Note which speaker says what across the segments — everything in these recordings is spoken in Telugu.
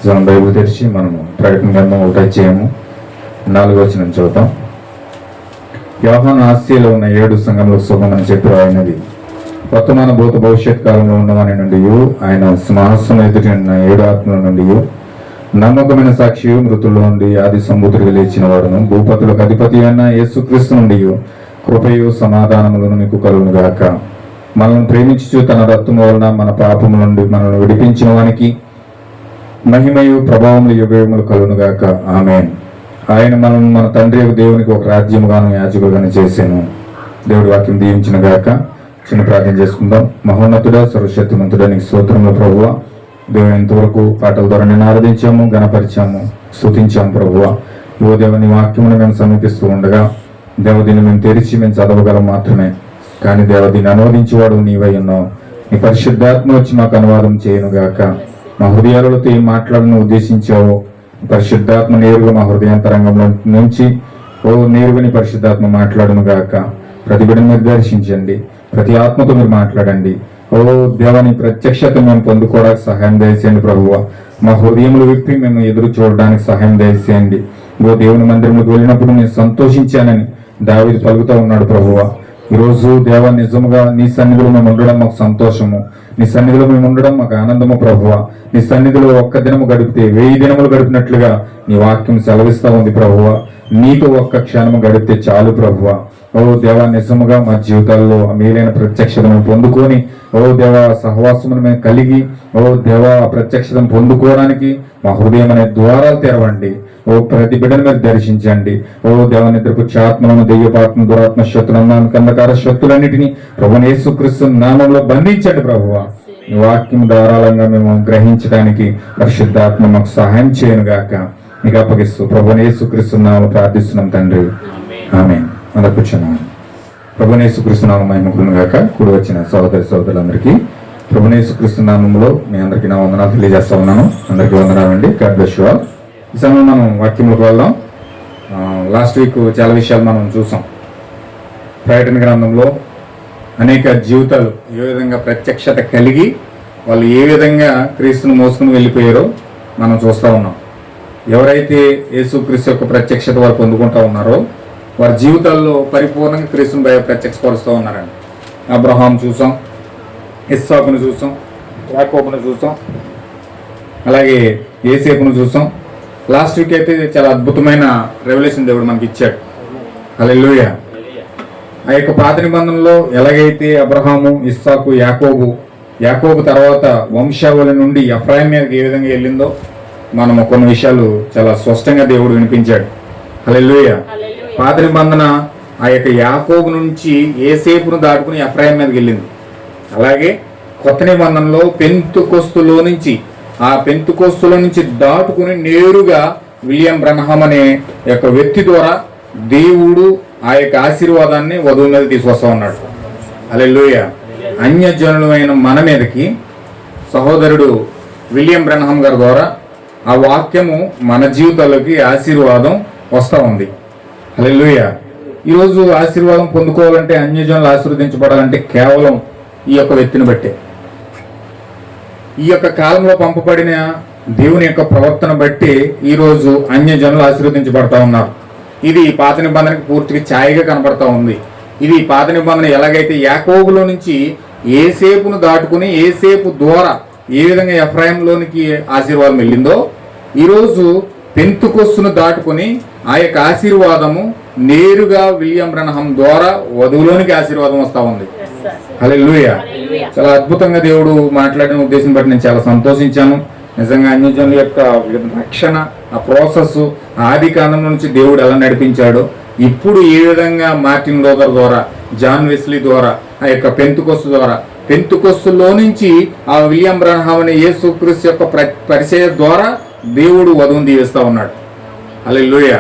Speaker 1: బైబిల్ తెరిచి మనము ప్రకటన గ్రంథం 1 అధ్యాయము 4వ వచనం చూద్దాం. యోహాను ఆసియాలో ఉన్న 7 సంఘములకు శుభమని చెప్పి రాయినది. వర్తమాన భూత భవిష్యత్ కాలంలో ఉన్నవాని నుండి ఆయన సింహాసనం ఎదుటి ఉన్న 7 ఆత్మల నుండి నమ్మకమైన సాక్షి మృతుల్లో నుండి ఆది సంబూతుడిగా లేచిన వాడును భూపతులకు అధిపతి అయిన యేసుక్రీస్తు నుండి కృపయు సమాధానములను మీకు కలుగును గాక. మనల్ని ప్రేమించు తన రక్తము వలన మన పాపము నుండి మనల్ని విడిపించిన వానికి మహిమయు ప్రభావములు యుగములు కలుగును గాక. ఆమేన్. ఆయన మనం మన తండ్రి దేవునికి ఒక రాజ్యముగాను యాజకులుగాను చేశాను. దేవుడి వాక్యం దీవించిన గాక. చిన్న ప్రార్థన చేసుకుందాం. మహోన్నతుడా సర్వశక్తిమంతుడా నీకు స్తోత్రములు ప్రభువా. దేవుని ఇంతవరకు పాటల ద్వారా నేను ఆరాధించాము, గణపరిచాము, స్తుతించాము ప్రభువా. ఓ దేవుని వాక్యమును మేము సమీపిస్తూ ఉండగా దేవదీన్ని మేము తెరిచి మేము చదవగలం మాత్రమే, కానీ దేవదీన్ని అనువదించేవాడు నీవై ఉన్నావు. నీ పరిశుద్ధాత్మ వచ్చి మాకు అనువాదం చేయను గాక. మా హృదయాలతో ఏం మాట్లాడను ఉద్దేశించావో పరిశుద్ధాత్మ నేరుగా మా హృదయాంతరంగంలో నుంచి నేరుగా నీ పరిశుద్ధాత్మ మాట్లాడును గాక. ప్రతి బిడ్డను మీరు దర్శించండి, ప్రతి ఆత్మతో మీరు మాట్లాడండి. దేవాని ప్రత్యక్షత మేము పొందుకోవడానికి సహాయం దయచేయండి ప్రభువ. మా హృదయములు విప్పి మేము ఎదురు చూడడానికి సహాయం దయచేయండి. దేవుని మందిరంలోకి వెళ్ళినప్పుడు నేను సంతోషించానని దావీదు పలుకుతూ ఉన్నాడు ప్రభువ. ఈరోజు దేవా నిజముగా నీ సన్నిధిలో మేము ఉండడం మాకు సంతోషము, నీ సన్నిధిలో మేము ఉండడం మాకు ఆనందము ప్రభువ. నీ సన్నిధిలో ఒక్క దినము గడిపితే 1000 దినములు గడిపినట్లుగా నీ వాక్యం సెలవిస్తూ ఉంది ప్రభువ. నీతో ఒక్క క్షణము గడిపితే చాలు ప్రభువ. దేవా నిజముగా మా జీవితాల్లో మేలైన ప్రత్యక్షతను పొందుకొని దేవా సహవాసమును మేము కలిగి దేవా ప్రత్యక్షతను పొందుకోవడానికి మా హృదయం అనే ద్వారాలు తెరవండి. ప్రతి బిడ్డను మీరు దర్శించండి. దేవా నిద్రపుచ్చే ఆత్మలను, దెయ్యపాత్మ, దురాత్మ శక్తులను, కందకార శక్తులన్నిటినీ ప్రభువైన యేసుక్రీస్తు నామములో బంధించండి ప్రభువ. ఈ వాక్యం ధారాళంగా మేము గ్రహించడానికి పరిశుద్ధాత్మ మాకు సహాయం చేయను గాక. మీకు అప్పగిస్తూ ప్రభువైన యేసుక్రీస్తు నామములో ప్రార్థిస్తున్నాం తండ్రి. ఆమేన్. అందరూ కూర్చున్నాం. ప్రభువైన యేసుక్రీస్తు నామములో మహిమ గాక. కూడి వచ్చిన సహోదరి సహోదరులందరికీ ప్రభువైన యేసుక్రీస్తు నామములో మీ అందరికీ నా వందనాలు తెలియజేస్తా ఉన్నాను. అందరికీ వందనాలండి. God bless you all. ఈ సమయంలో మనం వాక్యంలోకి వెళ్దాం. లాస్ట్ వీక్ చాలా విషయాలు మనం చూసాం. ప్రకటన గ్రంథంలో అనేక జీవితాలు ఏ విధంగా ప్రత్యక్షత కలిగి వాళ్ళు ఏ విధంగా క్రీస్తును మోసుకుని వెళ్ళిపోయారో మనం చూస్తూ ఉన్నాం. ఎవరైతే యేసుక్రీస్తు యొక్క ప్రత్యక్షత వారు పొందుకుంటూ ఉన్నారో వారి జీవితాల్లో పరిపూర్ణంగా క్రీస్తుని ప్రత్యక్షపరుస్తూ ఉన్నారండి. అబ్రహాం చూసాం, ఇస్సాకును చూసాం, యాకోబును చూసాం, అలాగే యేసేపును చూసాం. లాస్ట్ వీక్ అయితే చాలా అద్భుతమైన రెవల్యూషన్ దేవుడు మనకి ఇచ్చాడు. హల్లెలూయా. ఆ యొక్క పాత నిబంధనలో ఎలాగైతే అబ్రహాము, ఇస్సాకు, యాకోబు తర్వాత వంశావళి నుండి ఎఫ్రాయిం మీదకి ఏ విధంగా వెళ్ళిందో మనము కొన్ని విషయాలు చాలా స్పష్టంగా దేవుడు వినిపించాడు. హల్లెలూయా. పాత నిబంధన ఆ యొక్క యాకోబు నుంచి యేసేపును దాటుకుని ఎఫ్రాయిం మీదకి వెళ్ళింది. అలాగే కొత్త నిబంధనలో పెంతుకొస్తులో నుంచి దాటుకుని నేరుగా విలియం బ్రన్హామ్ అనే యొక్క వ్యక్తి ద్వారా దేవుడు ఆ యొక్క ఆశీర్వాదాన్ని వధువు మీద తీసుకొస్తా ఉన్నాడు. హల్లెలూయా. అన్యజనులమైన మన మీదకి సహోదరుడు విలియం బ్రన్హామ్ గారి ద్వారా ఆ వాక్యము మన జీవితాల్లోకి ఆశీర్వాదం వస్తూ ఉంది. హల్లెలూయా. ఈరోజు ఆశీర్వాదం పొందుకోవాలంటే, అన్యజనులు ఆశీర్వదించబడాలంటే కేవలం ఈ యొక్క వ్యక్తిని బట్టే. ఈ యొక్క కాలంలో పంపబడిన దేవుని యొక్క ప్రవర్తన బట్టి ఈరోజు అన్యజనులు ఆశీర్వదించబడతా ఉన్నారు. ఇది పాత నిబంధనకి పూర్తిగా ఛాయగా కనబడతా ఉంది. ఇది పాత నిబంధన ఎలాగైతే యాకోబులో నుంచి యేసేపును దాటుకుని యేసేపు ద్వారా ఏ విధంగా ఎఫ్రాయింలోనికి ఆశీర్వాదం వెళ్ళిందో, ఈరోజు పెంతుకొస్తును దాటుకుని ఆ యొక్క ఆశీర్వాదము నేరుగా విలియం బ్రన్హామ్ ద్వారా వధువులోనికి ఆశీర్వాదం వస్తూ ఉంది. హల్లెలూయా. చాలా అద్భుతంగా దేవుడు మాట్లాడిన ఉద్దేశం బట్టి నేను చాలా సంతోషించాను. నిజంగా అన్యజనుల యొక్క రక్షణ, ఆ ప్రాసెస్ ఆది కాలం నుంచి దేవుడు ఎలా నడిపించాడో, ఇప్పుడు ఏ విధంగా మార్టిన్ లూథర్ ద్వారా, జాన్ వెస్లీ ద్వారా, ఆ యొక్క పెంతుకొస్తులో నుంచి ఆ విలియం బ్రన్హామ్ అనే యేసుక్రీస్తు యొక్క పరిచయం ద్వారా దేవుడు వధువును దీవిస్తూ ఉన్నాడు. హల్లెలూయా.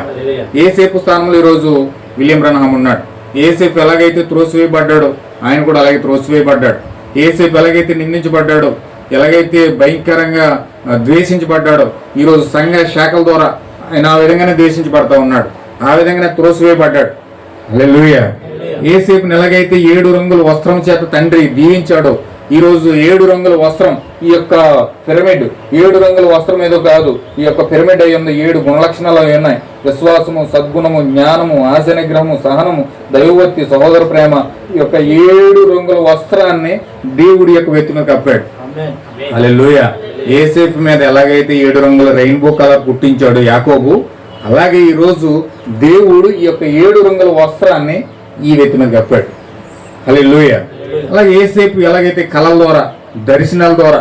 Speaker 1: యేసేపు స్థానంలో ఈరోజు విలియం బ్రన్హామ్ ఉన్నాడు. యేసేపు ఎలాగైతే త్రోసివేయబడ్డాడో ఆయన కూడా అలాగే త్రోసివేయబడ్డాడు. యేసేపు ఎలాగైతే నిందించబడ్డాడో, ఎలాగైతే భయంకరంగా ద్వేషించబడ్డాడో, ఈరోజు సంఘ శాఖల ద్వారా ఆయన ఆ విధంగానే ద్వేషించబడతా ఉన్నాడు. ఆ విధంగానే త్రోసివేయబడ్డాడు. హల్లెలూయా. యేసేపుని ఎలాగైతే 7 రంగుల వస్త్రం చేత తండ్రి దీవించాడో ఈరోజు 7 రంగుల వస్త్రం, ఈ యొక్క పిరమిడ్ 7 రంగుల వస్త్రం ఏదో కాదు, ఈ యొక్క పిరమిడ్ అయి ఉంది. 7 గుణలక్షణాలు ఉన్నాయి: విశ్వాసము, సద్గుణము, జ్ఞానము, ఆశ నిగ్రహము, సహనము, దైవభక్తి, సహోదర ప్రేమ. ఈ యొక్క 7 రంగుల వస్త్రాన్ని దేవుడి యొక్క వ్యక్తి మీద కప్పాడు. హల్లెలూయా. యోసేపు మీద ఎలాగైతే 7 రంగుల రెయిన్బో కలర్ పుట్టించాడు యాకోబు, అలాగే ఈరోజు దేవుడు ఈ యొక్క 7 రంగుల వస్త్రాన్ని ఈ వ్యక్తి మీద కప్పాడు. హల్లెలూయా. అలాగే యోసేపు ఎలాగైతే కళల ద్వారా, దర్శనాల ద్వారా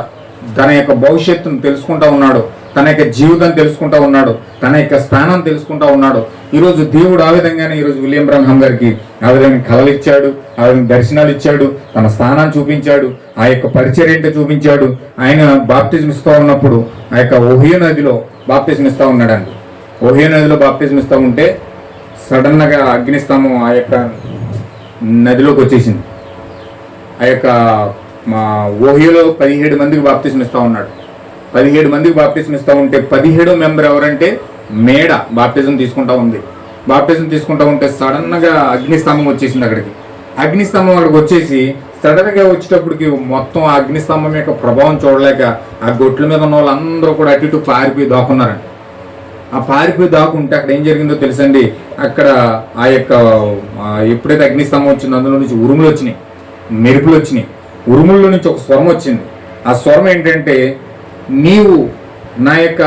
Speaker 1: తన యొక్క భవిష్యత్తును తెలుసుకుంటా ఉన్నాడు, తన యొక్క జీవితం తెలుసుకుంటా ఉన్నాడు, తన యొక్క స్థానం తెలుసుకుంటా ఉన్నాడు. ఈరోజు దేవుడు ఆ విధంగానే ఈరోజు విలియం బ్రహ్మం గారికి ఆ విధంగా కళలు ఇచ్చాడు, ఆ విధంగా దర్శనాలు ఇచ్చాడు, తన స్థానాన్ని చూపించాడు, ఆ యొక్క పరిచర్య ఏంటో చూపించాడు. ఆయన బాప్టిజం ఇస్తూ ఉన్నప్పుడు ఆ యొక్క ఓహియో నదిలో బాప్టిజం ఇస్తూ ఉన్నాడండి. ఓహియో నదిలో బాప్టిజం ఇస్తూ ఉంటే సడన్గా అగ్నిస్తంభం ఆ యొక్క నదిలోకి వచ్చేసింది. ఆ యొక్క మా ఓహియోలో 17 మందికి బాప్టిజం ఇస్తూ ఉన్నాడు. 17 మందికి బాప్టిజం ఇస్తూ ఉంటే 17వ మెంబర్ ఎవరంటే మేడ బాప్టిజం తీసుకుంటా ఉంది. బాప్టిజం తీసుకుంటా ఉంటే సడన్గా అగ్నిస్తంభం వచ్చేసింది అక్కడికి. అగ్నిస్తంభం అక్కడికి వచ్చేసి సడన్గా వచ్చేటప్పటికి మొత్తం ఆ అగ్నిస్తంభం యొక్క ప్రభావం చూడలేక ఆ గొట్ల మీద ఉన్న వాళ్ళందరూ కూడా అటు ఇటు పారిపోయి దాక్కున్నారండి. ఆ పారిపోయి దాక్కుంటే అక్కడ ఏం జరిగిందో తెలుసండి. అక్కడ ఆ యొక్క ఎప్పుడైతే అగ్నిస్తంభం వచ్చిందో అందులో నుంచి ఉరుములు వచ్చినాయి, మెరుపులు వచ్చినాయి. ఉరుముల్లో నుంచి ఒక స్వరం వచ్చింది. ఆ స్వరం ఏంటంటే, నీవు నా యొక్క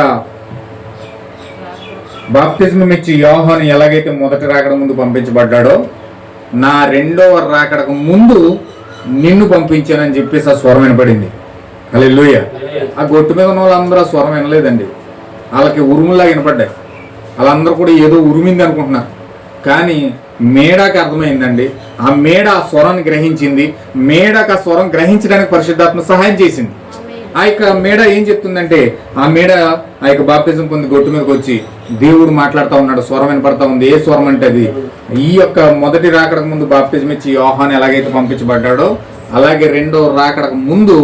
Speaker 1: బాప్తిజం ఇచ్చి యోహాను ఎలాగైతే మొదటి రాకడ ముందు పంపించబడ్డాడో, నా రెండవ రాకడకు ముందు నిన్ను పంపించానని చెప్పేసి ఆ స్వరం వినపడింది. హల్లెలూయా. ఆ గొట్టు మీద ఉన్న వాళ్ళందరూ ఆ స్వరం వినలేదండి. వాళ్ళకి ఉరుములా వినపడ్డాయి. వాళ్ళందరూ కూడా ఏదో ఉరిమింది అనుకుంటున్నారు. కానీ మేడకి అర్థమైందండి. ఆ మేడ ఆ స్వరాన్ని గ్రహించింది. మేడకు ఆ స్వరం గ్రహించడానికి పరిశుద్ధాత్మ సహాయం చేసింది. ఆ యొక్క మేడ ఏం చెప్తుందంటే, ఆ మేడ ఆ యొక్క బాప్తిజం పొంది గొట్టు మీదకి వచ్చి దేవుడు మాట్లాడుతూ ఉన్నాడు. స్వరం వినపడతా ఉంది. ఏ స్వరం అంటే అది ఈ యొక్క మొదటి రాకడకు ముందు బాప్తిజం ఇచ్చి యోహాను ఎలాగైతే పంపించబడ్డాడో అలాగే రెండో రాకడకు ముందు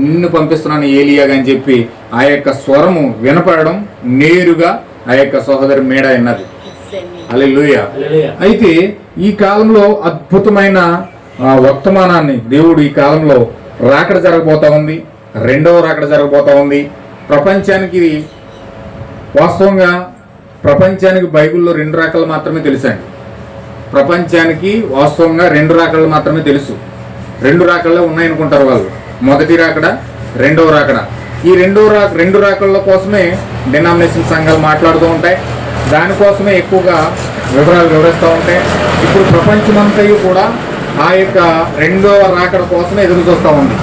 Speaker 1: నిన్ను పంపిస్తున్నాను ఏలియాగా అని చెప్పి ఆ యొక్క స్వరము వినపడడం నేరుగా ఆ యొక్క సహోదరి మేడ అన్నది. హల్లెలూయా. అయితే ఈ కాలంలో అద్భుతమైన వర్తమానాన్ని దేవుడు ఈ కాలంలో రాకడ జరగబోతా ఉంది. రెండవ రాకడ జరగబోతా ఉంది. ప్రపంచానికి వాస్తవంగా ప్రపంచానికి బైబిల్లో 2 రాకలు మాత్రమే తెలుసండి. ప్రపంచానికి వాస్తవంగా 2 రాకలు మాత్రమే తెలుసు. 2 రాకల్లో ఉన్నాయనుకుంటారు వాళ్ళు. మొదటి రాకడ, రెండవ రాకడ. ఈ రెండు రాకళ్ళ కోసమే డినామినేషన్ సంఘాలు మాట్లాడుతూ ఉంటాయి. దానికోసమే ఎక్కువగా వివరాలు వివరిస్తూ ఉంటాయి. ఇప్పుడు ప్రపంచమంతయు కూడా ఆ యొక్క రెండవ రాకడ కోసమే ఎదురు చూస్తూ ఉంది.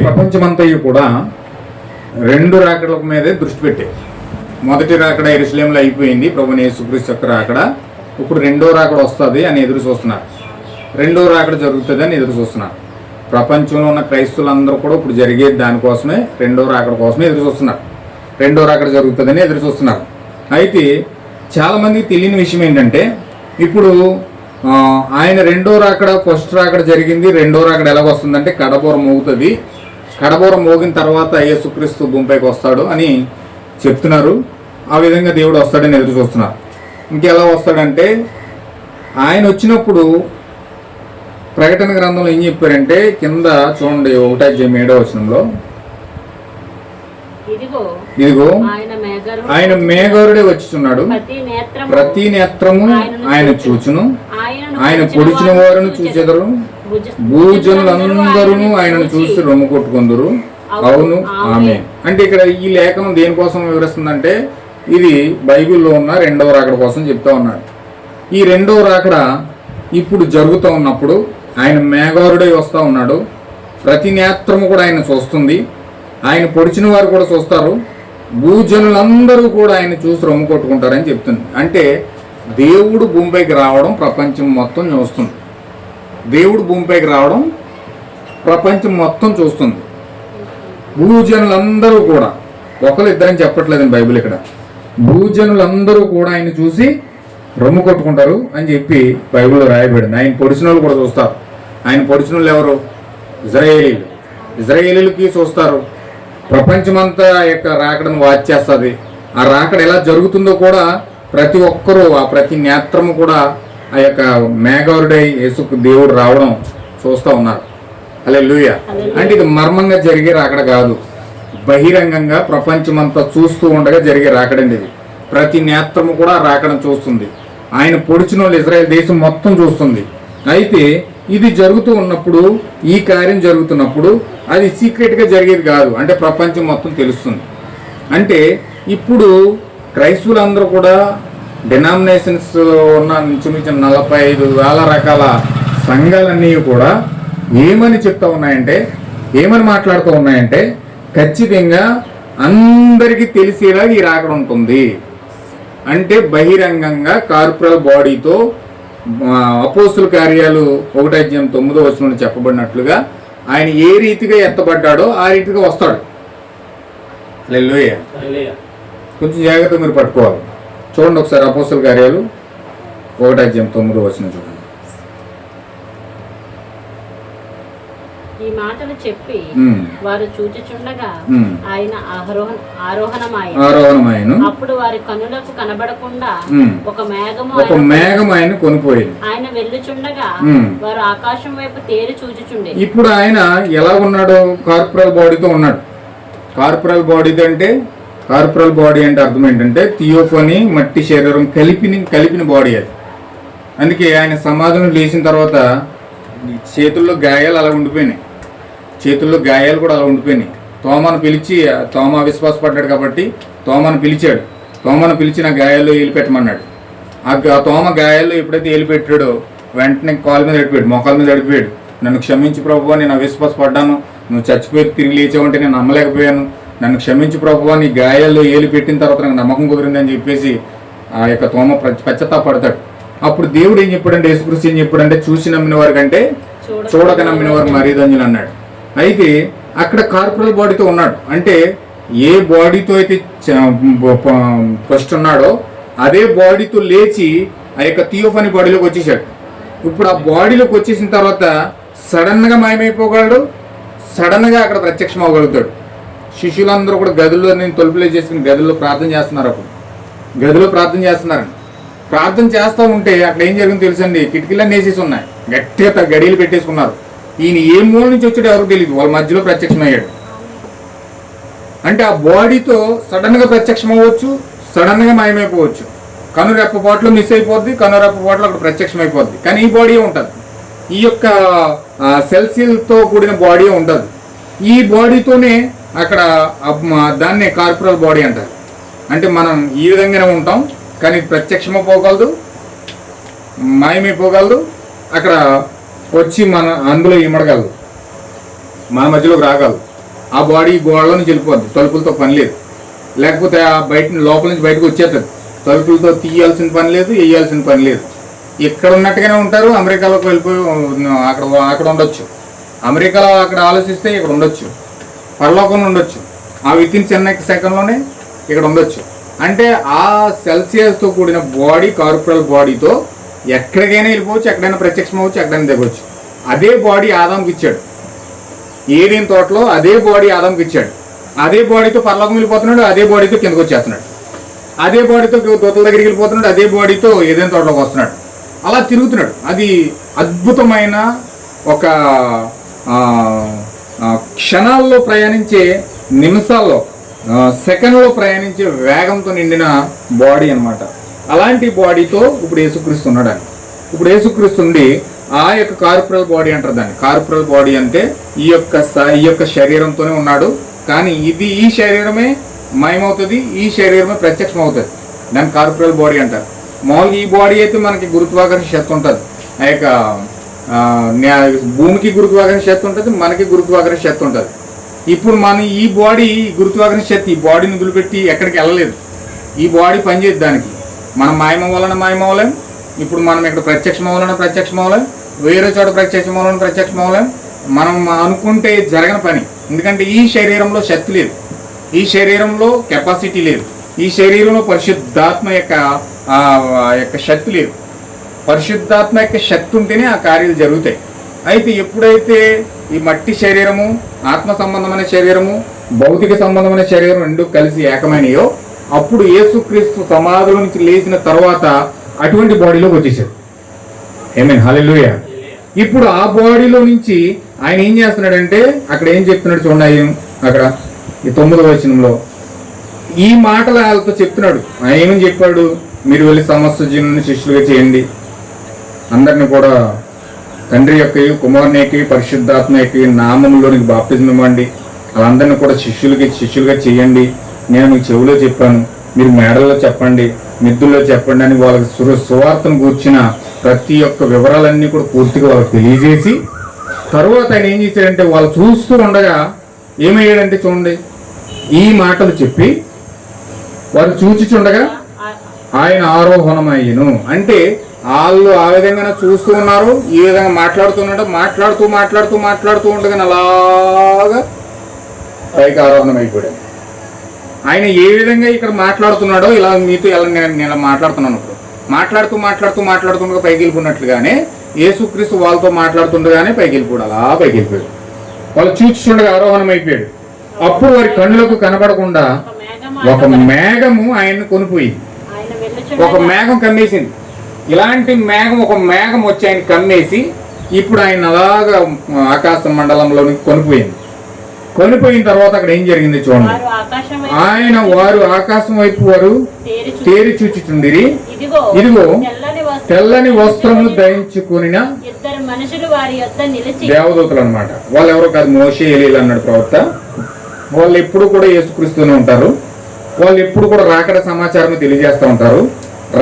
Speaker 1: ప్రపంచమంతయు కూడా 2 రాకడల మీదే దృష్టి పెట్టాయి. మొదటి రాకడ యెరూషలేములో అయిపోయింది, ప్రభువైన యేసుక్రీస్తు యొక్క రాకడ. ఇప్పుడు రెండో రాకడ వస్తుంది అని ఎదురు చూస్తున్నారు. రెండో రాకడ జరుగుతుంది అని ఎదురు చూస్తున్నారు. ప్రపంచంలో ఉన్న క్రైస్తవులందరూ కూడా ఇప్పుడు జరిగేది దానికోసమే, రెండో రాకడ కోసమే ఎదురు చూస్తున్నారు. రెండో రాకడ జరుగుతుందని ఎదురు చూస్తున్నారు. అయితే చాలామందికి తెలియని విషయం ఏంటంటే, ఇప్పుడు ఆయన రెండో రాకడ, ఫస్ట్ రాకడ జరిగింది. రెండో రాకడ ఎలాగొస్తుందంటే కడబోర మోగుతుంది. కడబోర మోగిన తర్వాత యేసుక్రీస్తు భూమిపైకి వస్తాడు అని చెప్తున్నారు. ఆ విధంగా దేవుడు వస్తాడని ఎదురు చూస్తున్నారు. ఇంకెలా వస్తాడంటే, ఆయన వచ్చినప్పుడు ప్రకటన గ్రంథంలో ఏం చెప్పారంటే, కింద చూడండి 1:7 ఇదిగో ఆయన మేఘరుడే వచ్చుచున్నాడు, ప్రతి నేత్రము ఆయన చూచును, ఆయన పొడిచిన వారిని చూచెదరు, భూజనులందరూ ఆయనను చూసి రొమ్ము కొట్టుకుందరు. అవును ఆమె. అంటే ఇక్కడ ఈ లేఖనం దేనికోసం వివరిస్తుందంటే, ఇది బైబిల్లో ఉన్న రెండవ రాకడ కోసం చెప్తా ఉన్నాడు. ఈ రెండవ రాకడ ఇప్పుడు జరుగుతూ ఉన్నప్పుడు ఆయన మేఘారుడై వస్తూ ఉన్నాడు. ప్రతి నేత్రము కూడా ఆయన చూస్తుంది, ఆయన పొడిచిన వారు కూడా చూస్తారు, భూజనులందరూ కూడా ఆయన చూసి రొమ్ము కొట్టుకుంటారని చెప్తుంది. అంటే దేవుడు భూమిపైకి రావడం ప్రపంచం మొత్తం చూస్తుంది. దేవుడు భూమిపైకి రావడం ప్రపంచం మొత్తం చూస్తుంది. భూజనులందరూ కూడా, ఒకరు ఇద్దరని చెప్పట్లేదండి బైబిల్ ఇక్కడ, భూజనులందరూ కూడా ఆయన చూసి రొమ్ము కొట్టుకుంటారు అని చెప్పి బైబిల్లో రాయబడింది. ఆయన పొడిచిన వాళ్ళు కూడా చూస్తారు. ఆయన పొడిచిన వాళ్ళు ఎవరు? ఇజ్రాయేలీలు. ఇజ్రాయేలీలకి చూస్తారు. ప్రపంచమంతా యొక్క రాకడను వాచ్ చేస్తుంది. ఆ రాకడ ఎలా జరుగుతుందో కూడా ప్రతి ఒక్కరూ, ఆ ప్రతి నేత్రము కూడా ఆ యొక్క మేఘారుడై యేసు దేవుడు రావడం చూస్తూ ఉన్నారు. హల్లెలూయా. అంటే ఇది మర్మంగా జరిగే రాకడ కాదు, బహిరంగంగా ప్రపంచమంతా చూస్తూ ఉండగా జరిగే రాకడండి ఇది. ప్రతి నేత్రము కూడా రాకడం చూస్తుంది. ఆయన పొడిచిన వాళ్ళు ఇజ్రాయెల్ దేశం మొత్తం చూస్తుంది. అయితే ఇది జరుగుతూ ఉన్నప్పుడు, ఈ కార్యం జరుగుతున్నప్పుడు అది సీక్రెట్గా జరిగేది కాదు, అంటే ప్రపంచం మొత్తం తెలుస్తుంది. అంటే ఇప్పుడు క్రైస్తవులందరూ కూడా డినామినేషన్స్ ఉన్న ఇంచుమించు 45,000 రకాల సంఘాలన్నీ కూడా ఏమని చెప్తా ఉన్నాయంటే, ఏమని మాట్లాడుతూ ఉన్నాయంటే, ఖచ్చితంగా అందరికీ తెలిసేలా ఈ రాకడ ఉంటుంది. అంటే బహిరంగంగా కార్పొరల్ బాడీతో అపోస్తుల కార్యాలు 1:9 చెప్పబడినట్లుగా ఆయన ఏ రీతిగా ఎత్తబడ్డాడో ఆ రీతిగా వస్తాడు. హల్లెలూయా. కొంచెం జాగ్రత్తగా మీరు పట్టుకోవాలి. చూడండి ఒకసారి అపోస్తుల కార్యాలు 1:9 చూడండి.
Speaker 2: ఈ మాటలు చెప్పి వారు చూచుచుండగా ఆయన ఆరోహణమాయెను. అప్పుడు వారి కన్నులకు కనబడకుండా ఒక మేఘము
Speaker 1: ఆయన కొనిపోయింది.
Speaker 2: ఆయన వెళ్ళుచుండగా వారు ఆకాశం వైపు తేరి చూచుచుండే.
Speaker 1: ఇప్పుడు ఆయన ఎలా ఉన్నాడు? కార్పొరల్ బాడీతో ఉన్నాడు. కార్పొరల్ బాడీ అంటే, కార్పొరల్ బాడీ అంటే అర్థం ఏంటంటే థియోఫనీ, మట్టి శరీరం కలిపిన బాడీ అది. అందుకే ఆయన సమాధిని లేచిన తర్వాత చేతుల్లో గాయాలు అలా ఉండిపోయినాయి, చేతుల్లో గాయాలు కూడా అలా ఉండిపోయినాయి. తోమాను పిలిచి, తోమ విశ్వాసపడ్డాడు కాబట్టి తోమాను పిలిచాడు. తోమాను పిలిచి నా గాయాల్లో ఏలి పెట్టమన్నాడు. ఆ తోమ గాయాల్లో ఎప్పుడైతే ఏలి పెట్టాడో వెంటనే కాలు మీద అడిపోయాడు, మోకాల మీద అడిపోయాడు. నన్ను క్షమించి ప్రభువా, నేను అవిశ్వాసపడ్డాను, నువ్వు చచ్చిపోయి తిరిగి లేచావంటే నేను నమ్మలేకపోయాను, నన్ను క్షమించి ప్రభువా, నీ గాయాల్లో ఏలి పెట్టిన తర్వాత నాకు నమ్మకం కుదిరిందని చెప్పేసి ఆ యొక్క తోమ పశ్చాత్తాపడతాడు. అప్పుడు దేవుడు ఏం చెప్పాడంటే, యేసుక్రీస్తు ఏం చెప్పాడంటే, చూసి నమ్మిన వారి కంటే చూడక నమ్మిన వారు మరీ ధన్యులు అన్నాడు. అయితే అక్కడ కార్పొరల్ బాడీతో ఉన్నాడు. అంటే ఏ బాడీతో అయితే ఫస్ట్ ఉన్నాడో అదే బాడీతో లేచి ఆ యొక్క థియోఫనీ బాడీలోకి వచ్చేసాడు. ఇప్పుడు ఆ బాడీలోకి వచ్చేసిన తర్వాత సడన్గా మాయమైపోగలడు, సడన్గా అక్కడ ప్రత్యక్షం అవ్వగలుగుతాడు. శిష్యులందరూ కూడా గదుల్లో, నేను తలుపులే చేసుకుని గదుల్లో ప్రార్థన చేస్తున్నారు. అప్పుడు గదిలో ప్రార్థన చేస్తున్నారండి. ప్రార్థన చేస్తూ ఉంటే అక్కడ ఏం జరిగిందో తెలుసండి, కిటికీలన్నీ వేసేసి ఉన్నాయి, గట్టిగా గడియలు పెట్టేసుకున్నారు. ఈయన ఏ మూల నుంచి వచ్చాడో ఎవరికి తెలియదు, వాళ్ళ మధ్యలో ప్రత్యక్షం అయ్యాడు. అంటే ఆ బాడీతో సడన్గా ప్రత్యక్షం అవ్వచ్చు, సడన్గా మాయమైపోవచ్చు. కనురెప్పపాట్లో మిస్ అయిపోద్ది, కనురెప్పపాట్లో అక్కడ ప్రత్యక్షం అయిపోద్ది. కానీ ఈ బాడీ ఉంటుంది, ఈ యొక్క సెల్సిల్తో కూడిన బాడీ ఉంటుంది. ఈ బాడీతోనే అక్కడ దాన్నే కార్పొరల్ బాడీ అంటారు. అంటే మనం ఈ విధంగానే ఉంటాం, కానీ ప్రత్యక్షమైపోగలదు, మాయమైపోగలదు, అక్కడ వచ్చి మన అందులో ఇమడగలదు, మన మధ్యలోకి రాగలదు. ఆ బాడీ గోడలో నుంచి వెళ్ళిపోద్ది, తలుపులతో పని లేదు. లేకపోతే ఆ లోపల నుంచి బయటకు వచ్చేస్తుంది, తలుపులతో తీయాల్సిన పని లేదు, వేయాల్సిన పని లేదు. ఇక్కడ ఉన్నట్టుగానే ఉంటారు. అమెరికాలోకి వెళ్ళిపోయి అక్కడ ఉండొచ్చు, అమెరికాలో అక్కడ ఆలోచిస్తే ఇక్కడ ఉండొచ్చు, పరలోకంలో ఉండొచ్చు, ఆ వితిన్ 10 సెకండ్లోనే ఇక్కడ ఉండొచ్చు. అంటే ఆ సెల్సియస్తో కూడిన బాడీ, కార్పొరల్ బాడీతో ఎక్కడికైనా వెళ్ళిపోవచ్చు, ఎక్కడైనా ప్రత్యక్షం అవ్వచ్చు, ఎక్కడైనా దిగవచ్చు. అదే బాడీ ఆదాంకి ఇచ్చాడు. ఏదేని తోటలో అదే బాడీ ఆదాంకి ఇచ్చాడు. అదే బాడీతో పరలోకం వెళ్ళిపోతున్నాడు, అదే బాడీతో కిందకు వచ్చేస్తున్నాడు, అదే బాడీతో దూతల దగ్గరికి వెళ్ళిపోతున్నాడు, అదే బాడీతో ఏదైనా తోటలోకి వస్తున్నాడు, అలా తిరుగుతున్నాడు. అది అద్భుతమైన ఒక క్షణాల్లో ప్రయాణించే, నిమిషాల్లో, సెకండ్లో ప్రయాణించే వేగంతో నిండిన బాడీ అన్నమాట. అలాంటి బాడీతో ఇప్పుడు యేసుక్రీస్తు ఉన్నాడు. ఇప్పుడు యేసుక్రీస్తు ఉండి ఆ యొక్క కార్పొరల్ బాడీ అంటారు దాన్ని. కార్పొరల్ బాడీ అంటే ఈ యొక్క శరీరంతోనే ఉన్నాడు. కానీ ఈ శరీరమే మాయమవుతుంది, ఈ శరీరమే ప్రత్యక్షం అవుతుంది. దాన్ని కార్పొరల్ బాడీ అంటారు. మామూలుగా ఈ బాడీ అయితే మనకి గురుత్వాకర్షణ శక్తి ఉంటుంది, ఆ యొక్క భూమికి గురుత్వాకర్షణ శక్తి ఉంటుంది, మనకి గురుత్వాకర్షణ శక్తి ఉంటుంది. ఇప్పుడు మన ఈ బాడీ గురుత్వాకర్షణ శక్తి ఈ బాడీని వదిలిపెట్టి ఎక్కడికి వెళ్ళలేదు. ఈ బాడీ పనిచేయదు దానికి. మనం మాయమవ్వాలన్నా ఇప్పుడు మనం ఇక్కడ ప్రత్యక్షం అవ్వాలన్నా వేరే చోట ప్రత్యక్షం అవ్వాలన్నా మనం అనుకుంటే జరగని పని. ఎందుకంటే ఈ శరీరంలో శక్తి లేదు, ఈ శరీరంలో కెపాసిటీ లేదు, ఈ శరీరంలో పరిశుద్ధాత్మ యొక్క శక్తి లేదు. పరిశుద్ధాత్మ యొక్క శక్తి ఉంటేనే ఆ కార్యాలు జరుగుతాయి. అయితే ఎప్పుడైతే ఈ మట్టి శరీరము, ఆత్మ సంబంధమైన శరీరము, భౌతిక సంబంధమైన శరీరం రెండు కలిసి ఏకమైనయో అప్పుడు యేసుక్రీస్తు సమాధిలో నుంచి లేచిన తర్వాత అటువంటి బాడీలోకి వచ్చేసాడు. ఆమేన్, హల్లెలూయా. ఇప్పుడు ఆ బాడీలో నుంచి ఆయన ఏం చేస్తున్నాడంటే అక్కడ ఏం చెప్తున్నాడు చూడండి, ఆయన అక్కడ ఈ 9వ వచనంలో ఈ మాటలు వాళ్ళతో చెప్తున్నాడు. ఆయన ఏమని చెప్పాడు, మీరు వెళ్ళి సమస్త జనులను శిష్యులుగా చేయండి, అందరిని కూడా తండ్రి యొక్క కుమారుని యొక్క పరిశుద్ధాత్మ యొక్క నామంలోనికి బాప్తిజం ఇవ్వండి, వాళ్ళందరినీ కూడా శిష్యులుగా చేయండి, నేను మీకు చెవిలో చెప్పాను, మీరు మేడల్లో చెప్పండి, మిద్దుల్లో చెప్పండి అని వాళ్ళకి సువార్తను కూర్చిన ప్రతి ఒక్క వివరాలన్నీ కూడా పూర్తిగా వాళ్ళకి తెలియజేసి తరువాత ఆయన ఏం చేశాడంటే వాళ్ళు చూస్తూ ఉండగా ఏమయ్యాడంటే చూడండి, ఈ మాటలు చెప్పి వారు చూచిచుండగా ఆయన ఆరోహణమయ్యను. అంటే వాళ్ళు ఆ విధంగా చూస్తూ ఉన్నారు, ఈ విధంగా మాట్లాడుతూ ఉండగా అలాగా పైకి ఆరోహణం అయిపోయాడు. ఆయన ఏ విధంగా ఇక్కడ మాట్లాడుతున్నాడో ఇలా మీతో ఇలా నేను మాట్లాడుతున్నాను. ఇప్పుడు మాట్లాడుతుండగా పైకి వెళ్ళిపోయినట్లుగానే యేసుక్రీస్తు వాళ్ళతో మాట్లాడుతుండగానే పైకి వెళ్ళిపోయాడు, అలా పైకి వెళ్ళిపోయాడు. వాళ్ళు చూచుండగా ఆరోహణం అయిపోయాడు. అప్పుడు వారి కన్నులకు కనబడకుండా ఒక మేఘము ఆయన్ని కొనిపోయింది. ఒక మేఘం కమ్మేసింది. ఇలాంటి ఒక మేఘం వచ్చి ఆయన కమ్మేసి ఇప్పుడు ఆయన అలాగా ఆకాశ మండలంలోనికి కొనిపోయిన తర్వాత అక్కడ ఏం జరిగింది చూడండి, వారు ఆకాశం వైపు వారు తేరి చూచుచుండిరి, ఇదిగో తెల్లని వస్త్రములు ధరించుకుని దేవదూతలు అన్నమాట. వాళ్ళు ఎవరో కాదు, మోషే ఎలీలు అన్నాడు ప్రవక్త. వాళ్ళు ఎప్పుడు కూడా యేసుక్రీస్తునే ఉంటారు. వాళ్ళు ఎప్పుడు కూడా రాకడ సమాచారం తెలియజేస్తూ ఉంటారు.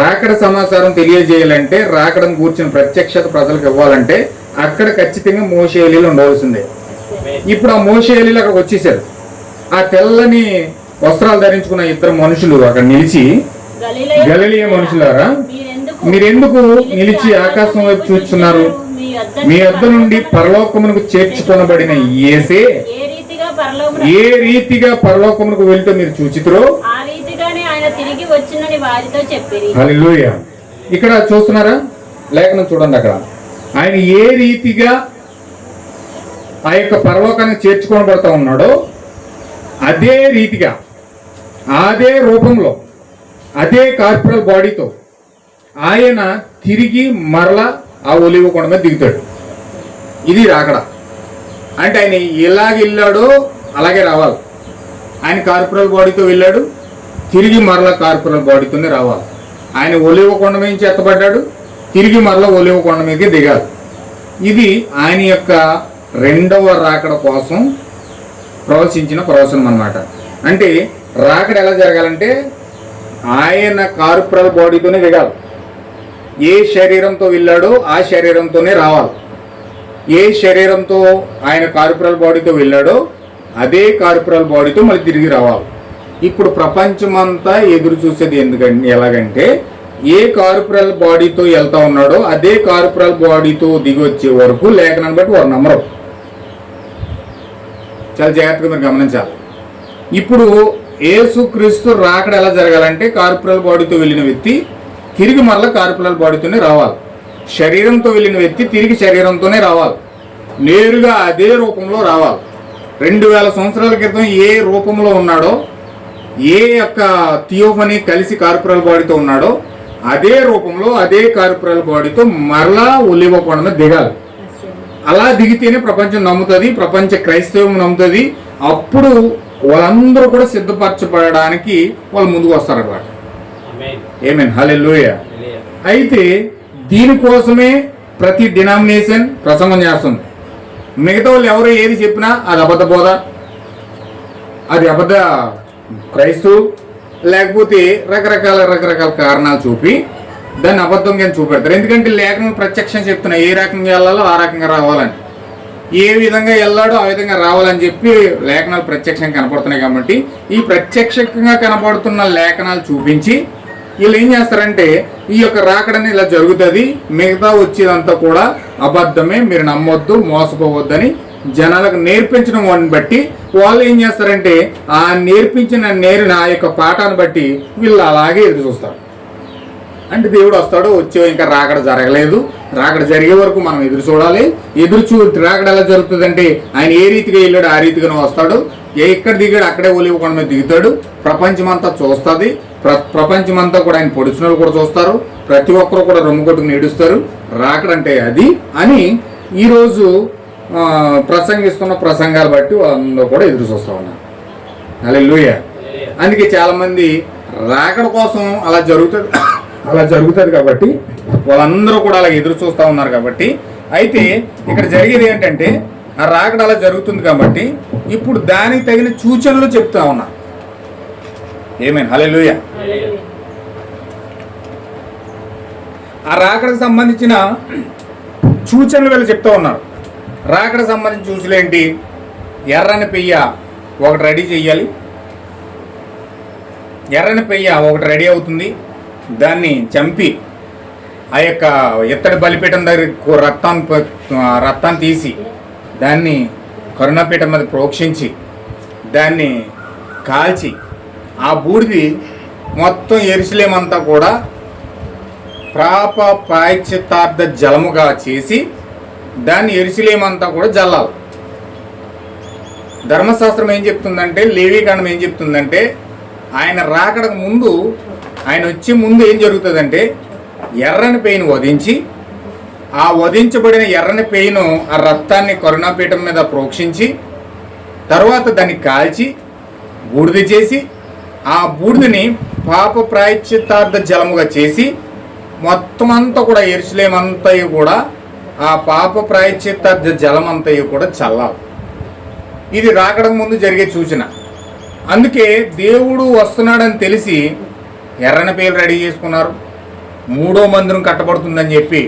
Speaker 1: రాకడ సమాచారం తెలియజేయాలంటే, రాకడను కూర్చుని ప్రత్యక్షత ప్రజలకు ఇవ్వాలంటే అక్కడ ఖచ్చితంగా మోషే ఎలీలు ఉండవలసిందే. ఇప్పుడు ఆ మోషే ఎలీలు అక్కడికి వచ్చేసారు. ఆ తెల్లని వస్త్రాలు ధరించుకున్న ఇద్దరు మనుషులు అక్కడ నిలిచి, గలిలయ మనుషులారా మీరెందుకు నిలిచి ఆకాశం వైపు చూస్తున్నారు? మీ యొద్ద నుండి పరలోకమునకు చేర్చుకొనబడిన యేసే ఏ రీతిగా పరలోకమునకు వెళ్తూ మీరు చూచితురో హల్లెలూయా. ఇక్కడ చూస్తున్నారా లేఖనం చూడండి, అక్కడ ఆయన ఏ రీతిగా ఆ యొక్క పరలోకానికి చేర్చుకోబడతా ఉన్నాడో అదే రీతిగా, అదే రూపంలో, అదే కార్పొరల్ బాడీతో ఆయన తిరిగి మరలా ఆ ఒలివ కొండ మీద దిగుతాడు. ఇది రాకడ అంటే ఆయన ఎలాగ వెళ్ళాడో అలాగే రావాలి. ఆయన కార్పొరల్ బాడీతో వెళ్ళాడు, తిరిగి మరలా కార్పొరల్ బాడీతోనే రావాలి. ఆయన ఒలివ కొండ మీద ఎత్తబడ్డాడు, తిరిగి మరలా ఒలివ కొండ మీదకి దిగాలి. ఇది ఆయన యొక్క రెండవ రాకడ కోసం ప్రవచించిన ప్రవచనం అన్నమాట. అంటే రాకడ ఎలా జరగాలంటే ఆయన కార్పొరల్ బాడీతోనే దిగాలి. ఏ శరీరంతో వెళ్ళాడో ఆ శరీరంతోనే రావాలి. ఏ శరీరంతో ఆయన కార్పొరల్ బాడీతో వెళ్ళాడో అదే కార్పొరల్ బాడీతో మళ్ళీ తిరిగి రావాలి. ఇప్పుడు ప్రపంచమంతా ఎదురు చూసేది ఎలాగంటే ఏ కార్పొరల్ బాడీతో వెళ్తా ఉన్నాడో అదే కార్పొరల్ బాడీతో దిగి వచ్చే వరకు లేఖనాన్ని బట్టి వారు నమ్మరు. చాలా జాగ్రత్తగా మీరు గమనించాలి. ఇప్పుడు యేసుక్రీస్తు రాకడ ఎలా జరగాలంటే కార్పొరల్ బాడీతో వెళ్ళిన వ్యక్తి తిరిగి మరలా కార్పొరల్ బాడీతోనే రావాలి. శరీరంతో వెళ్ళిన వ్యక్తి తిరిగి శరీరంతోనే రావాలి. నేరుగా అదే రూపంలో రావాలి. 2000 సంవత్సరాల క్రితం ఏ రూపంలో ఉన్నాడో, ఏ యొక్క థియోఫనీ కలిసి కార్పొరల్ బాడీతో ఉన్నాడో అదే రూపంలో అదే కార్పొరల్ బాడీతో మరలా ఒలివ కొండ మీద దిగాలి. అలా దిగితేనే ప్రపంచం నమ్ముతుంది, ప్రపంచ క్రైస్తవం నమ్ముతుంది. అప్పుడు వాళ్ళందరూ కూడా సిద్ధపరచబడడానికి వాళ్ళు ముందుకు వస్తారన్నమాట. ఆమేన్, హల్లెలూయా. అయితే దీనికోసమే ప్రతి డినామినేషన్ ప్రసంగం చేస్తుంది. మిగతా వాళ్ళు ఎవరో ఏది చెప్పినా అది అబద్ధ బోధ, అది అబద్ధ క్రైస్తవు, లేకపోతే రకరకాల కారణాలు చూపి దాన్ని అబద్ధంగా చూపెడతారు. ఎందుకంటే లేఖనం ప్రత్యక్షం చెప్తున్నా ఏ రకంగా వెళ్ళాలో ఆ రకంగా రావాలని, ఏ విధంగా వెళ్ళాడో ఆ విధంగా రావాలని చెప్పి లేఖనాలు ప్రత్యక్షంగా కనపడుతున్నాయి. కాబట్టి ఈ ప్రత్యక్షంగా కనపడుతున్న లేఖనాలు చూపించి వీళ్ళు ఏం చేస్తారంటే ఈ యొక్క రాకడని ఇలా జరుగుతుంది, మిగతా వచ్చేదంతా కూడా అబద్ధమే, మీరు నమ్మొద్దు, మోసపోవద్దని జనాలకు నేర్పించడం వాడిని బట్టి వాళ్ళు ఏం చేస్తారంటే ఆ నేర్పిన ఆ యొక్క పాఠాన్ని బట్టి వీళ్ళు అలాగే ఎదురు చూస్తారు. అంటే దేవుడు వస్తాడు, వచ్చే ఇంకా రాకడ జరగలేదు, రాకడ జరిగే వరకు మనం ఎదురు చూడాలి. రాకడ ఎలా జరుగుతుంది అంటే ఆయన ఏ రీతిగా వెళ్ళాడు ఆ రీతిగానే వస్తాడు. ఎక్కడ దిగాడు అక్కడే ఒలివ కొండ మీద దిగుతాడు. ప్రపంచమంతా చూస్తుంది, ప్రపంచమంతా కూడా ఆయన పొడిచిన కూడా చూస్తారు, ప్రతి ఒక్కరు కూడా రొమ్ము కొట్టుకుని ఏడుస్తారు. రాకడంటే అది అని ఈరోజు ప్రసంగిస్తున్న ప్రసంగాలు బట్టి వాళ్ళందరూ కూడా ఎదురు చూస్తూ ఉన్నారు. హల్లెలూయా. అందుకే చాలామంది రాకడ కోసం అలా జరుగుతుంది కాబట్టి వాళ్ళందరూ కూడా అలా ఎదురు చూస్తూ ఉన్నారు. కాబట్టి అయితే ఇక్కడ జరిగేది ఏంటంటే ఆ రాకడ అలా జరుగుతుంది కాబట్టి ఇప్పుడు దానికి తగిన సూచనలు చెప్తా ఉన్నారు. ఏమేన్ హల్లెలూయా. ఆ రాకడకు సంబంధించిన సూచనలు వీళ్ళు చెప్తూ ఉన్నారు. రాకడకు సంబంధించిన సూచనలు ఏంటి? ఎర్రని పెయ్య ఒకటి రెడీ చెయ్యాలి. ఎర్రని పెయ్య ఒకటి రెడీ అవుతుంది. దాన్ని చంపి ఆ యొక్క ఎత్తడి బలిపీఠం దగ్గర రక్తాన్ని తీసి దాన్ని కరుణాపీఠం మీద ప్రోక్షించి దాన్ని కాల్చి ఆ బూడిది మొత్తం యెరూషలేమంతా కూడా పాప ప్రాయశ్చిత్తార్థ జలముగా చేసి దాన్ని యెరూషలేమంతా కూడా జల్లాలి. ధర్మశాస్త్రం ఏం చెప్తుందంటే, లేవీకాండం ఏం చెప్తుందంటే, ఆయన రాకడకు ముందు, ఆయన వచ్చే ముందు ఏం జరుగుతుందంటే ఎర్రని పేయిని వధించి ఆ వధించబడిన ఎర్రని పేయిను ఆ రక్తాన్ని కరుణాపీఠం మీద ప్రోక్షించి తర్వాత దాన్ని కాల్చి బూడిద చేసి ఆ బూడిదని పాప ప్రాయశ్చిత్తార్థ జలముగా చేసి మొత్తం అంతా కూడా యెరూషలేమంతయు కూడా ఆ పాప ప్రాయశ్చిత్తార్థ జలమంతయు కూడా చల్లాలి. ఇది రాకడకు ముందు జరిగే సూచన. అందుకే దేవుడు వస్తున్నాడని తెలిసి ఎర్రని పేర్లు రెడీ చేసుకున్నారు. 3వ మందిరం కట్టబడుతుందని చెప్పి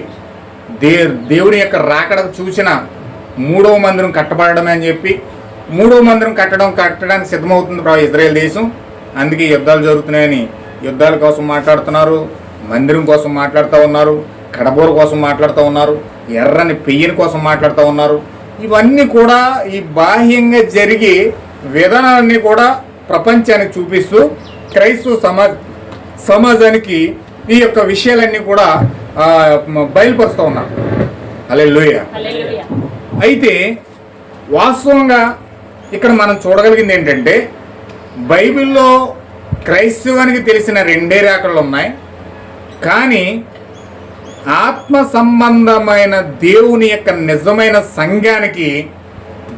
Speaker 1: దేవుని యొక్క రాకడకు సూచన 3వ మందిరం కట్టబడడమే అని చెప్పి 3వ మందిరం కట్టడానికి సిద్ధమవుతుంది ఇజ్రాయెల్ దేశం. అందుకే యుద్ధాలు జరుగుతున్నాయని యుద్ధాల కోసం మాట్లాడుతున్నారు, మందిరం కోసం మాట్లాడుతూ ఉన్నారు, కడబోర కోసం మాట్లాడుతూ ఉన్నారు, ఎర్రని పెయ్యని కోసం మాట్లాడుతూ ఉన్నారు. ఇవన్నీ కూడా ఈ బాహ్యంగా జరిగే విధానాలన్నీ కూడా ప్రపంచానికి చూపిస్తూ క్రైస్తవ సమాజానికి ఈ యొక్క విషయాలన్నీ కూడా బయలుపరుస్తూ ఉన్నారు. హల్లెలూయా. అయితే వాస్తవంగా ఇక్కడ మనం చూడగలిగింది ఏంటంటే, బైబిల్లో క్రైస్తవానికి తెలిసిన 2 రాకడలు ఉన్నాయి. కానీ ఆత్మ సంబంధమైన దేవుని యొక్క నిజమైన సంఘానికి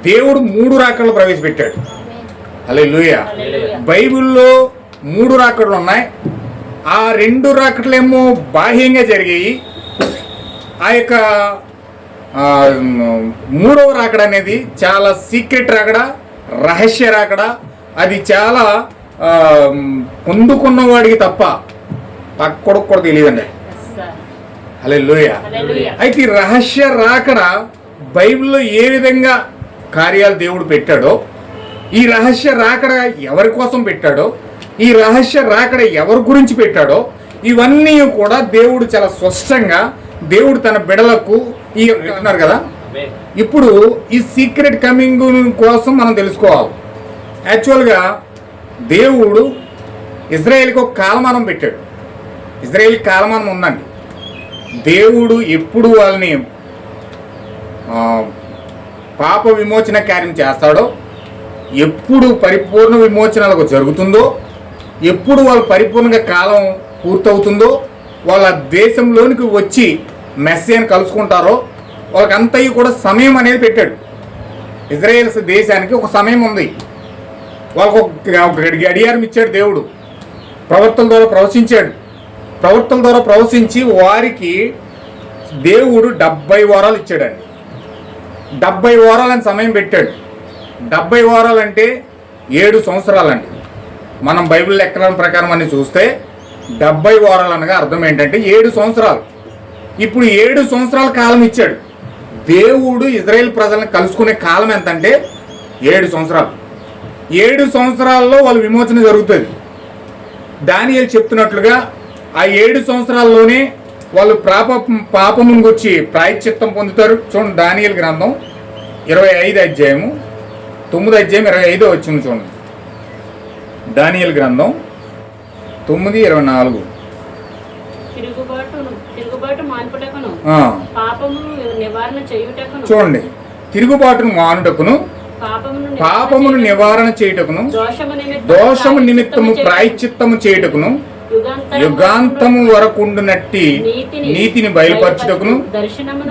Speaker 1: దేవుడు 3 రాకడలు ప్రవేశపెట్టాడు. హల్లెలూయా. బైబిల్లో 3 రాకడలు ఉన్నాయి. ఆ 2 రాకడలేమో బాహ్యంగా జరిగాయి. ఆ యొక్క 3వ రాకడ అనేది చాలా సీక్రెట్ రాకడ, రహస్య రాకడ. అది చాలా పొందుకున్న వాడికి తప్ప పక్కడకు కూడా తెలియదండి. హల్లెలూయా. అయితే ఈ రహస్య రాకడ బైబిల్లో ఏ విధంగా కార్యాలు దేవుడు పెట్టాడో, ఈ రహస్య రాకడ ఎవరి కోసం పెట్టాడో, ఈ రహస్య రాకడ ఎవరి గురించి పెట్టాడో, ఇవన్నీ కూడా దేవుడు చాలా స్పష్టంగా దేవుడు తన బిడలకు ఈ అంటున్నారు కదా. ఇప్పుడు ఈ సీక్రెట్ కమింగ్ కోసం మనం తెలుసుకోవాలి. యాక్చువల్గా దేవుడు ఇజ్రాయేల్కి ఒక కాలమానం పెట్టాడు. ఇజ్రాయేల్ కాలమానం ఉందండి. దేవుడు ఎప్పుడు వాళ్ళని పాప విమోచన కార్యం చేస్తాడో, ఎప్పుడు పరిపూర్ణ విమోచనలకు జరుగుతుందో, ఎప్పుడు వాళ్ళు పరిపూర్ణంగా కాలం పూర్తవుతుందో, వాళ్ళ దేశంలోనికి వచ్చి మెస్సియాని కలుసుకుంటారో, వాళ్ళకంతయు కూడా సమయం అనేది పెట్టాడు. ఇజ్రాయేల్ దేశానికి ఒక సమయం ఉంది. వాళ్ళకు ఒక గడియారం ఇచ్చాడు దేవుడు. ప్రవక్తల ద్వారా ప్రవచించి వారికి దేవుడు 70 వారాలు ఇచ్చాడండి. 70 వారాలని సమయం పెట్టాడు. 70 వారాలంటే 7 సంవత్సరాలండి. మనం బైబిల్ లెక్కల ప్రకారం అని చూస్తే 70 వారాలు అనగా అర్థం ఏంటంటే 7 సంవత్సరాలు. ఇప్పుడు 7 సంవత్సరాల కాలం ఇచ్చాడు దేవుడు. ఇజ్రాయేల్ ప్రజలను కలుసుకునే కాలం ఎంతంటే 7 సంవత్సరాలు. 7 సంవత్సరాల్లో వాళ్ళ విమోచన జరుగుతుంది. దానియేలు చెప్తున్నట్లుగా ఆ 7 సంవత్సరాల్లోనే వాళ్ళు పాపము గురించి ప్రాయశ్చిత్తం పొందుతారు. చూడండి, దానియేలు గ్రంథం 25 అధ్యాయము 9 అధ్యాయం 25 వచ్చింది. చూడండి, దానియేలు గ్రంథం 9:24. చూడండి, తిరుగుబాటును మానుటకును పాపమును నివారణ చేయుటకును దోషము నిమిత్తము ప్రాయశ్చిత్తము చేయుటకును
Speaker 3: యుగాంతము వరకుండునట్టి నీతిని బయలుపరచుటకును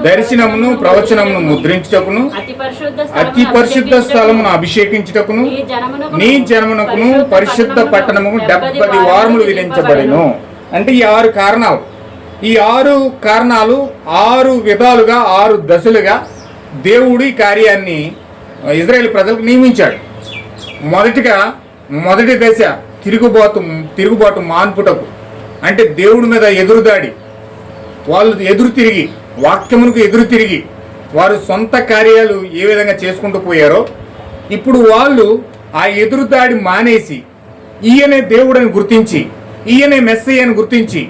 Speaker 3: దర్శనమును ప్రవచనమును ముద్రించుటకును అతి పరిశుద్ధ స్థలమును అభిషేకించుటకును నీ జనమునకును పరిశుద్ధ పట్టణము 70 వారములు విధించబడెను. అంటే ఈ 6 కారణాలు, ఈ 6 కారణాలు 6 విధాలుగా 6 దశలుగా దేవుడు ఈ కార్యాన్ని ఇజ్రాయేల్ ప్రజలకు నియమించాడు. మొదటి దశ తిరుగుబాటు మాన్పుటకు, అంటే దేవుడి మీద ఎదురుదాడి, వాళ్ళు ఎదురు తిరిగి వాక్యమునకు ఎదురు తిరిగి వారు సొంత కార్యాలు ఏ విధంగా చేసుకుంటూ పోయారో ఇప్పుడు వాళ్ళు ఆ ఎదురుదాడి మానేసి ఈయనే దేవుడని గుర్తించి, ఈయనే మెస్సయ్య అని గుర్తించి,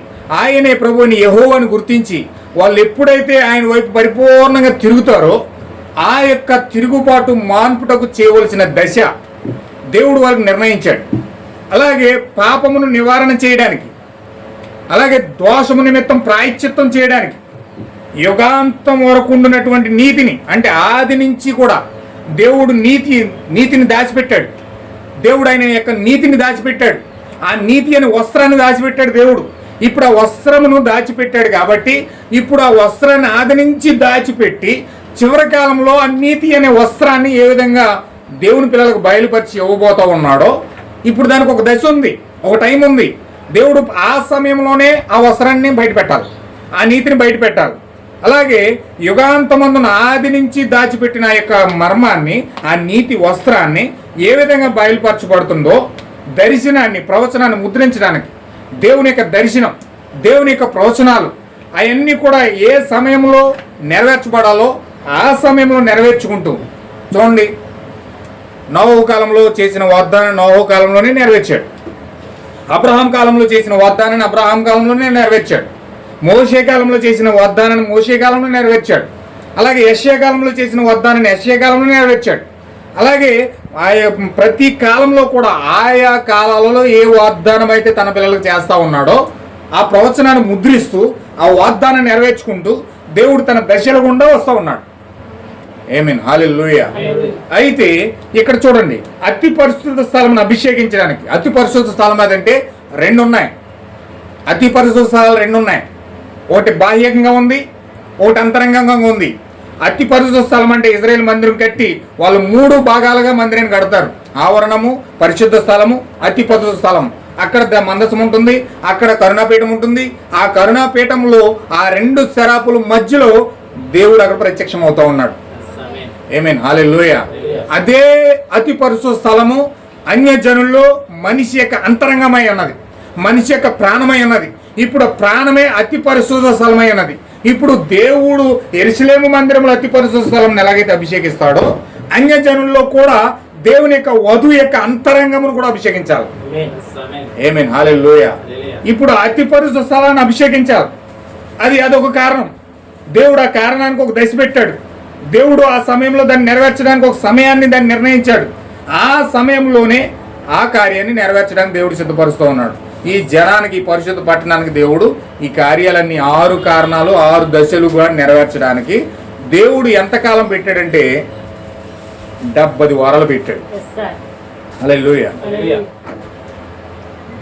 Speaker 3: ఆయనే ప్రభువుని యెహోవాని గుర్తించి వాళ్ళు ఎప్పుడైతే ఆయన వైపు పరిపూర్ణంగా తిరుగుతారో ఆ యొక్క తిరుగుబాటు మాన్పుటకు చేయవలసిన దశ దేవుడు వాళ్ళకి నిర్ణయించాడు. అలాగే పాపమును నివారణ చేయడానికి, అలాగే దోషము నిమిత్తం ప్రాయశ్చిత్తం చేయడానికి, యుగాంతం వరకు ఉన్నటువంటి నీతిని, అంటే ఆది నుంచి కూడా దేవుడు నీతిని దాచిపెట్టాడు. దేవుడు ఆయన యొక్క నీతిని దాచిపెట్టాడు. ఆ నీతి అనే వస్త్రాన్ని దాచిపెట్టాడు దేవుడు. ఇప్పుడు ఆ వస్త్రమును దాచిపెట్టాడు కాబట్టి ఇప్పుడు ఆ వస్త్రాన్ని ఆది నుంచి దాచిపెట్టి చివరి కాలంలో ఆ నీతి అనే వస్త్రాన్ని ఏ విధంగా దేవుని పిల్లలకు బయలుపరిచి ఇవ్వబోతా ఉన్నాడో ఇప్పుడు దానికి ఒక దశ ఉంది, ఒక టైం ఉంది. దేవుడు ఆ సమయంలోనే ఆ వస్త్రాన్ని బయట పెట్టాలి, ఆ నీతిని బయట పెట్టాలి. అలాగే యుగాంతమందున ఆది నుంచి దాచిపెట్టిన ఆ యొక్క మర్మాన్ని, ఆ నీతి వస్త్రాన్ని ఏ విధంగా బయలుపరచబడుతుందో దర్శనాన్ని ప్రవచనాన్ని ముద్రించడానికి దేవుని యొక్క దర్శనం, దేవుని యొక్క ప్రవచనాలు అవన్నీ కూడా ఏ సమయంలో నెరవేర్చబడాలో ఆ సమయంలో నెరవేర్చుకుంటూ, చూడండి, నోహు కాలంలో చేసిన వాగ్దానం నోహు కాలంలోనే నెరవేర్చాడు. అబ్రహాం కాలంలో చేసిన వాగ్దానాన్ని అబ్రహాం కాలంలోనే నెరవేర్చాడు. మోషే కాలంలో చేసిన వాగ్దానాన్ని మోషే కాలంలో నెరవేర్చాడు. అలాగే యెషయా కాలంలో చేసిన వాగ్దానాన్ని యెషయా కాలంలో నెరవేర్చాడు. అలాగే ప్రతి కాలంలో కూడా ఆయా కాలాలలో ఏ వాగ్దానం అయితే తన పిల్లలకు చేస్తా ఉన్నాడో ఆ ప్రవచనాన్ని ముద్రిస్తూ ఆ వాగ్దానాన్ని నెరవేర్చుకుంటూ దేవుడు తన దశల గుండా వస్తూ ఉన్నాడు. ఆమేన్, హల్లెలూయా. అయితే ఇక్కడ చూడండి, అతి పరిశుద్ధ స్థలం అభిషేకించడానికి, అతి పరిశుద్ధ స్థలం అదంటే 2 ఉన్నాయి. అతి పరిశుద్ధ స్థలాలు 2 ఉన్నాయి. ఒకటి బాహ్యంగా ఉంది, ఒకటి అంతరంగంగా ఉంది. అతి పరిశుద్ధ స్థలం అంటే ఇజ్రాయేల్ మందిరం కట్టి వాళ్ళు 3 భాగాలుగా మందిరాన్ని కడతారు. ఆవరణము, పరిశుద్ధ స్థలము, అతి పరిశుద్ధ స్థలం. అక్కడ మందసం ఉంటుంది, అక్కడ కరుణాపీఠం ఉంటుంది. ఆ కరుణాపీఠంలో ఆ 2 శరాపుల మధ్యలో దేవుడు అక్కడ ప్రత్యక్షం అవుతా ఉన్నాడు. ఆమేన్, హల్లెలూయా. అదే అతి పరిశుద్ధ స్థలము అన్యజనుల్లో మనిషి యొక్క అంతరంగమై ఉన్నది, మనిషి యొక్క ప్రాణమై ఉన్నది. ఇప్పుడు ప్రాణమే అతి పరిశుద్ధ స్థలమై ఉన్నది. ఇప్పుడు దేవుడు యెరూషలేము మందిరంలో అతి పరిశుద్ధ స్థలం ఎలాగైతే అభిషేకిస్తాడో అన్యజనుల్లో కూడా దేవుని యొక్క వధువు యొక్క అంతరంగమును కూడా అభిషేకించాలి. ఆమేన్, హల్లెలూయా. ఇప్పుడు అతి పరిశుద్ధ స్థలాన్ని అభిషేకించాలి. అదొక కారణం. దేవుడు ఆ కారణానికి ఒక దశ పెట్టాడు. దేవుడు ఆ సమయంలో దాన్ని నెరవేర్చడానికి ఒక సమయాన్ని దాన్ని నిర్ణయించాడు. ఆ సమయంలోనే ఆ కార్యాన్ని నెరవేర్చడానికి దేవుడు సిద్ధపరుస్తూ ఉన్నాడు. ఈ జనానికి, ఈ పరిశుద్ధ పట్టణానికి దేవుడు ఈ కార్యాలన్నీ 6 కారణాలు 6 దశలు కూడా నెరవేర్చడానికి దేవుడు ఎంతకాలం పెట్టాడంటే 70 వారాలు పెట్టాడు. హల్లెలూయా.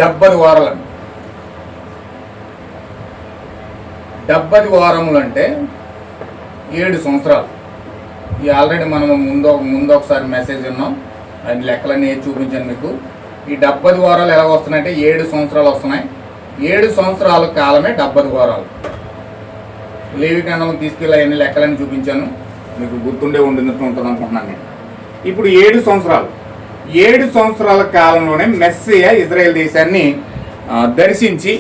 Speaker 3: 70 వారాలు. 70 వారములు అంటే 7 సంవత్సరాలు. ఈ ఆల్రెడీ మనం ముందు ఒకసారి మెసేజ్ విన్నాం, అది లెక్కలన్నీ చూపించాను మీకు. ఈ 70 వారాలు ఎలా వస్తున్నాయంటే 7 సంవత్సరాలు వస్తున్నాయి. 7 సంవత్సరాల కాలమే 70 వారాలు. లేవి కాండం తీసుకెళ్ళి అవన్నీ లెక్కలన్నీ చూపించాను, మీకు గుర్తుండే ఉంటుంది అనుకుంటున్నాను నేను. ఇప్పుడు 7 సంవత్సరాలు, 7 సంవత్సరాల కాలంలోనే మెస్సయ్య ఇజ్రాయెల్ దేశాన్ని దర్శించి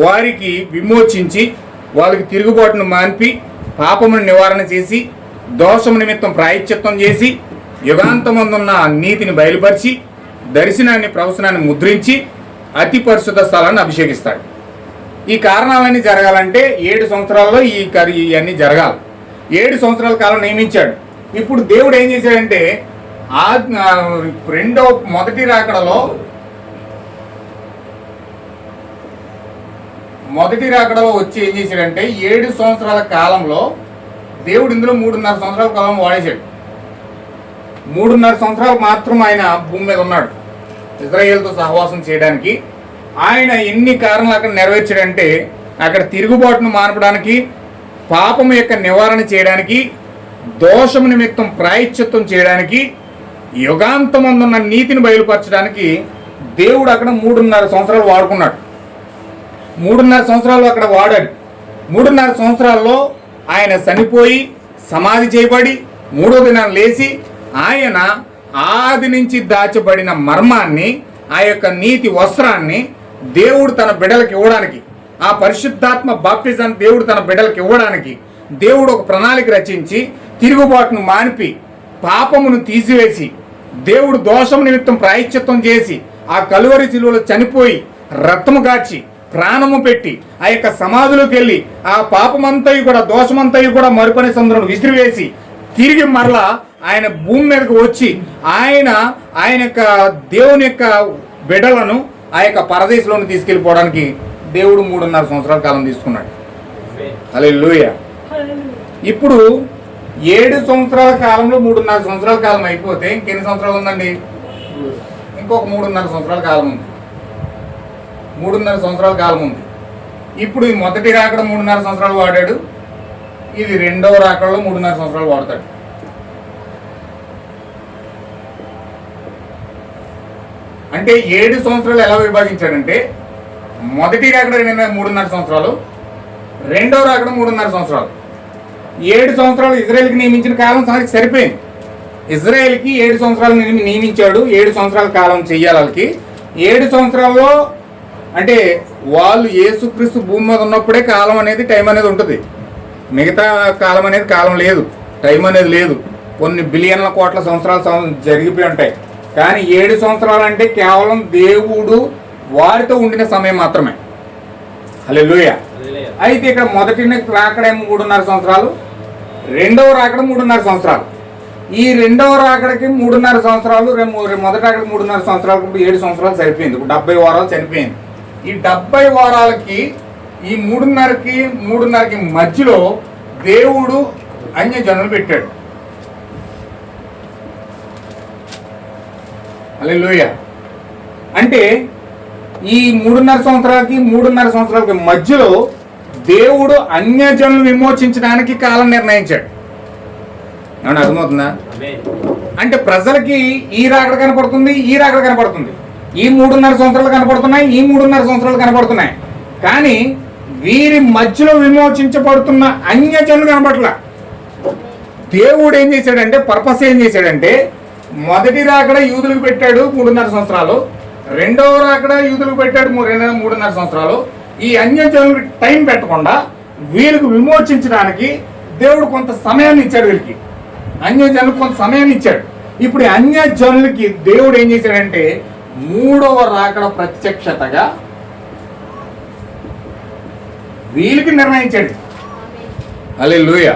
Speaker 3: వారికి విమోచించి వాళ్ళకి తిరుగుబాటును మాన్పి పాపమును నివారణ చేసి దోషము నిమిత్తం ప్రాయశ్చిత్తం చేసి యుగాంతమందున్న నీతిని బయలుపరిచి దర్శనాన్ని ప్రవచనాన్ని ముద్రించి అతి పరిశుద్ధ స్థలాన్ని అభిషేకిస్తాడు. ఈ కారణాలన్నీ జరగాలంటే 7 సంవత్సరాల్లో ఇవన్నీ జరగాలి. 7 సంవత్సరాల కాలం నియమించాడు. ఇప్పుడు దేవుడు ఏం చేశాడంటే మొదటి రాకడలో వచ్చి ఏం చేశాడంటే 7 సంవత్సరాల కాలంలో దేవుడు ఇందులో 3.5 సంవత్సరాల కాలం వాడేశాడు. 3.5 సంవత్సరాలు మాత్రం ఆయన భూమి మీద ఉన్నాడు ఇజ్రాయేల్తో సహవాసం చేయడానికి. ఆయన ఎన్ని కారణాలు అక్కడ నెరవేర్చాడంటే అక్కడ తిరుగుబాటును మానపడానికి, పాపము యొక్క నివారణ చేయడానికి, దోషము నిమిత్తం ప్రాయశ్చిత్తం చేయడానికి, యుగాంతమందున్న నీతిని బయలుపరచడానికి దేవుడు అక్కడ 3.5 సంవత్సరాలు వాడుకున్నాడు. 3.5 సంవత్సరాలు అక్కడ వాడాడు. 3.5 సంవత్సరాల్లో ఆయన చనిపోయి సమాధి చేయబడి 3వ దినాన్ని లేచి ఆయన ఆది నుంచి దాచబడిన మర్మాన్ని, ఆ యొక్క నీతి వస్త్రాన్ని దేవుడు తన బిడ్డలకు ఇవ్వడానికి, ఆ పరిశుద్ధాత్మ బాప్టిజాన్ని దేవుడు తన బిడ్డలకు ఇవ్వడానికి దేవుడు ఒక ప్రణాళిక రచించి తిరుగుబాటును మానిపి పాపమును తీసివేసి దేవుడు దోషం నిమిత్తం ప్రాయశ్చిత్తం చేసి ఆ కలువరి శిలువలో చనిపోయి రక్తము గార్చి ప్రాణము పెట్టి ఆ యొక్క సమాధిలోకి వెళ్ళి ఆ పాపమంతయు కూడా దోషమంతయు కూడా మరుపని సముద్రం విసిరివేసి తిరిగి మరలా ఆయన భూమి మీదకు వచ్చి ఆయన యొక్క దేవుని యొక్క బిడ్డలను ఆ యొక్క పరదేశంలోకి తీసుకెళ్ళిపోవడానికి దేవుడు 3.5 సంవత్సరాల కాలం తీసుకున్నాడు. హల్లెలూయా. ఇప్పుడు 7 సంవత్సరాల కాలంలో 3.5 సంవత్సరాల కాలం అయిపోతే ఇంకెన్ని సంవత్సరాలు ఉందండి? ఇంకొక 3.5 సంవత్సరాల కాలం ఉంది. 3.5 సంవత్సరాల కాలం ఉంది. ఇప్పుడు ఈ మొదటి రాకడ 3.5 సంవత్సరాలు వాడాడు. ఇది రెండవ రాకడలో 3.5 సంవత్సరాలు వాడతాడు. అంటే 7 సంవత్సరాలు ఎలా విభాగించాడంటే మొదటి రాకడ 3.5 సంవత్సరాలు, రెండవ రాకడ 3.5 సంవత్సరాలు. 7 సంవత్సరాలు ఇజ్రాయెల్కి నియమించిన కాలం సరిపోయింది. ఇజ్రాయెల్కి 7 సంవత్సరాలు నియమించాడు. 7 సంవత్సరాల కాలం చెయ్యాలి వాళ్ళకి. 7 సంవత్సరాల్లో అంటే వాళ్ళు యేసుక్రీస్తు భూమి మీద ఉన్నప్పుడే కాలం అనేది, టైం అనేది ఉంటుంది. మిగతా కాలం అనేది కాలం లేదు, టైం అనేది లేదు. కొన్ని బిలియన్ల కోట్ల సంవత్సరాలు జరిగిపోయి ఉంటాయి. కానీ 7 సంవత్సరాలు అంటే కేవలం దేవుడు వారితో ఉండిన సమయం మాత్రమే. హల్లెలూయా. అయితే ఇక్కడ మొదటి రాకడేమో 3.5 సంవత్సరాలు, రెండవ రాకడ 3.5 సంవత్సరాలు. ఈ రెండవ రాకడకి 3.5 సంవత్సరాలు, మొదటి రాకడ 3.5 సంవత్సరాలకు 7 సంవత్సరాలు సరిపోయింది. ఇప్పుడు 70 వారాలు చనిపోయింది. ఈ 70 వారాలకి ఈ 3.5కి మధ్యలో దేవుడు అన్యజనులు పెట్టాడు. హల్లెలూయా. అంటే ఈ 3.5 సంవత్సరాలకి మధ్యలో దేవుడు అన్యజనులు విమోచించడానికి కాలం నిర్ణయించాడు. ఏమన్నా అర్థమవుతుందా? అంటే ప్రజలకి ఈ రాకడ కనపడుతుంది, ఈ రాకడ కనపడుతుంది, ఈ 3.5 సంవత్సరాలు కనపడుతున్నాయి, ఈ 3.5 సంవత్సరాలు కనపడుతున్నాయి. కానీ వీరి మధ్యలో విమోచించబడుతున్న అన్యజనులు కనపడట్ల. దేవుడు ఏం చేశాడంటే, పర్పస్ ఏం చేశాడంటే, మొదటి రాకడ యూదులకు పెట్టాడు 3.5 సంవత్సరాలు, రెండవ రాకడ యూదులకు పెట్టాడు 3.5 సంవత్సరాలు. ఈ అన్యజనులకు టైం పెట్టకుండా వీళ్ళకు విమోచించడానికి దేవుడు కొంత సమయాన్ని ఇచ్చాడు. వీళ్ళకి అన్యజనులకు కొంత సమయాన్ని ఇచ్చాడు. ఇప్పుడు అన్యజనులకి దేవుడు ఏం చేశాడంటే 3వ రాకడ ప్రత్యక్షతగా వీళ్ళకి నిర్ణయించాడు. హల్లెలూయా.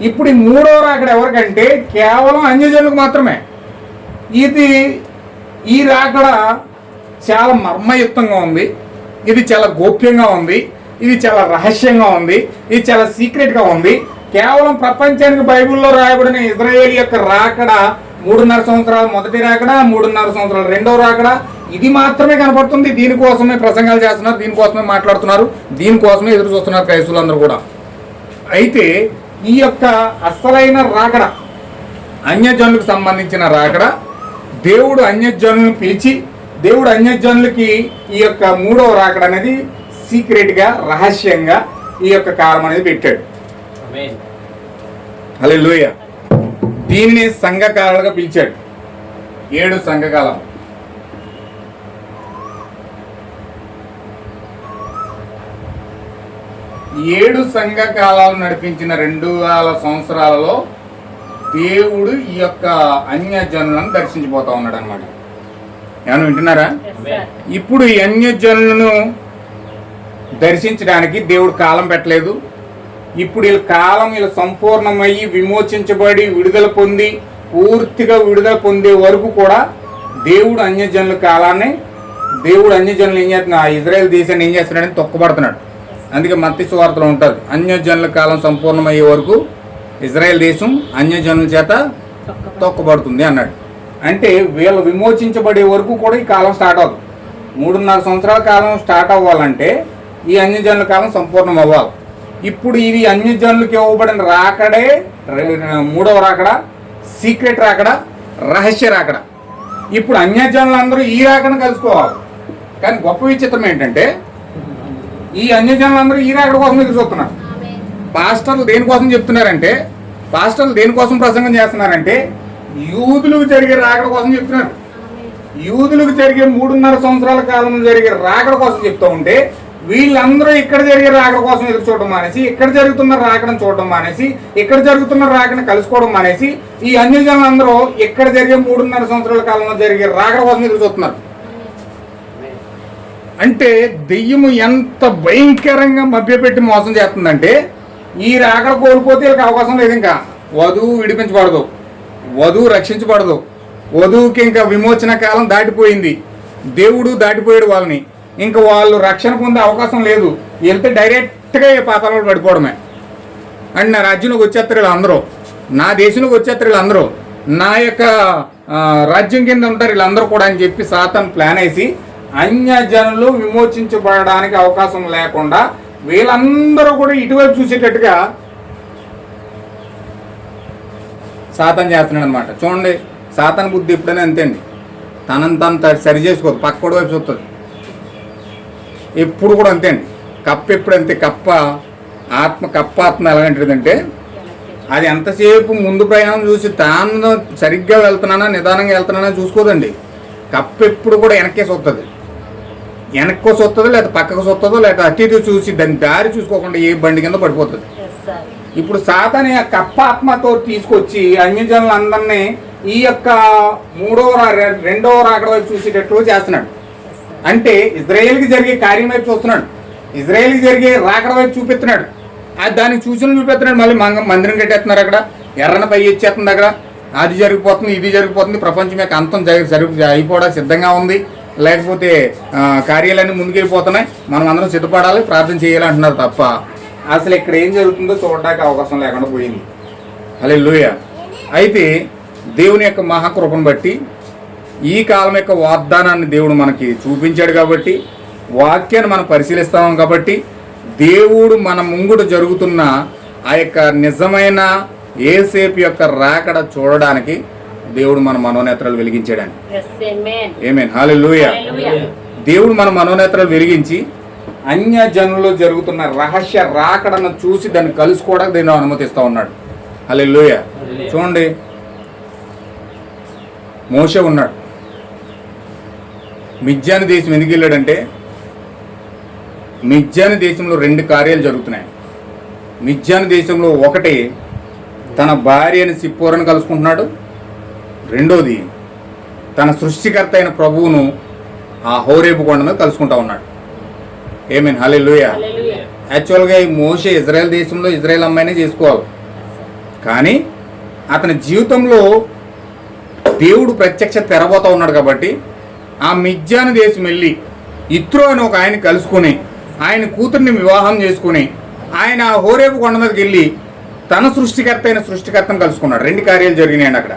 Speaker 3: ఇప్పుడు ఈ 3వ రాకడ ఎవరికంటే కేవలం అన్యజనులకు మాత్రమే. ఈ రాకడ చాలా మర్మయుక్తంగా ఉంది, ఇది చాలా గోప్యంగా ఉంది, ఇది చాలా రహస్యంగా ఉంది, ఇది చాలా సీక్రెట్గా ఉంది. కేవలం ప్రపంచానికి బైబిల్లో రాయబడిన ఇజ్రాయేల్ యొక్క రాకడ 3.5 సంవత్సరాలు మొదటి రాకడ, 3.5 సంవత్సరాలు రెండవ రాకడ, ఇది మాత్రమే కనపడుతుంది. దీనికోసమే ప్రసంగాలు చేస్తున్నారు, దీనికోసమే మాట్లాడుతున్నారు, దీనికోసమే ఎదురు చూస్తున్నారు క్రైస్తవులందరూ కూడా. అయితే ఈ యొక్క అసలైన రాకడ, అన్యజనులకు సంబంధించిన రాకడ, దేవుడు అన్యజనులను పిలిచి దేవుడు అన్యజనులకి ఈ యొక్క 3వ రాకడ అనేది సీక్రెట్గా రహస్యంగా ఈ యొక్క కాలం అనేది పెట్టాడు. హల్లెలూయా. దీనిని సంఘకాలాలుగా పిలిచాడు. 7 సంఘకాలం. ఏడు సంఘకాలాలు నడిపించిన 2000 సంవత్సరాలలో దేవుడు ఈ యొక్క అన్యజనులను దర్శించిపోతా ఉన్నాడు అనమాట. ఏమన్నా వింటున్నారా? ఇప్పుడు ఈ అన్యజనులను దర్శించడానికి దేవుడు కాలం పెట్టలేదు. ఇప్పుడు వీళ్ళ కాలం వీళ్ళు సంపూర్ణమయ్యి విమోచించబడి విడుదల పొంది పూర్తిగా విడుదల పొందే వరకు కూడా దేవుడు అన్యజనుల కాలాన్ని, దేవుడు అన్యజనులు ఏం చేస్తున్నాడు, ఆ ఇజ్రాయెల్ దేశాన్ని ఏం చేస్తున్నాడని తొక్కబడుతున్నాడు. అందుకే మత్తయి సువార్తలో ఉంటుంది, అన్యజనుల కాలం సంపూర్ణమయ్యే వరకు ఇజ్రాయెల్ దేశం అన్యజనుల చేత తొక్కబడుతుంది అన్నాడు. అంటే వీళ్ళు విమోచించబడే వరకు కూడా ఈ కాలం స్టార్ట్ అవుతుంది. 3.5 సంవత్సరాల కాలం స్టార్ట్ అవ్వాలంటే ఈ అన్యజనుల కాలం సంపూర్ణం అవ్వాలి. ఇప్పుడు ఇది అన్యజనులకు ఇవ్వబడిన రాకడే 3వ రాకడ, సీక్రెట్ రాకడ, రహస్య రాకడ. ఇప్పుడు అన్యజనులందరూ ఈ రాకడను కలుసుకోవాలి. కానీ గొప్ప విచిత్రం ఏంటంటే ఈ అన్యజనులందరూ ఈ రాకడ కోసం ఎదురు చూస్తున్నారు. పాస్టర్లు దేనికోసం చెప్తున్నారంటే, పాస్టర్లు దేనికోసం ప్రసంగం చేస్తున్నారంటే యూదులకు జరిగే రాకడ కోసం చెప్తున్నారు. యూదులకు జరిగే 3.5 సంవత్సరాల కాలంలో జరిగే రాకడ కోసం చెప్తూ ఉంటే వీళ్ళందరూ ఇక్కడ జరిగే రాకడ కోసం ఎదురు చూడడం మానేసి, ఇక్కడ జరుగుతున్న రాకడను చూడడం మానేసి, ఇక్కడ జరుగుతున్న రాకడను కలుసుకోవడం మానేసి ఈ అన్యజనులందరూ ఇక్కడ జరిగే 3.5 సంవత్సరాల కాలంలో జరిగే రాకడ కోసం ఎదురు చూస్తున్నారు. అంటే దెయ్యము ఎంత భయంకరంగా మభ్యపెట్టి మోసం చేస్తుందంటే ఈ రాకడ కోల్పోతే వీళ్ళకి అవకాశం లేదు. ఇంకా వధువు విడిపించబడదు, వధువు రక్షించబడదు, వధువుకి ఇంకా విమోచన కాలం దాటిపోయింది, దేవుడు దాటిపోయాడు వాళ్ళని, ఇంకా వాళ్ళు రక్షణ పొందే అవకాశం లేదు. వెళ్తే డైరెక్ట్గా పాతాళంలో పడిపోవడమే. అండ్ నా రాజ్యంలోకి వచ్చేస్తారు వీళ్ళందరూ, నా దేశంలోకి వచ్చేస్తారు వీళ్ళందరూ, నా యొక్క రాజ్యం కింద ఉంటారు వీళ్ళందరూ కూడా అని చెప్పి సాతాను ప్లాన్ వేసి అన్యజనులు విమోచించబడడానికి అవకాశం లేకుండా వీళ్ళందరూ కూడా ఇటువైపు చూసేటట్టుగా సాతాను చేస్తున్నాడు అనమాట. చూడండి, సాతాను బుద్ధి ఎప్పుడైనా అంతే అండి, తనంత సరి చేసుకోదు, పక్కడి వైపు చూస్తుంది. ఎప్పుడు కూడా అంతే అండి. కప్ప ఎప్పుడు అంతే, కప్ప ఆత్మ ఎలాంటిదంటే అది ఎంతసేపు ముందు ప్రయాణం చూసి తాను సరిగ్గా వెళ్తున్నానా నిదానంగా వెళ్తున్నానా చూసుకోదండి. కప్ప ఎప్పుడు కూడా వెనక్కేసి వస్తుంది, వెనక్కి వస్తుందో లేదా పక్కకు వస్తుందో లేదా అటు ఇటు చూసి దాని దారి చూసుకోకుండా ఏ బండి కింద పడిపోతుంది. ఇప్పుడు సాతాను ఆ కప్ప ఆత్మతో తీసుకొచ్చి అన్యజనులందరినీ ఈ యొక్క 2వ రాకడ వైపు చూసేటట్లు చేస్తున్నాడు. అంటే ఇజ్రాయేల్కి జరిగే కార్యం వైపు చూస్తున్నాడు, ఇజ్రాయేల్కి జరిగే రాకడ వైపు చూపిస్తున్నాడు. దానికి సూచనలు చూపిస్తున్నాడు. మళ్ళీ మందిరం కట్టేస్తున్నారు, అక్కడ ఎర్రన పై ఇచ్చేస్తుంది, అక్కడ అది జరిగిపోతుంది, ఇది జరిగిపోతుంది, ప్రపంచం యొక్క అంతం అయిపోవడానికి సిద్ధంగా ఉంది, లేకపోతే కార్యాలన్నీ ముందుకెళ్ళిపోతున్నాయి, మనం అందరం సిద్ధపడాలి, ప్రార్థన చేయాలి అంటున్నారు తప్ప అసలు ఇక్కడ ఏం జరుగుతుందో చూడడానికి అవకాశం లేకుండా పోయింది. హల్లెలూయా. అయితే దేవుని యొక్క మహాకృపను బట్టి ఈ కాలం యొక్క వాగ్దానాన్ని దేవుడు మనకి చూపించాడు కాబట్టి, వాక్యాన్ని మనం పరిశీలిస్తాం కాబట్టి, దేవుడు మన ముంగుట జరుగుతున్న ఆ యొక్క నిజమైన యేసేపు యొక్క రాకడ చూడడానికి దేవుడు మన మనోనేత్రాలు వెలిగించాడని. ఆమేన్. హల్లెలూయా. దేవుడు మన మనోనేత్రాలు వెలిగించి అన్యజనుల్లో జరుగుతున్న రహస్య రాకడను చూసి దాన్ని కలుసుకోవడానికి దేవుడు అనుమతిస్తూ ఉన్నాడు. హల్లెలూయా. చూడండి, మోషే ఉన్నాడు, మిద్యాను దేశం ఎందుకు వెళ్ళాడంటే మిద్యాను దేశంలో 2 కార్యాలు జరుగుతున్నాయి. మిద్యాను దేశంలో ఒకటి తన భార్య అయిన సిప్పోరను కలుసుకుంటున్నాడు, రెండోది తన సృష్టికర్త అయిన ప్రభువును ఆ హోరేబు కొండ మీద కలుసుకుంటా ఉన్నాడు. ఆమేన్. హల్లెలూయా. యాక్చువల్గా ఈ మోషే ఇజ్రాయెల్ దేశంలో ఇజ్రాయెల్ అమ్మాయినే చేసుకోవాలి, కానీ అతని జీవితంలో దేవుడు ప్రత్యక్ష తెరబోతా ఉన్నాడు కాబట్టి ఆ మిద్యాను దేశం వెళ్ళి ఇత్రో అని ఒక ఆయన కలుసుకుని ఆయన కూతుర్ని వివాహం చేసుకుని ఆయన హోరేబు కొండ మీదకి వెళ్ళి తన సృష్టికర్త అయిన సృష్టికర్తను కలుసుకున్నాడు. 2 కార్యాలు జరిగినాయండి అక్కడ.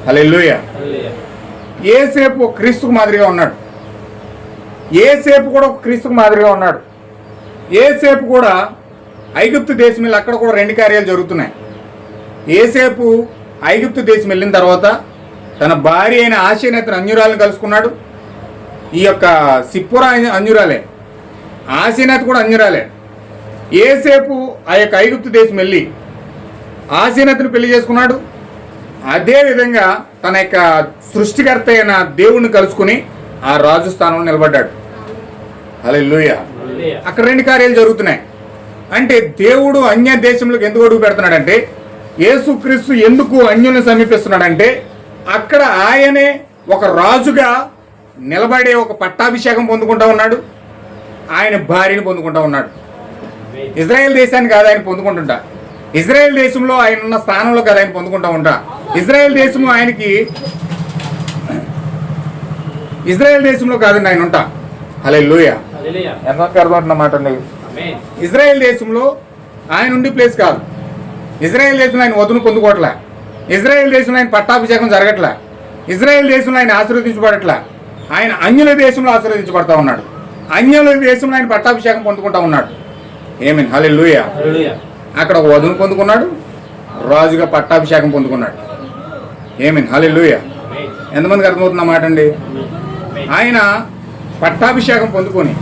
Speaker 3: హల్లెలూయా. యేసేపు క్రీస్తుకు మాదిరిగా ఉన్నాడు, యేసేపు కూడా క్రీస్తుకు మాదిరిగా ఉన్నాడు. యేసేపు కూడా ఐగుప్తు దేశం వెళ్ళి అక్కడ కూడా 2 కార్యాలు జరుగుతున్నాయి. యేసేపు ఐగుప్తు దేశం వెళ్ళిన తర్వాత తన భార్య అయిన ఆశీనతను అన్యురాలను కలుసుకున్నాడు. ఈ యొక్క సిప్పోరా అన్యురాలే, ఆశీనత కూడా అన్యురాలే. యేసేపు ఆ యొక్క ఐగుప్తు దేశం వెళ్ళి ఆశీనతను పెళ్లి చేసుకున్నాడు. అదేవిధంగా తన యొక్క సృష్టికర్త అయిన దేవుణ్ణి కలుసుకుని ఆ రాజు స్థానంలో నిలబడ్డాడు. హల్లెలూయా. అక్కడ 2 కార్యాలు జరుగుతున్నాయి. అంటే దేవుడు అన్య దేశంలోకి ఎందుకు అడుగు పెడుతున్నాడంటే, యేసుక్రీస్తు ఎందుకు అన్యులను సమీపిస్తున్నాడంటే అక్కడ ఆయనే ఒక రాజుగా నిలబడే ఒక పట్టాభిషేకం పొందుకుంటా ఉన్నాడు, ఆయన భార్యను పొందుకుంటా ఉన్నాడు. ఇజ్రాయెల్ దేశాన్ని కాదు ఆయన పొందుకుంటుంటా, ఇజ్రాయెల్ దేశంలో ఆయన ఉన్న స్థానంలో కాదు ఆయన పొందుకుంటా ఉంటా. ఇజ్రాయెల్ దేశము ఆయనకి ఇజ్రాయెల్ దేశంలో కాదండి ఆయన ఉంటా. హల్లెలూయా. ఎంతమందికి అర్థమవుతున్నమాట అండి? ఇజ్రాయెల్ దేశంలో ఆయన ఉండే ప్లేస్ కాదు. ఇజ్రాయెల్ దేశంలో ఆయన వధును పొందుకోవట్లే, ఇజ్రాయెల్ దేశంలో ఆయన పట్టాభిషేకం జరగట్లే, ఇజ్రాయెల్ దేశంలో ఆయన ఆశీర్వదించబడట్లే. ఆయన అన్యుల దేశంలో ఆశీర్వదించబడతా ఉన్నాడు. అన్యుల దేశంలో ఆయన పట్టాభిషేకం పొందుకుంటా ఉన్నాడు. ఏమేన్ హల్లెలూయా. అక్కడ ఒక వధువును పొందుకున్నాడు, రాజుగా పట్టాభిషేకం పొందుకున్నాడు. ఏమేన్ హల్లెలూయా. ఎంతమందికి అర్థమవుతున్న మాట అండి? ఆయన పట్టాభిషేకం పొందుకొని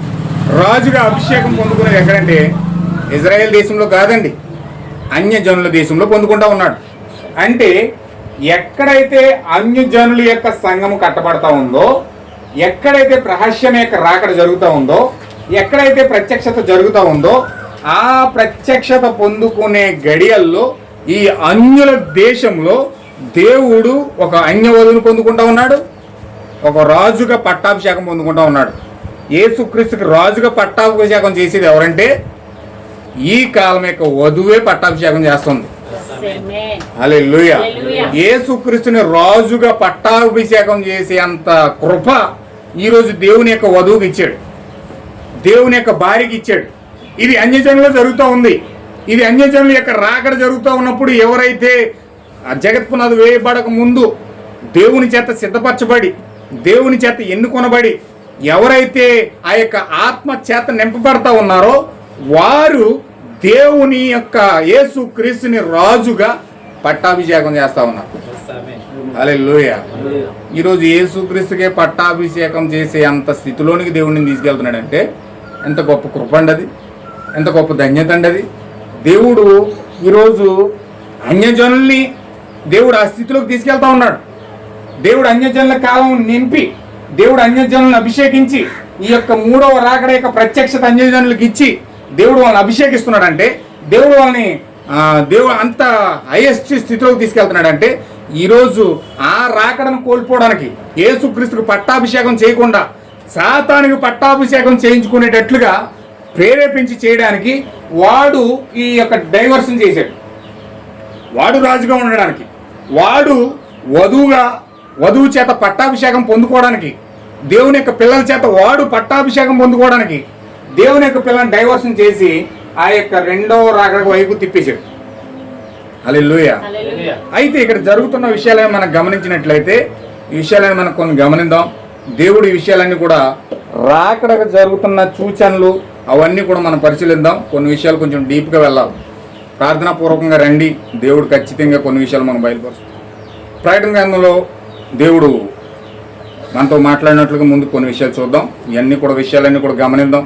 Speaker 3: రాజుగా అభిషేకం పొందుకునేది ఎక్కడంటే ఇజ్రాయెల్ దేశంలో కాదండి, అన్యజనుల దేశంలో పొందుకుంటా ఉన్నాడు. అంటే ఎక్కడైతే అన్యజనుల యొక్క సంఘము కట్టబడతా ఉందో, ఎక్కడైతే రహస్యం యొక్క రాకడ జరుగుతూ ఉందో, ఎక్కడైతే ప్రత్యక్షత జరుగుతూ ఉందో, ఆ ప్రత్యక్షత పొందుకునే గడియల్లో ఈ అన్యుల దేశంలో దేవుడు ఒక అన్యవధువును పొందుకుంటా ఉన్నాడు, ఒక రాజుగా పట్టాభిషేకం పొందుకుంటా ఉన్నాడు. యేసుక్రీస్తుకి రాజుగా పట్టాభిషేకం చేసేది ఎవరంటే ఈ కాలం యొక్క వధువే పట్టాభిషేకం చేస్తుంది. హల్లెలూయా. యేసుక్రీస్తుని రాజుగా పట్టాభిషేకం చేసే అంత కృప ఈరోజు దేవుని యొక్క వధువుకి ఇచ్చాడు, దేవుని యొక్క భార్యకి ఇచ్చాడు. ఇది అన్యజనులో జరుగుతూ ఉంది. ఇది అన్యజనుల యొక్క రాకడ జరుగుతూ ఉన్నప్పుడు ఎవరైతే జగత్పునాది వేయబడక ముందు దేవుని చేత సిద్ధపరచబడి, దేవుని చేత ఎన్నుకొనబడి, ఎవరైతే ఆ యొక్క ఆత్మ చేత నింపబడతా ఉన్నారో వారు దేవుని యొక్క యేసుక్రీస్తుని రాజుగా పట్టాభిషేకం చేస్తా ఉన్నారు. హల్లెలూయా. ఈరోజు యేసుక్రీస్తుకే పట్టాభిషేకం చేసే అంత స్థితిలోనికి దేవుడిని తీసుకెళ్తున్నాడంటే ఎంత గొప్ప కృప అండి అది, ఎంత గొప్ప ధన్యత అండి అది. దేవుడు ఈరోజు అన్యజనుల్ని దేవుడు ఆ స్థితిలోకి తీసుకెళ్తా ఉన్నాడు. దేవుడు అన్యజనుల కాలం నింపి, దేవుడు అన్యజనులను అభిషేకించి, ఈ యొక్క మూడవ రాకడ యొక్క ప్రత్యక్షత అన్యజనులకు ఇచ్చి దేవుడు వాళ్ళని అభిషేకిస్తున్నాడంటే, దేవుడు వాళ్ళని దేవుడు అంత హైయెస్ట్ స్థితిలోకి తీసుకెళ్తున్నాడంటే, ఈరోజు ఆ రాకడను కోల్పోవడానికి యేసుక్రీస్తుకు పట్టాభిషేకం చేయకుండా సాతానికి పట్టాభిషేకం చేయించుకునేటట్లుగా ప్రేరేపించి చేయడానికి వాడు ఈ యొక్క డైవర్షన్ చేశాడు. వాడు రాజుగా ఉండడానికి, వాడు వధువు చేత పట్టాభిషేకం పొందుకోవడానికి, దేవుని యొక్క పిల్లల చేత వాడు పట్టాభిషేకం పొందుకోవడానికి దేవుని యొక్క పిల్లల్ని డైవర్షన్ చేసి ఆ యొక్క రెండవ రాకడ వైపు తిప్పేశాడు. హల్లెలూయా. అయితే ఇక్కడ జరుగుతున్న విషయాలను మనం గమనించినట్లయితే ఈ విషయాలను మనం కొన్ని గమనిద్దాం. దేవుడు ఈ విషయాలన్నీ కూడా రాకడకు జరుగుతున్న సూచనలు అవన్నీ కూడా మనం పరిశీలిద్దాం. కొన్ని విషయాలు కొంచెం డీప్గా వెళ్ళాలి. ప్రార్థనాపూర్వకంగా రండి, దేవుడు ఖచ్చితంగా కొన్ని విషయాలు మనం బయలుపరుస్తాం. ప్రకటన గ్రంథంలో దేవుడు మనతో మాట్లాడినట్లుగా ముందు కొన్ని విషయాలు చూద్దాం. ఇవన్నీ కూడా విషయాలన్నీ కూడా గమనిద్దాం.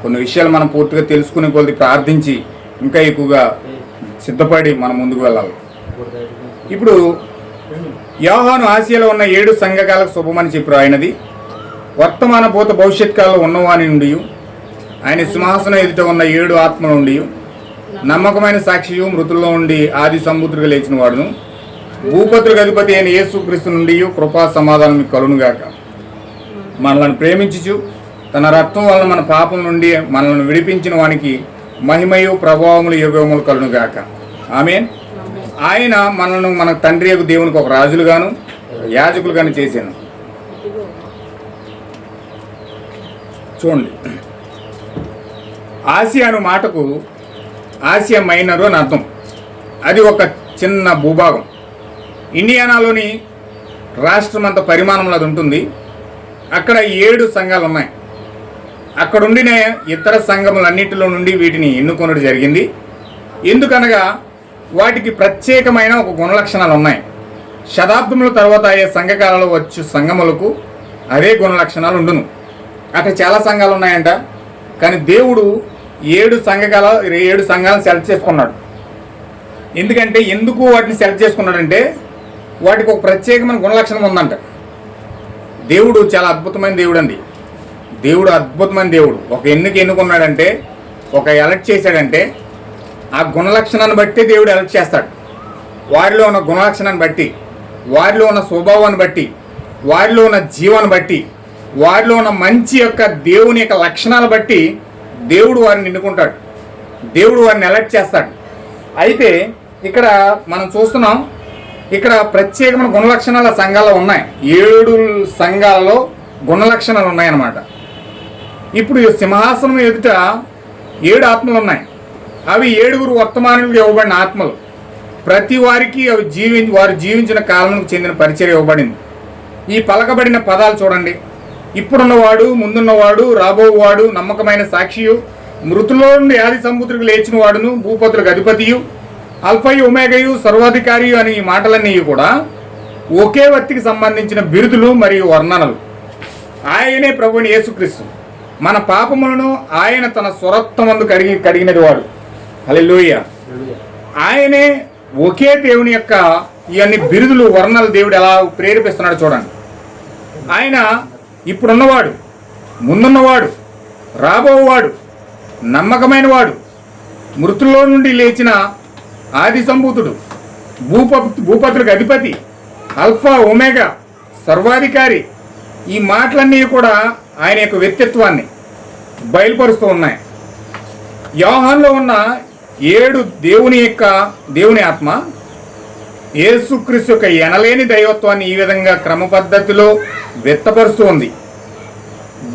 Speaker 3: కొన్ని విషయాలు మనం పూర్తిగా తెలుసుకునే కొద్ది ప్రార్థించి ఇంకా ఎక్కువగా సిద్ధపడి మనం ముందుకు వెళ్ళాలి. ఇప్పుడు యోహాను ఆసియాలో ఉన్న 7 సంఘకాలకు శుభమని చెప్పారు. ఆయనది వర్తమాన భూత భవిష్యత్ కాలంలో ఉన్నవాని నుండి, ఆయన సింహాసనం ఎదుట ఉన్న 7 ఆత్మల నుండి, నమ్మకమైన సాక్షియు, మృతుల్లో నుండి ఆది సంబుద్ధుడిగా లేచిన వాడును, భూపతులకు అధిపతి అయిన యేసుక్రీస్తు నుండి కృపా సమాధానం మీకు కలుగునుగాక. మనల్ని ప్రేమించుచు తన రక్తం వలన మన పాపం నుండి మనల్ని విడిపించిన వానికి మహిమయు ప్రభావములు యుగములు కలుగునుగాక. ఆమేన్. ఆయన మనల్ని మన తండ్రి యొక్క దేవునికి ఒక రాజులుగాను యాజకులుగాను చేశాను. చూడండి, ఆసియా అను మాటకు ఆసియా మైనరు అని అర్థం. అది ఒక చిన్న భూభాగం. ఇండియానాలోని రాష్ట్రం అంత పరిమాణంలో అది ఉంటుంది. అక్కడ 7 సంఘాలు ఉన్నాయి. అక్కడుండిన ఇతర సంఘములన్నిటిలో నుండి వీటిని ఎన్నుకొనడం జరిగింది. ఎందుకనగా వాటికి ప్రత్యేకమైన ఒక గుణలక్షణాలు ఉన్నాయి. శతాబ్దముల తర్వాత అయ్యే సంఘకాలలో వచ్చు సంఘములకు అదే గుణలక్షణాలు ఉండును. అక్కడ చాలా సంఘాలు ఉన్నాయంట, కానీ దేవుడు 7 సంఘాలను సెలెక్ట్ చేసుకున్నాడు. ఎందుకంటే ఎందుకు వాటిని సెలెక్ట్ చేసుకున్నాడంటే వాటికి ఒక ప్రత్యేకమైన గుణలక్షణం ఉందంట. దేవుడు చాలా అద్భుతమైన దేవుడు అండి. దేవుడు అద్భుతమైన దేవుడు. ఒక ఎన్నుకున్నాడంటే, ఒక ఎలక్ట్ చేశాడంటే ఆ గుణలక్షణాన్ని బట్టి దేవుడు ఎలక్ట్ చేస్తాడు. వారిలో ఉన్న గుణలక్షణాన్ని బట్టి, వారిలో ఉన్న స్వభావాన్ని బట్టి, వారిలో ఉన్న జీవాన్ని బట్టి, వారిలో ఉన్న మంచి యొక్క దేవుని యొక్క లక్షణాలు బట్టి దేవుడు వారిని ఎన్నుకుంటాడు. దేవుడు వారిని ఎలక్ట్ చేస్తాడు. అయితే ఇక్కడ మనం చూస్తున్నాం, ఇక్కడ ప్రత్యేకమైన గుణలక్షణాల సంఘాలు ఉన్నాయి. 7 సంఘాలలో గుణలక్షణాలు ఉన్నాయన్నమాట. ఇప్పుడు ఈ సింహాసనం ఎదుట 7 ఆత్మలు ఉన్నాయి. అవి 7 వర్తమానులకు ఇవ్వబడిన ఆత్మలు. ప్రతి వారికి అవి వారు జీవించిన కాలంకు చెందిన పరిచయం ఇవ్వబడింది. ఈ పలకబడిన పదాలు చూడండి. ఇప్పుడున్నవాడు, ముందున్నవాడు, రాబోవాడు, నమ్మకమైన సాక్షియు, మృతుల్లో నుండి ఆది సంబుతుడికి లేచిన వాడును, భూపతులకు అధిపతియు, అల్ఫయు ఒమేగయు, సర్వాధికారియు అని ఈ మాటలన్నీ కూడా ఒకే వ్యక్తికి సంబంధించిన బిరుదులు మరియు వర్ణనలు. ఆయనే ప్రభువుని యేసుక్రీస్తు. మన పాపములను ఆయన తన స్వరత్వమందు కడిగినది వాడు. హల్లెలూయా. ఆయనే ఒకే దేవుని యొక్క ఇవన్నీ బిరుదులు, వర్ణనలు దేవుడు ఎలా ప్రేరేపిస్తున్నాడు చూడండి. ఆయన ఇప్పుడున్నవాడు, ముందున్నవాడు, రాబోవాడు, నమ్మకమైన వాడు, మృతుల్లో నుండి లేచిన ఆది సంభూతుడు, భూపతులకు అధిపతి, అల్ఫా ఒమేగా, సర్వాధికారి. ఈ మాటలన్నీ కూడా ఆయన యొక్క వ్యక్తిత్వాన్ని బయలుపరుస్తూ ఉన్నాయి. యోహానులో ఉన్న 7 దేవుని ఆత్మ యేసుక్రీస్తు యొక్క ఎనలేని దైవత్వాన్ని ఈ విధంగా క్రమ పద్ధతిలో వ్యక్తపరుస్తూ ఉంది.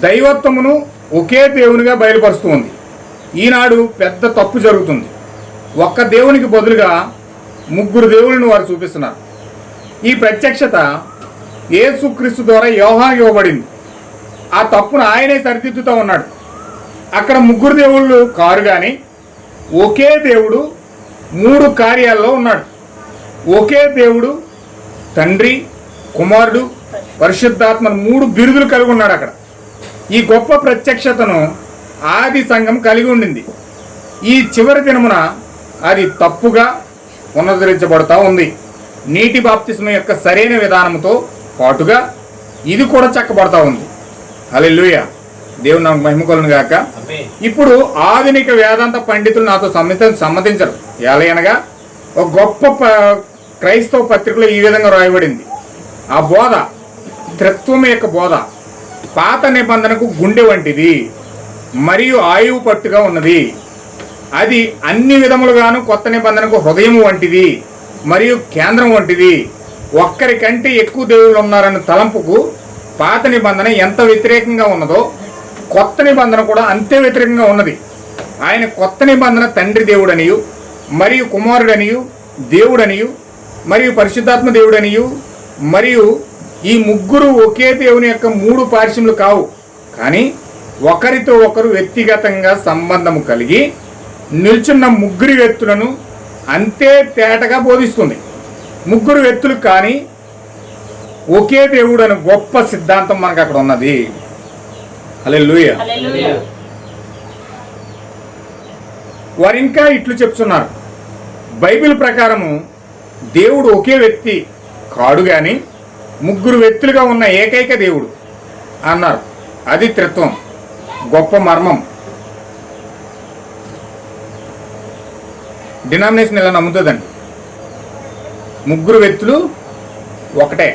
Speaker 3: దైవత్వమును ఒకే దేవునిగా బయలుపరుస్తూ ఉంది. ఈనాడు పెద్ద తప్పు జరుగుతుంది. ఒక్క దేవునికి బదులుగా 3 దేవుళ్ళను వారు చూపిస్తున్నారు. ఈ ప్రత్యక్షత యేసుక్రీస్తు ద్వారా యోహానుకి ఇవ్వబడింది. ఆ తప్పును ఆయనే సరిదిద్దుతూ ఉన్నాడు. అక్కడ 3 దేవుళ్ళు కారు కానీ ఒకే దేవుడు 3 కార్యాల్లో ఉన్నాడు. ఒకే దేవుడు తండ్రి, కుమారుడు, పరిశుద్ధాత్మ 3 బిరుదులు కలిగి ఉన్నాడు. అక్కడ ఈ గొప్ప ప్రత్యక్షతను ఆది సంఘం కలిగి ఉండింది. ఈ చివరి దినమున అది తప్పుగా పునరుద్ధరించబడతా ఉంది. నీటి బాప్తిస్మం యొక్క సరైన విధానంతో పాటుగా ఇది కూడా చక్కబడతా ఉంది. హల్లెలూయా. దేవుని నాకు మహిమ కలుగును గాక. ఇప్పుడు ఆధునిక వేదాంత పండితులు నాతో సమ్మతించరు. ఎలాగనగా ఒక గొప్ప క్రైస్తవ పత్రికలో ఈ విధంగా రాయబడింది. ఆ బోధ, త్రిత్వం యొక్క బోధ పాత నిబంధనకు గుండె వంటిది మరియు ఆయువు పట్టుగా ఉన్నది. అది అన్ని విధములుగాను కొత్త నిబంధనకు హృదయం వంటిది మరియు కేంద్రం వంటిది. ఒక్కరికంటే ఎక్కువ దేవుళ్ళు ఉన్నారన్న తలంపుకు పాత నిబంధన ఎంత వ్యతిరేకంగా ఉన్నదో కొత్త నిబంధన కూడా అంతే వ్యతిరేకంగా ఉన్నది. ఆయన కొత్త నిబంధన తండ్రి దేవుడనియు మరియు కుమారుడనియు దేవుడనియు మరియు పరిశుద్ధాత్మ దేవుడనియు మరియు ఈ 3 ఒకే దేవుని యొక్క 3 పార్శ్వములు కావు, కానీ ఒకరితో ఒకరు వ్యక్తిగతంగా సంబంధము కలిగి నిల్చున్న 3 వ్యక్తులను అంతే తేటగా బోధిస్తుంది. 3 వ్యక్తులు కానీ ఒకే దేవుడు అనే గొప్ప సిద్ధాంతం మనకు అక్కడ ఉన్నది. హల్లెలూయా. వారు ఇంకా ఇట్లు చెప్తున్నారు, బైబిల్ ప్రకారము దేవుడు ఒకే వ్యక్తి కాడు కానీ 3 వ్యక్తులుగా ఉన్న ఏకైక దేవుడు అన్నారు. అది త్రిత్వం, గొప్ప మర్మం. డినామినేషన్ ఇలా నమ్ముతుందండి. 3 వ్యక్తులు ఒకటే,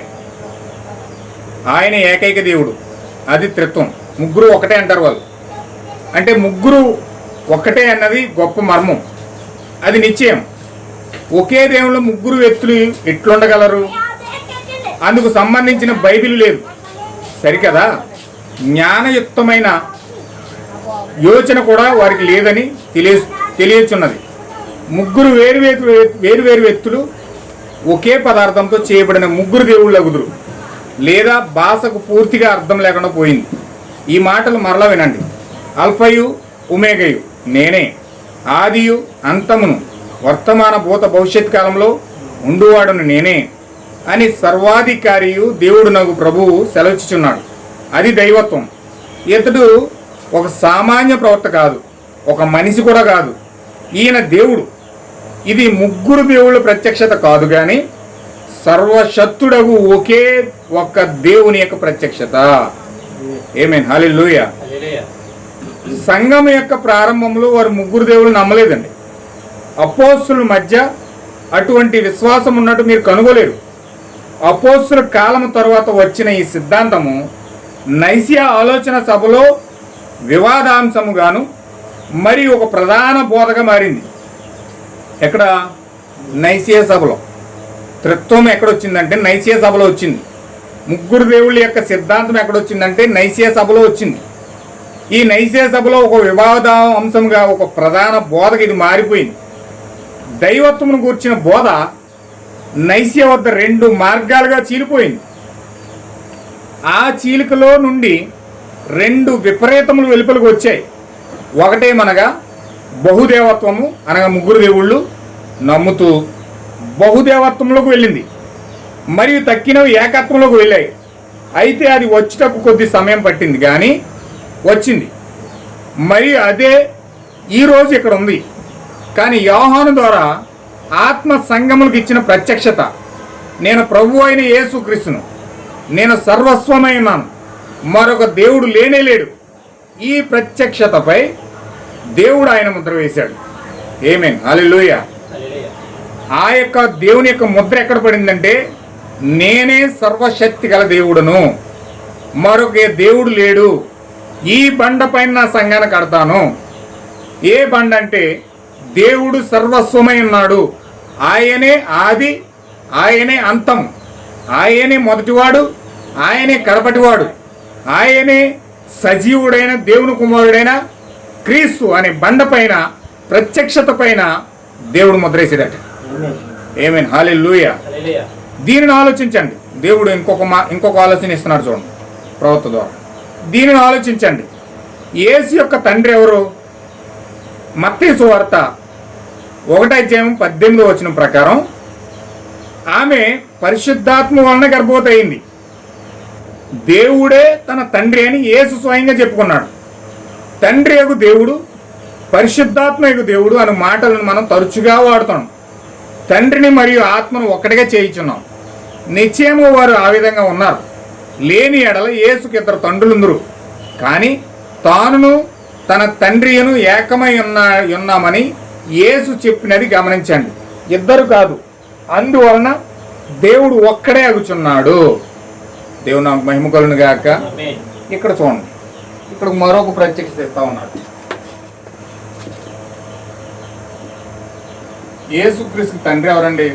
Speaker 3: ఆయన ఏకైక దేవుడు, అది త్రిత్వం. 3 ఒకటే అంటారు వాళ్ళు. అంటే 3 ఒకటే అన్నది గొప్ప మర్మం, అది నిశ్చయం. ఒకే దేవుళ్ళు 3 వ్యక్తులు ఎట్లుండగలరు? అందుకు సంబంధించిన బైబిల్ లేదు, సరికదా. జ్ఞానయుక్తమైన యోచన కూడా వారికి లేదని తెలియచున్నది. 3 వేరు వ్యక్తులు ఒకే పదార్థంతో చేయబడిన 3 దేవుళ్ళు అగుదురు, లేదా భాషకు పూర్తిగా అర్థం లేకుండా పోయింది. ఈ మాటలు మరలా వినండి. అల్ఫయు ఒమేగయు నేనే, ఆదియు అంతమును, వర్తమాన భూత భవిష్యత్ కాలంలో ఉండువాడును నేనే అని సర్వాధికారియు దేవుడు నాకు ప్రభువు సెలవిచ్చుచున్నాడు. అది దైవత్వం. ఇతడు ఒక సామాన్య ప్రవక్త కాదు, ఒక మనిషి కూడా కాదు, ఈయన దేవుడు. ఇది 3 దేవుళ్ళ ప్రత్యక్షత కాదు కానీ సర్వశక్తుడగు ఒకే ఒక్క దేవుని యొక్క ప్రత్యక్షత. ఆమేన్. హల్లెలూయా. సంఘం యొక్క ప్రారంభంలో వారు 3 దేవుళ్ళు నమ్మలేదండి. అపోస్తుల మధ్య అటువంటి విశ్వాసం ఉన్నట్టు మీరు కనుగోలేరు. అపోస్తుల కాలం తర్వాత వచ్చిన ఈ సిద్ధాంతము నైసియా ఆలోచన సభలో వివాదాంశముగాను మరియు ఒక ప్రధాన బోధగా మారింది. ఎక్కడ? నైసియా సభలో. త్రిత్వం ఎక్కడొచ్చిందంటే నైసియా సభలో వచ్చింది. 3 దేవుళ్ళ యొక్క సిద్ధాంతం ఎక్కడొచ్చిందంటే నైసియా సభలో వచ్చింది. ఈ నైసియా సభలో ఒక వివాద అంశంగా ఒక ప్రధాన బోధగా ఇది మారిపోయింది. దైవత్వమును గూర్చిన బోధ నైసియా వద్ద 2 మార్గాలుగా చీలిపోయింది. ఆ చీలికలో నుండి 2 విపరీతములు వెలుపలకు వచ్చాయి. ఒకటేమనగా బహుదేవత్వము, అనగా 3 దేవుళ్ళు నమ్ముతూ బహుదేవత్వంలోకి వెళ్ళింది. మరియు తక్కినవి ఏకత్వంలోకి వెళ్ళాయి. అయితే అది వచ్చేటప్పుడు కొద్ది సమయం పట్టింది, కానీ వచ్చింది. మరియు అదే ఈరోజు ఇక్కడ ఉంది. కానీ యోహాను ద్వారా ఆత్మ సంగములకు ఇచ్చిన ప్రత్యక్షత, నేను ప్రభు అయిన యేసుక్రీస్తును, నేను సర్వస్వమైనాను, మరొక దేవుడు లేనేలేడు. ఈ ప్రత్యక్షతపై దేవుడు ఆయన ముద్ర వేశాడు. ఆమేన్, హల్లెలూయా. ఆ యొక్క దేవుని యొక్క ముద్ర ఎక్కడ పడిందంటే, నేనే సర్వశక్తి గల దేవుడును, మరొక దేవుడు లేడు, ఈ బండ పైన నా సంఘాన్ని కడతాను. ఏ బండ అంటే దేవుడు సర్వస్వమై ఉన్నాడు. ఆయనే ఆది, ఆయనే అంతం, ఆయనే మొదటివాడు, ఆయనే కడపటివాడు, ఆయనే సజీవుడైన దేవుని కుమారుడైన క్రీస్తు అనే బండ పైన, ప్రత్యక్షత పైన దేవుడు ముద్రేసాడట. ఆమేన్, హల్లెలూయా. దీనిని ఆలోచించండి. దేవుడు ఇంకొక ఆలోచన ఇస్తున్నాడు చూడండి ప్రవక్త ద్వారా. దీనిని ఆలోచించండి. యేసు యొక్క తండ్రి ఎవరు? మత్తయి సువార్త 1:18 ప్రకారం ఆమె పరిశుద్ధాత్మ వలన గర్భవతి అయింది. దేవుడే తన తండ్రి అని యేసు స్వయంగా చెప్పుకున్నాడు. తండ్రి యొక్క దేవుడు, పరిశుద్ధాత్మ యొక్క దేవుడు అనే మాటలను మనం తరచుగా వాడుతాం. తండ్రిని మరియు ఆత్మను ఒక్కటిగా చేయించున్నాం. నిశ్చయము వారు ఆ విధంగా ఉన్నారు. లేని ఎడల యేసుకి 2 తండ్రులుందరు, కానీ తానును తన తండ్రియను ఏకమై ఉన్నామని యేసు చెప్పినది గమనించండి. 2 కాదు, అందువలన దేవుడు ఒక్కడే అగుచున్నాడు. దేవుడు నాకు మహిమ కలుగును గాక. ఇక్కడ చూడండి, ఇక్కడ మరొక ప్రత్యక్షత ఇస్తా ఉన్నాడు. యేసుక్రీస్తు తండ్రి ఎవరండి?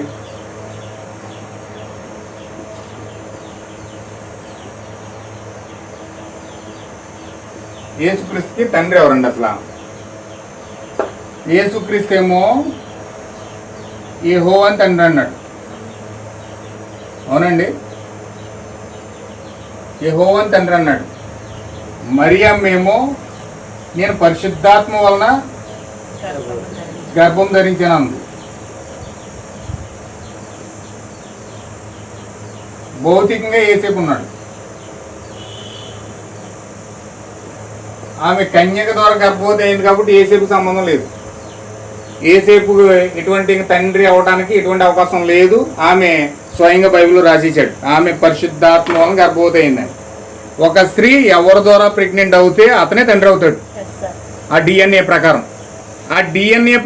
Speaker 3: యేసుక్రీస్తుకి తండ్రి ఎవరండి అసలు? యేసుక్రీస్తు ఏమో యెహోవా అని తండ్రి అన్నాడు. అవునండి, యెహోవా అని తండ్రి అన్నాడు. మరియమ్మ ఏమో నేను పరిశుద్ధాత్మ వలన గర్భం ధరించాను. భౌతికంగా యేసేపు ఉన్నాడు. ఆమె కన్యక ద్వారా గర్భవతి అయింది కాబట్టి యేసేపు సంబంధం లేదు. యేసేపు ఎటువంటి తండ్రి అవడానికి ఎటువంటి అవకాశం లేదు. ఆమె స్వయంగా బైబిల్లో రాసేసాడు, ఆమె పరిశుద్ధాత్మ వలన గర్భవతి అయిందని. ఒక స్త్రీ ఎవరి ద్వారా ప్రెగ్నెంట్ అవుతే అతనే తండ్రి అవుతాడు. ఆ డిఎన్ఏ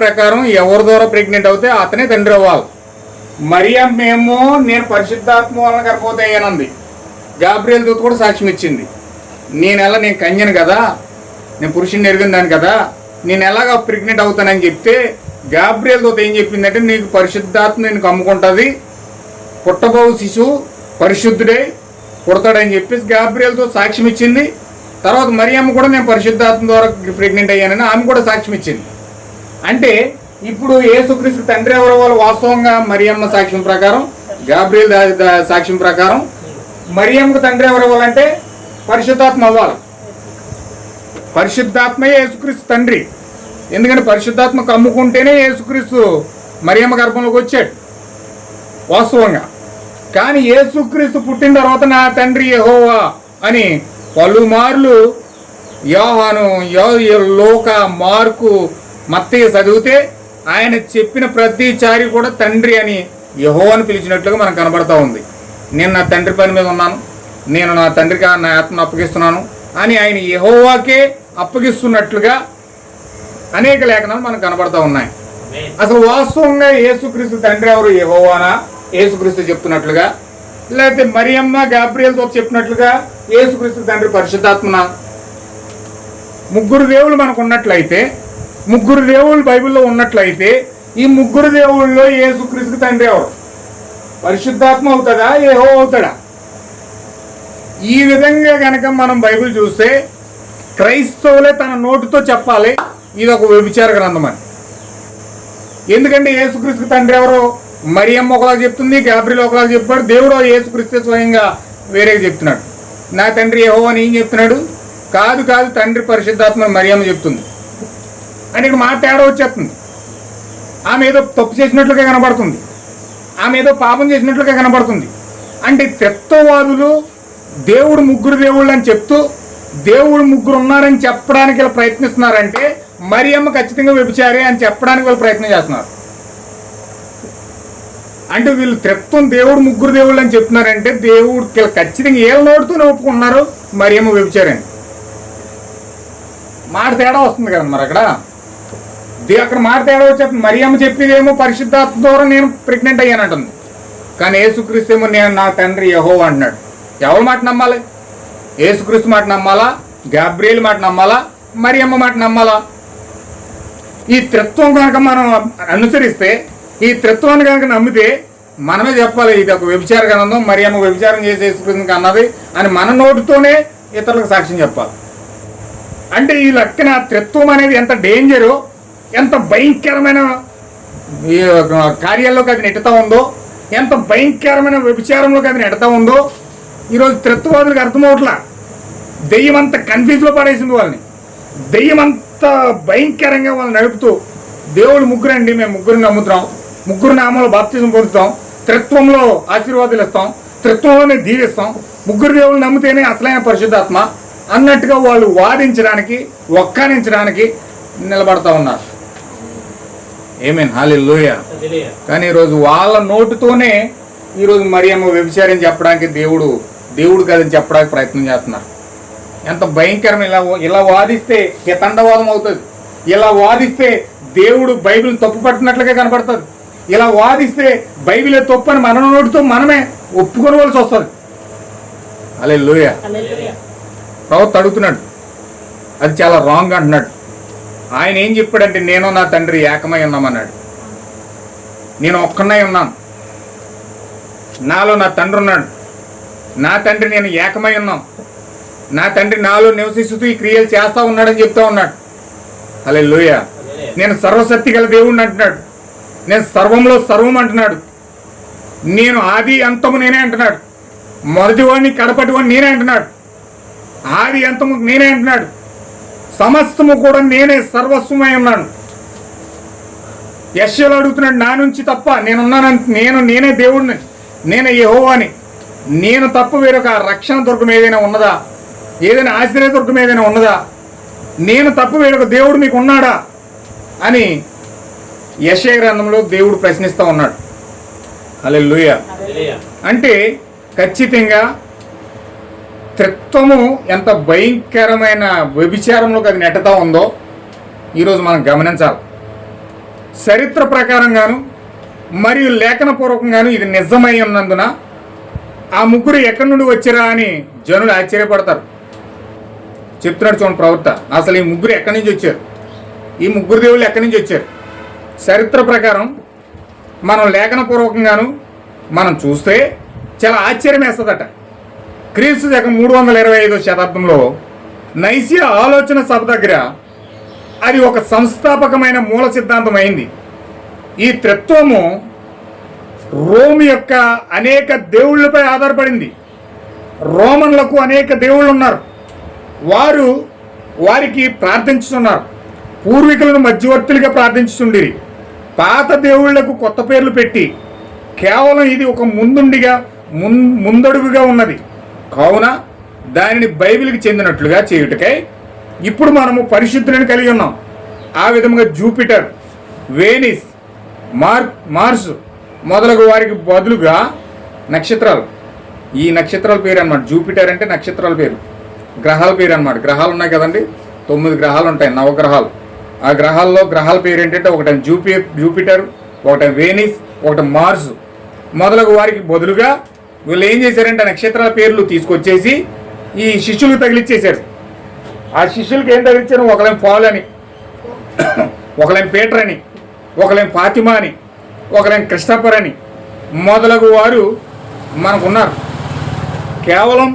Speaker 3: ప్రకారం, ఎవరి ద్వారా ప్రెగ్నెంట్ అవుతే అతనే తండ్రి అవ్వాలి. మరియమ్మ ఏమో నేను పరిశుద్ధాత్మ వలన గర్భవతి అయ్యానంది. గాబ్రియల్ దూత కూడా సాక్ష్యం ఇచ్చింది. నేను కన్యను కదా, నేను పురుషుని ఎరిగిందాను కదా, నేను ఎలాగా ప్రెగ్నెంట్ అవుతానని చెప్తే గాబ్రియల్ దూత ఏం చెప్పిందంటే, నీకు పరిశుద్ధాత్మ నేను కమ్ముకుంటుంది, పుట్టబోవు శిశువు పరిశుద్ధుడే పుడతాడని చెప్పేసి గాబ్రియల్తో సాక్ష్యం ఇచ్చింది. తర్వాత మరియమ్మ కూడా నేను పరిశుద్ధాత్మ ద్వారా ప్రెగ్నెంట్ అయ్యానని ఆమె కూడా సాక్ష్యం ఇచ్చింది. అంటే ఇప్పుడు యేసుక్రీస్తు తండ్రి ఎవరు? వాళ్ళు వాస్తవంగా మరియమ్మ సాక్ష్యం ప్రకారం, గాబ్రియల్ సాక్ష్యం ప్రకారం మరియమ్మకు తండ్రి ఎవరు అవ్వాలంటే పరిశుద్ధాత్మ అవ్వాలి. పరిశుద్ధాత్మయే యేసుక్రీస్తు తండ్రి. ఎందుకంటే పరిశుద్ధాత్మ కమ్ముకుంటేనే యేసుక్రీస్తు మరియమ్మ గర్భంలోకి వచ్చాడు వాస్తవంగా. కానీ యేసుక్రీస్తు పుట్టిన తర్వాత నా తండ్రి యెహోవా అని పలుమార్లు యోహాను, లోక, మార్కు, మత్తయి చదివితే ఆయన చెప్పిన ప్రతిసారి కూడా తండ్రి అని యెహోవాను పిలిచినట్లుగా మనకు కనబడతా ఉంది. నేను నా తండ్రి పని మీద ఉన్నాను, నేను నా తండ్రికి నా ఆత్మను అప్పగిస్తున్నాను అని ఆయన యెహోవాకే అప్పగిస్తున్నట్లుగా అనేక లేఖనాలు మనకు కనబడతా ఉన్నాయి. అసలు వాస్తవంగా యేసుక్రీస్తు తండ్రి ఎవరు? యెహోవానా యేసుక్రీస్తు చెప్తున్నట్లుగా, లేకపోతే మరియమ్మ గాబ్రియల్తో చెప్పినట్లుగా యేసుక్రీస్తు తండ్రి పరిశుద్ధాత్మన? 3 దేవుళ్ళు మనకు ఉన్నట్లయితే, 3 దేవుళ్ళు బైబిల్లో ఉన్నట్లయితే, ఈ 3 దేవుళ్ళలో యేసుక్రీస్తు తండ్రి ఎవరు? పరిశుద్ధాత్మ అవుతాడా, యెహోవా అవుతాడా? ఈ విధంగా కనుక మనం బైబిల్ చూస్తే క్రైస్తవులే తన నోటితో చెప్పాలి ఇది ఒక వ్యభిచార గ్రంథం అని. ఎందుకంటే యేసుక్రీస్తు తండ్రి ఎవరు? మరియమ్మ ఒకలాగా చెప్తుంది, గాబ్రియల్ ఒకలాగా చెప్పాడు, దేవుడు యేసుక్రీస్తు స్వయంగా వేరేగా చెప్తున్నాడు. నా తండ్రి యెహోవా అని ఏం చెప్తున్నాడు? కాదు కాదు, తండ్రి పరిశుద్ధాత్మ మరియమ్మ చెప్తుంది అని ఇక్కడ మాట తేడా వచ్చేస్తుంది. ఆమె ఏదో తప్పు చేసినట్లుగా కనబడుతుంది, ఆమె ఏదో పాపం చేసినట్లుగా కనబడుతుంది. అంటే త్రిత్వవాదులు దేవుడు ముగ్గురు దేవుళ్ళు అని చెప్తూ దేవుడు ముగ్గురు ఉన్నారని చెప్పడానికి వీళ్ళు ప్రయత్నిస్తున్నారంటే మరియమ్మ ఖచ్చితంగా వ్యభిచారి అని చెప్పడానికి వీళ్ళు ప్రయత్నం చేస్తున్నారు. అంటే వీళ్ళు త్రిత్వం దేవుడు ముగ్గురు దేవుళ్ళు అని చెప్తున్నారంటే దేవుడు ఖచ్చితంగా ఏళ్ళ నోడుతూనే ఒప్పుకున్నారు మరియమ్మ వ్యభిచారి అని. మాట తేడా వస్తుంది కదా మరి అక్కడ మాట తేడా వచ్చేస్తుంది. మరియమ్మ చెప్పేదేమో పరిశుద్ధాత్మ ద్వారా నేను ప్రెగ్నెంట్ అయ్యానంటుంది, కానీ యేసుక్రీస్తు ఏమో నేను నా తండ్రి యెహోవా అంటున్నాడు. ఎవరి మాట నమ్మాలి? యేసుక్రీస్తు మాట నమ్మాలా? గాబ్రియేల్ మాట నమ్మాలా? మరియమ్మ మాట నమ్మాలా? ఈ త్రిత్వం కనుక మనం అనుసరిస్తే, ఈ త్రిత్వాన్ని కనుక నమ్మితే మనమే చెప్పాలి ఇది ఒక వ్యభిచార గ్రంథం, మరియమ్మ వ్యభిచారం చేసి యేసుక్రీస్తుకి అన్నది అని మన నోటితోనే ఇతరులకు సాక్ష్యం చెప్పాలి. అంటే ఈ లెక్కన త్రిత్వం అనేది ఎంత డేంజరు, ఎంత భయంకరమైన కార్యాల్లోకి అది నెట్టుతా ఉందో, ఎంత భయంకరమైన వ్యభిచారంలోకి అది నెడతా ఉందో ఈరోజు త్రిత్వవాదులకు అర్థమవట్లా. దెయ్యం అంత కన్ఫ్యూజ్లో పడేసింది వాళ్ళని. దెయ్యం అంత భయంకరంగా వాళ్ళని నడుపుతూ దేవుడు ముగ్గురండి, మేము ముగ్గురిని నమ్ముతాం, ముగ్గురు నామాలు బాప్తిజం పొందుతాం, త్రిత్వంలో ఆశీర్వాదాలు ఇస్తాం, త్రిత్వంలోనే దీవిస్తాం, ముగ్గురు దేవుళ్ళు నమ్మితేనే అసలైన పరిశుద్ధాత్మ అన్నట్టుగా వాళ్ళు వాదించడానికి, ఒక్కానించడానికి నిలబడతా ఉన్నారు. ఏమేన్ హల్లెలూయా. కానీ ఈరోజు వాళ్ళ నోటుతోనే ఈరోజు మరియమ్మ వ్యభిచారం చెప్పడానికి దేవుడు కాదని చెప్పడానికి ప్రయత్నం చేస్తున్నారు. ఎంత భయంకరమైన ఇలా వాదిస్తే హితండవాదం అవుతుంది. ఇలా వాదిస్తే దేవుడు బైబిల్ తప్పు పట్టినట్లుగా కనపడుతుంది. ఇలా వాదిస్తే బైబిలే తప్పు అని మన నోటితో మనమే ఒప్పుకోవలసి వస్తుంది. హల్లెలూయా. ప్రవక్త అడుగుతున్నాడు, అది చాలా రాంగ్ అంటున్నాడు. ఆయన ఏం చెప్పాడంటే నేను నా తండ్రి ఏకమై ఉన్నామన్నాడు. నేను ఒక్కనై ఉన్నాను, నాలో నా తండ్రి ఉన్నాడు, నా తండ్రి నేను ఏకమై ఉన్నాం, నా తండ్రి నాలో నివసిస్తూ ఈ క్రియలు చేస్తా ఉన్నాడని చెప్తా ఉన్నాడు. హల్లెలూయా. నేను సర్వశక్తి గల దేవుడిని అంటున్నాడు, నేను సర్వంలో సర్వం అంటున్నాడు, నేను ఆది అంతము నేనే అంటున్నాడు, మొదటివాడిని కడపటివాడిని నేనే అంటున్నాడు, ఆది అంతము నేనే అంటున్నాడు, సమస్తము కూడా నేనే సర్వస్వమై ఉన్నాను. యెషయాలో అడుగుతున్నాడు, నా నుంచి తప్ప నేనున్నానని, నేనే దేవుడిని, నేనే యెహోవాని, నేను తప్ప వేరొక రక్షణ దుర్గం ఏదైనా ఉన్నదా, ఏదైనా ఆశ్రయ దుర్గం ఏదైనా ఉన్నదా, నేను తప్ప వేరొక దేవుడు మీకు ఉన్నాడా అని యెషయా గ్రంథంలో దేవుడు ప్రశ్నిస్తూ ఉన్నాడు. హల్లెలూయా. అంటే ఖచ్చితంగా త్రిత్వము ఎంత భయంకరమైన వ్యభిచారంలోకి అది నెట్టతా ఉందో ఈరోజు మనం గమనించాలి. చరిత్ర ప్రకారంగాను మరియు లేఖనపూర్వకంగాను ఇది నిజమై ఉన్నందున ఆ ముగ్గురు ఎక్కడి నుండి వచ్చారా అని జనులు ఆశ్చర్యపడతారు. చెప్తున్నాడు చూడండి ప్రవక్త, అసలు ఈ ముగ్గురు ఎక్కడి నుంచి వచ్చారు, ఈ ముగ్గురు దేవుళ్ళు ఎక్కడి నుంచి వచ్చారు. చరిత్ర ప్రకారం మనం లేఖనపూర్వకంగాను మనం చూస్తే చాలా ఆశ్చర్యం వేస్తుందట. క్రీస్తు శకం 325వ శతాబ్దంలో నైసియా ఆలోచన సభ దగ్గర అది ఒక సంస్థాపకమైన మూల సిద్ధాంతం అయింది. ఈ త్రిత్వము రోమ్ యొక్క అనేక దేవుళ్ళపై ఆధారపడింది. రోమన్లకు అనేక దేవుళ్ళు ఉన్నారు, వారికి ప్రార్థించుతున్నారు, పూర్వీకులను మధ్యవర్తులుగా ప్రార్థించుతుండిరి. పాత దేవుళ్లకు కొత్త పేర్లు పెట్టి కేవలం ఇది ఒక ముందడుగుగా ఉన్నది కావున దానిని బైబిల్కి చెందినట్లుగా చేయుటకై ఇప్పుడు మనము పరిశుద్ధులను కలిగి ఉన్నాం. ఆ విధంగా జూపిటర్, వేనిస్, మార్స్ మొదలగు వారికి బదులుగా నక్షత్రాలు, ఈ నక్షత్రాల పేరు అన్నమాట. జూపిటర్ అంటే నక్షత్రాల పేరు, గ్రహాల పేరు అన్నమాట. గ్రహాలు ఉన్నాయి కదండి, 9 గ్రహాలు ఉంటాయి, నవగ్రహాలు. ఆ గ్రహాల్లో గ్రహాల పేరు ఏంటంటే ఒకటి జూపిటర్, ఒకటి వేనిస్, ఒకటి మార్స్ మొదలగు వారికి బదులుగా వీళ్ళు ఏం చేశారంటే నక్షత్రాల పేర్లు తీసుకొచ్చేసి ఈ శిష్యులకు తగిలిచ్చేశారు. ఆ శిష్యులకి ఏం తగిలిచ్చారు, ఒకలేం పాల్ అని, ఒకలేం పీటర్ అని, ఒకలేం ఫాతిమా అని, ఒకలేం క్రిస్టఫర్ అని మొదలగు వారు మనకున్నారు. కేవలం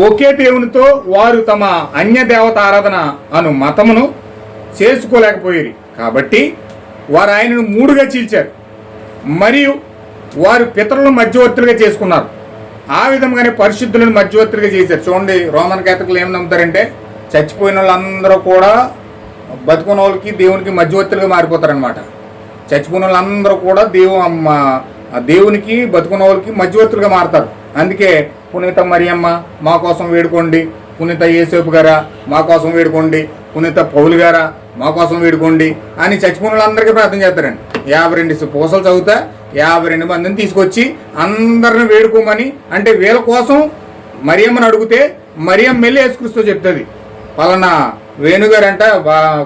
Speaker 3: ఒకే దేవునితో వారు తమ అన్య దేవత ఆరాధన అను మతమును చేసుకోలేకపోయారు కాబట్టి వారు ఆయనను 3గా చీల్చారు మరియు వారు పితరులను మధ్యవర్తులుగా చేసుకున్నారు. ఆ విధంగానే పరిశుద్ధులను మధ్యవర్తులుగా చేశారు. చూడండి, రోమన్ క్యాథలిక్లు ఏం నమ్ముతారంటే చచ్చిపోయిన వాళ్ళందరూ కూడా బతుకున్న వాళ్ళకి దేవునికి మధ్యవర్తులుగా మారిపోతారనమాట. చచ్చిపోయిన వాళ్ళందరూ కూడా దేవునికి బతుకున్న వాళ్ళకి మధ్యవర్తులుగా మారుతారు. అందుకే పునీత మరియమ్మ మా కోసం వేడుకోండి, పునీత యేసేపు గారా మా కోసం వేడుకోండి, పునీత పౌలు గారా మా కోసం వేడుకోండి అని చచ్చిపోయిన వాళ్ళందరికీ ప్రార్థన చేస్తారండి. 52 పూసలు చదువుతా 52 మందిని తీసుకొచ్చి అందరిని వేడుకోమని, అంటే వీళ్ళ కోసం మరియమ్మని అడిగితే మరియమ్మ వెళ్ళి యేసుక్రీస్తు చెప్తుంది, పలానా వేణుగారంట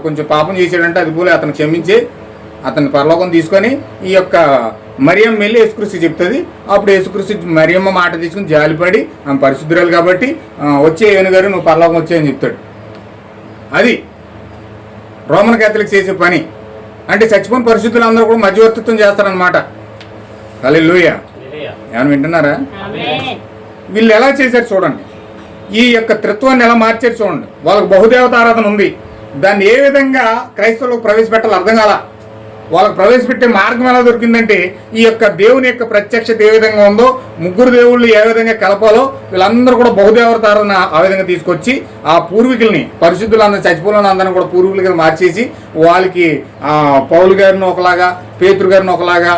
Speaker 3: కొంచెం పాపం చేశాడంట, అది పోలే అతను క్షమించి అతని పరలోకం తీసుకొని ఈ యొక్క మరియమ్మ వెళ్ళి యేసుక్రీస్తు చెప్తుంది. అప్పుడు యేసుక్రీస్తు మరియమ్మ మాట తీసుకుని జాలిపడి ఆమె పరిశుద్ధురాలు కాబట్టి వచ్చే వేణుగారు నువ్వు పరలోకం వచ్చాయని చెప్తాడు. అది రోమన్ క్యాథలిక్స్ చేసే పని. అంటే చచ్చిపోయిన పరిశుద్ధులు అందరూ కూడా మధ్యవర్తిత్వం చేస్తారనమాట. హల్లెలూయా. ఏమైనా వింటున్నారా? వీళ్ళు ఎలా చేశారు చూడండి, ఈ యొక్క త్రిత్వాన్ని ఎలా మార్చారు చూడండి. వాళ్ళకి బహుదేవత ఆరాధన ఉంది, దాన్ని ఏ విధంగా క్రైస్తవులకు ప్రవేశపెట్టాలో అర్థం కాల. వాళ్ళకి ప్రవేశపెట్టే మార్గం ఎలా దొరికిందంటే ఈ యొక్క దేవుని యొక్క ప్రత్యక్షత ఏ విధంగా ఉందో, ముగ్గురు దేవుళ్ళు ఏ విధంగా కలపాలో వీళ్ళందరూ కూడా బహుదేవత ఆరాధన ఆ విధంగా తీసుకొచ్చి ఆ పూర్వీకుల్ని పరిశుద్ధులందరూ చచ్చిపోయిన అందరినీ కూడా పూర్వీకులుగా మార్చేసి వాళ్ళకి పౌలు గారిని ఒకలాగా, పేతురు గారిని ఒకలాగా,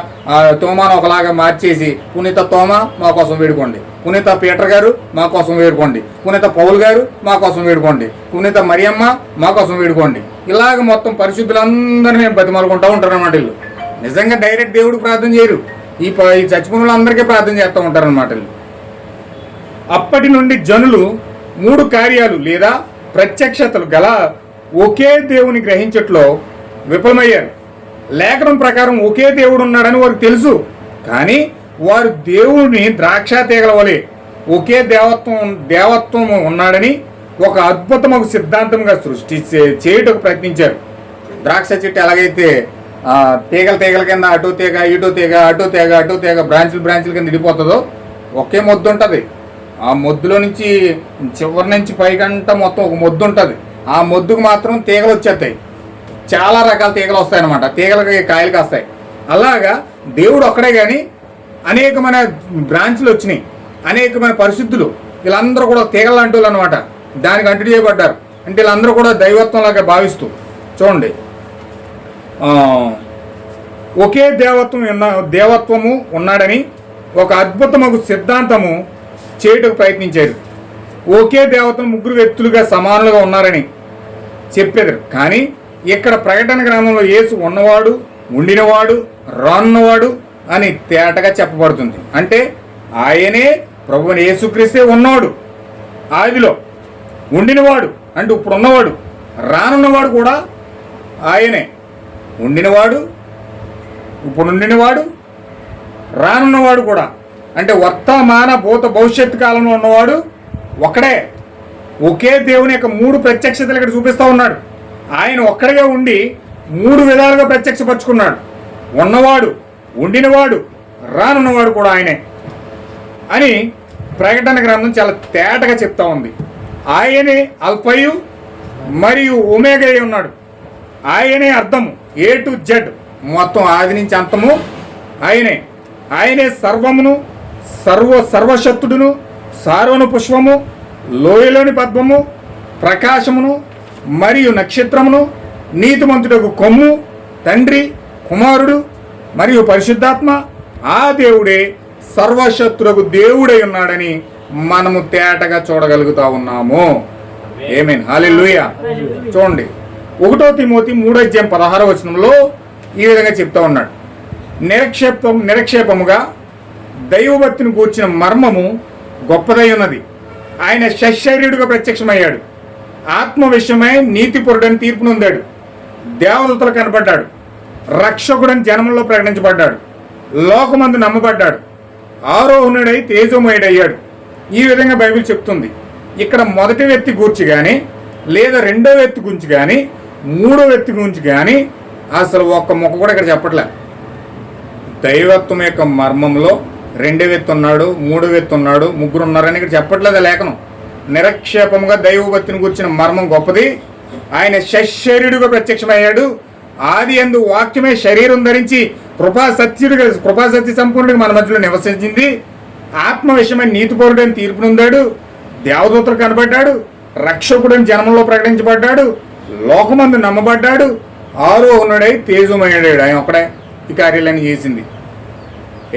Speaker 3: తోమాను ఒకలాగా మార్చేసి పునీత తోమా మా కోసం వేడుకోండి, పునీత పీటర్ గారు మా కోసం వేడుకోండి, పునీత పౌలు గారు మా కోసం వేడుకోండి, పునీత మరియమ్మ మా కోసం వేడుకోండి. ఇలాగ మొత్తం పరిశుద్ధులందరినీ బతిమాలుకుంటూ ఉంటారు అన్నమాట. వీళ్ళు నిజంగా డైరెక్ట్ దేవుడికి ప్రార్థన చేయరు, ఈ చచ్చిపోయిన వాళ్ళందరికీ ప్రార్థన చేస్తూ ఉంటారన్నమాట. వీళ్ళు అప్పటి నుండి జనులు 3 కార్యాలు లేదా ప్రత్యక్షతలు గల ఒకే దేవుని గ్రహించట్లో విఫలమయ్యారు. లేఖనం ప్రకారం ఒకే దేవుడు ఉన్నాడని వారికి తెలుసు, కానీ వారు దేవుడిని ద్రాక్ష తీగల వలె ఒకే దేవత్వం ఉన్నాడని ఒక అద్భుతమైన సిద్ధాంతంగా సృష్టి చేయుటకు ప్రయత్నించారు. ద్రాక్ష చెట్టు ఎలాగైతే తీగల కింద అటు తీగ ఇటు తీగ అటు తీగ అటు తీగ బ్రాంచుల కింద విడిపోతుందో ఒకే మొద్దు ఉంటుంది. ఆ మొద్దులో నుంచి చివరి నుంచి పైకంట మొత్తం ఒక మొద్దు ఉంటుంది. ఆ మొద్దుకు మాత్రం తీగలు వచ్చేస్తాయి, చాలా రకాల తీగలు వస్తాయి అన్నమాట. తీగలకి కాయలు కాస్తాయి. అలాగా దేవుడు ఒక్కడే కానీ అనేకమైన బ్రాంచ్లు వచ్చినాయి, అనేకమైన పరిశుద్ధులు వీళ్ళందరూ కూడా తీగలు అంటూ అనమాట. దానికి అంటు చేయబడ్డారు. అంటే వీళ్ళందరూ కూడా దైవత్వంలాగా భావిస్తూ చూడండి, ఒకే దేవత్వము ఉన్నాడని ఒక అద్భుతమైన సిద్ధాంతము చేయటకు ప్రయత్నించారు. ఒకే దేవత 3 వ్యక్తులుగా సమానులుగా ఉన్నారని చెప్పారు. కానీ ఇక్కడ ప్రకటన గ్రంథంలో యేసు ఉన్నవాడు, ఉండినవాడు, రానున్నవాడు అని తేటగా చెప్పబడుతుంది. అంటే ఆయనే ప్రభువుని యేసుక్రీస్తే ఉన్నవాడు, ఆదిలో ఉండినవాడు అంటే ఇప్పుడు ఉన్నవాడు, రానున్నవాడు కూడా ఆయనే. ఉండినవాడు, ఇప్పుడు ఉండినవాడు, రానున్నవాడు కూడా అంటే వర్తమాన భూత భవిష్యత్తు కాలంలో ఉన్నవాడు ఒక్కడే. ఒకే దేవుని యొక్క 3 ప్రత్యక్షతలు ఇక్కడ చూపిస్తూ ఉన్నాడు. ఆయన ఒక్కడిగా ఉండి 3 విధాలుగా ప్రత్యక్షపరుచుకున్నాడు. ఉన్నవాడు, ఉండినవాడు, రానున్నవాడు కూడా ఆయనే అని ప్రకటన గ్రంథం చాలా తేటగా చెప్తా ఉంది. ఆయనే అల్ఫయు మరియు ఒమేగా ఉన్నాడు. ఆయనే అర్థము, A to Z, మొత్తం ఆది నుంచి అంతము ఆయనే. ఆయనే సర్వమును, సర్వశక్తుడును, సార్వను పుష్పము, లోయలోని పద్మము, ప్రకాశమును మరియు నక్షత్రమును, నీతిమంతుడకు కొమ్ము, తండ్రి, కుమారుడు మరియు పరిశుద్ధాత్మ. ఆ దేవుడే సర్వశక్తులకు దేవుడై ఉన్నాడని మనము తేటగా చూడగలుగుతా ఉన్నాము. ఆమేన్, హల్లెలూయా. చూడండి 1 తిమోతి 3:16 ఈ విధంగా చెప్తా ఉన్నాడు, నిరక్షేపముగా దైవభక్తిని కూర్చిన మర్మము గొప్పదై ఉన్నది. ఆయన శరీరుడుగా ప్రత్యక్షమయ్యాడు, ఆత్మ విషయమై నీతిపరుడని తీర్పు నొందాడు, దేవదూతలు కనబడ్డాడు, రక్షకుడని జనములో ప్రకటించబడ్డాడు, లోకమందు నమ్మబడ్డాడు, ఆరోహణుడై తేజోమయుడయ్యాడు. ఈ విధంగా బైబిల్ చెప్తుంది. ఇక్కడ మొదటి వ్యక్తి గురించి కానీ లేదా రెండో వ్యక్తి గురించి కానీ మూడో వ్యక్తి గురించి కానీ అసలు ఒక్క మొక్క కూడా ఇక్కడ చెప్పట్లే. దైవత్వం యొక్క మర్మంలో రెండో వ్యక్తి ఉన్నాడు, మూడో వ్యక్తి ఉన్నాడు, ముగ్గురు ఉన్నారని ఇక్కడ చెప్పట్లేదు లేఖనం. నిరక్షేపముగా దైవభక్తిని గురించిన మర్మం గొప్పది. ఆయన శరీరుడుగా ప్రత్యక్షమయ్యాడు. ఆది యందు వాక్యమే శరీరం ధరించి కృపాసత్య సంపూర్ణుడిగా మన మధ్యలో నివసించింది. ఆత్మ విషయమైన నీతిపరుడని తీర్పు పొందాడు, దేవదూతలు కనబడ్డాడు, రక్షకుడని జన్మలో ప్రకటించబడ్డాడు, లోకమందు నమ్మబడ్డాడు, ఆరోహణుడై తేజమయ్యాడు. ఆయన ఒక్కడే ఈ కార్యాలన్నీ చేసింది.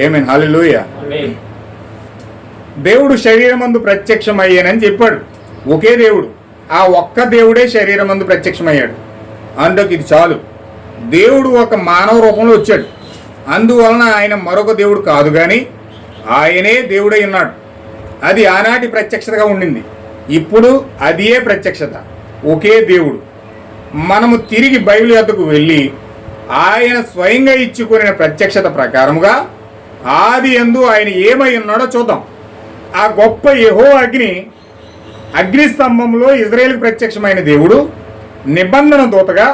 Speaker 3: ఆమేన్, హల్లెలూయా. దేవుడు శరీరమందు ప్రత్యక్షమయ్యానని చెప్పాడు. ఒకే దేవుడు, ఆ ఒక్క దేవుడే శరీరమందు ప్రత్యక్షమయ్యాడు. అందుకు ఇది చాలు. దేవుడు ఒక మానవ రూపంలో వచ్చాడు. అందువలన ఆయన మరొక దేవుడు కాదు, కానీ ఆయనే దేవుడై ఉన్నాడు. అది ఆనాటి ప్రత్యక్షతగా ఉండింది. ఇప్పుడు అదే ప్రత్యక్షత, ఒకే దేవుడు. మనము తిరిగి బైబిల్ యొద్దకు వెళ్ళి ఆయన స్వయంగా ఇచ్చుకునే ప్రత్యక్షత ప్రకారముగా ఆది యందు ఆయన ఏమై ఉన్నాడో చూద్దాం. ఆ గొప్ప యెహోవా అగ్ని స్తంభంలో ఇజ్రాయేలుకు ప్రత్యక్షమైన దేవుడు నిబంధన దూతగా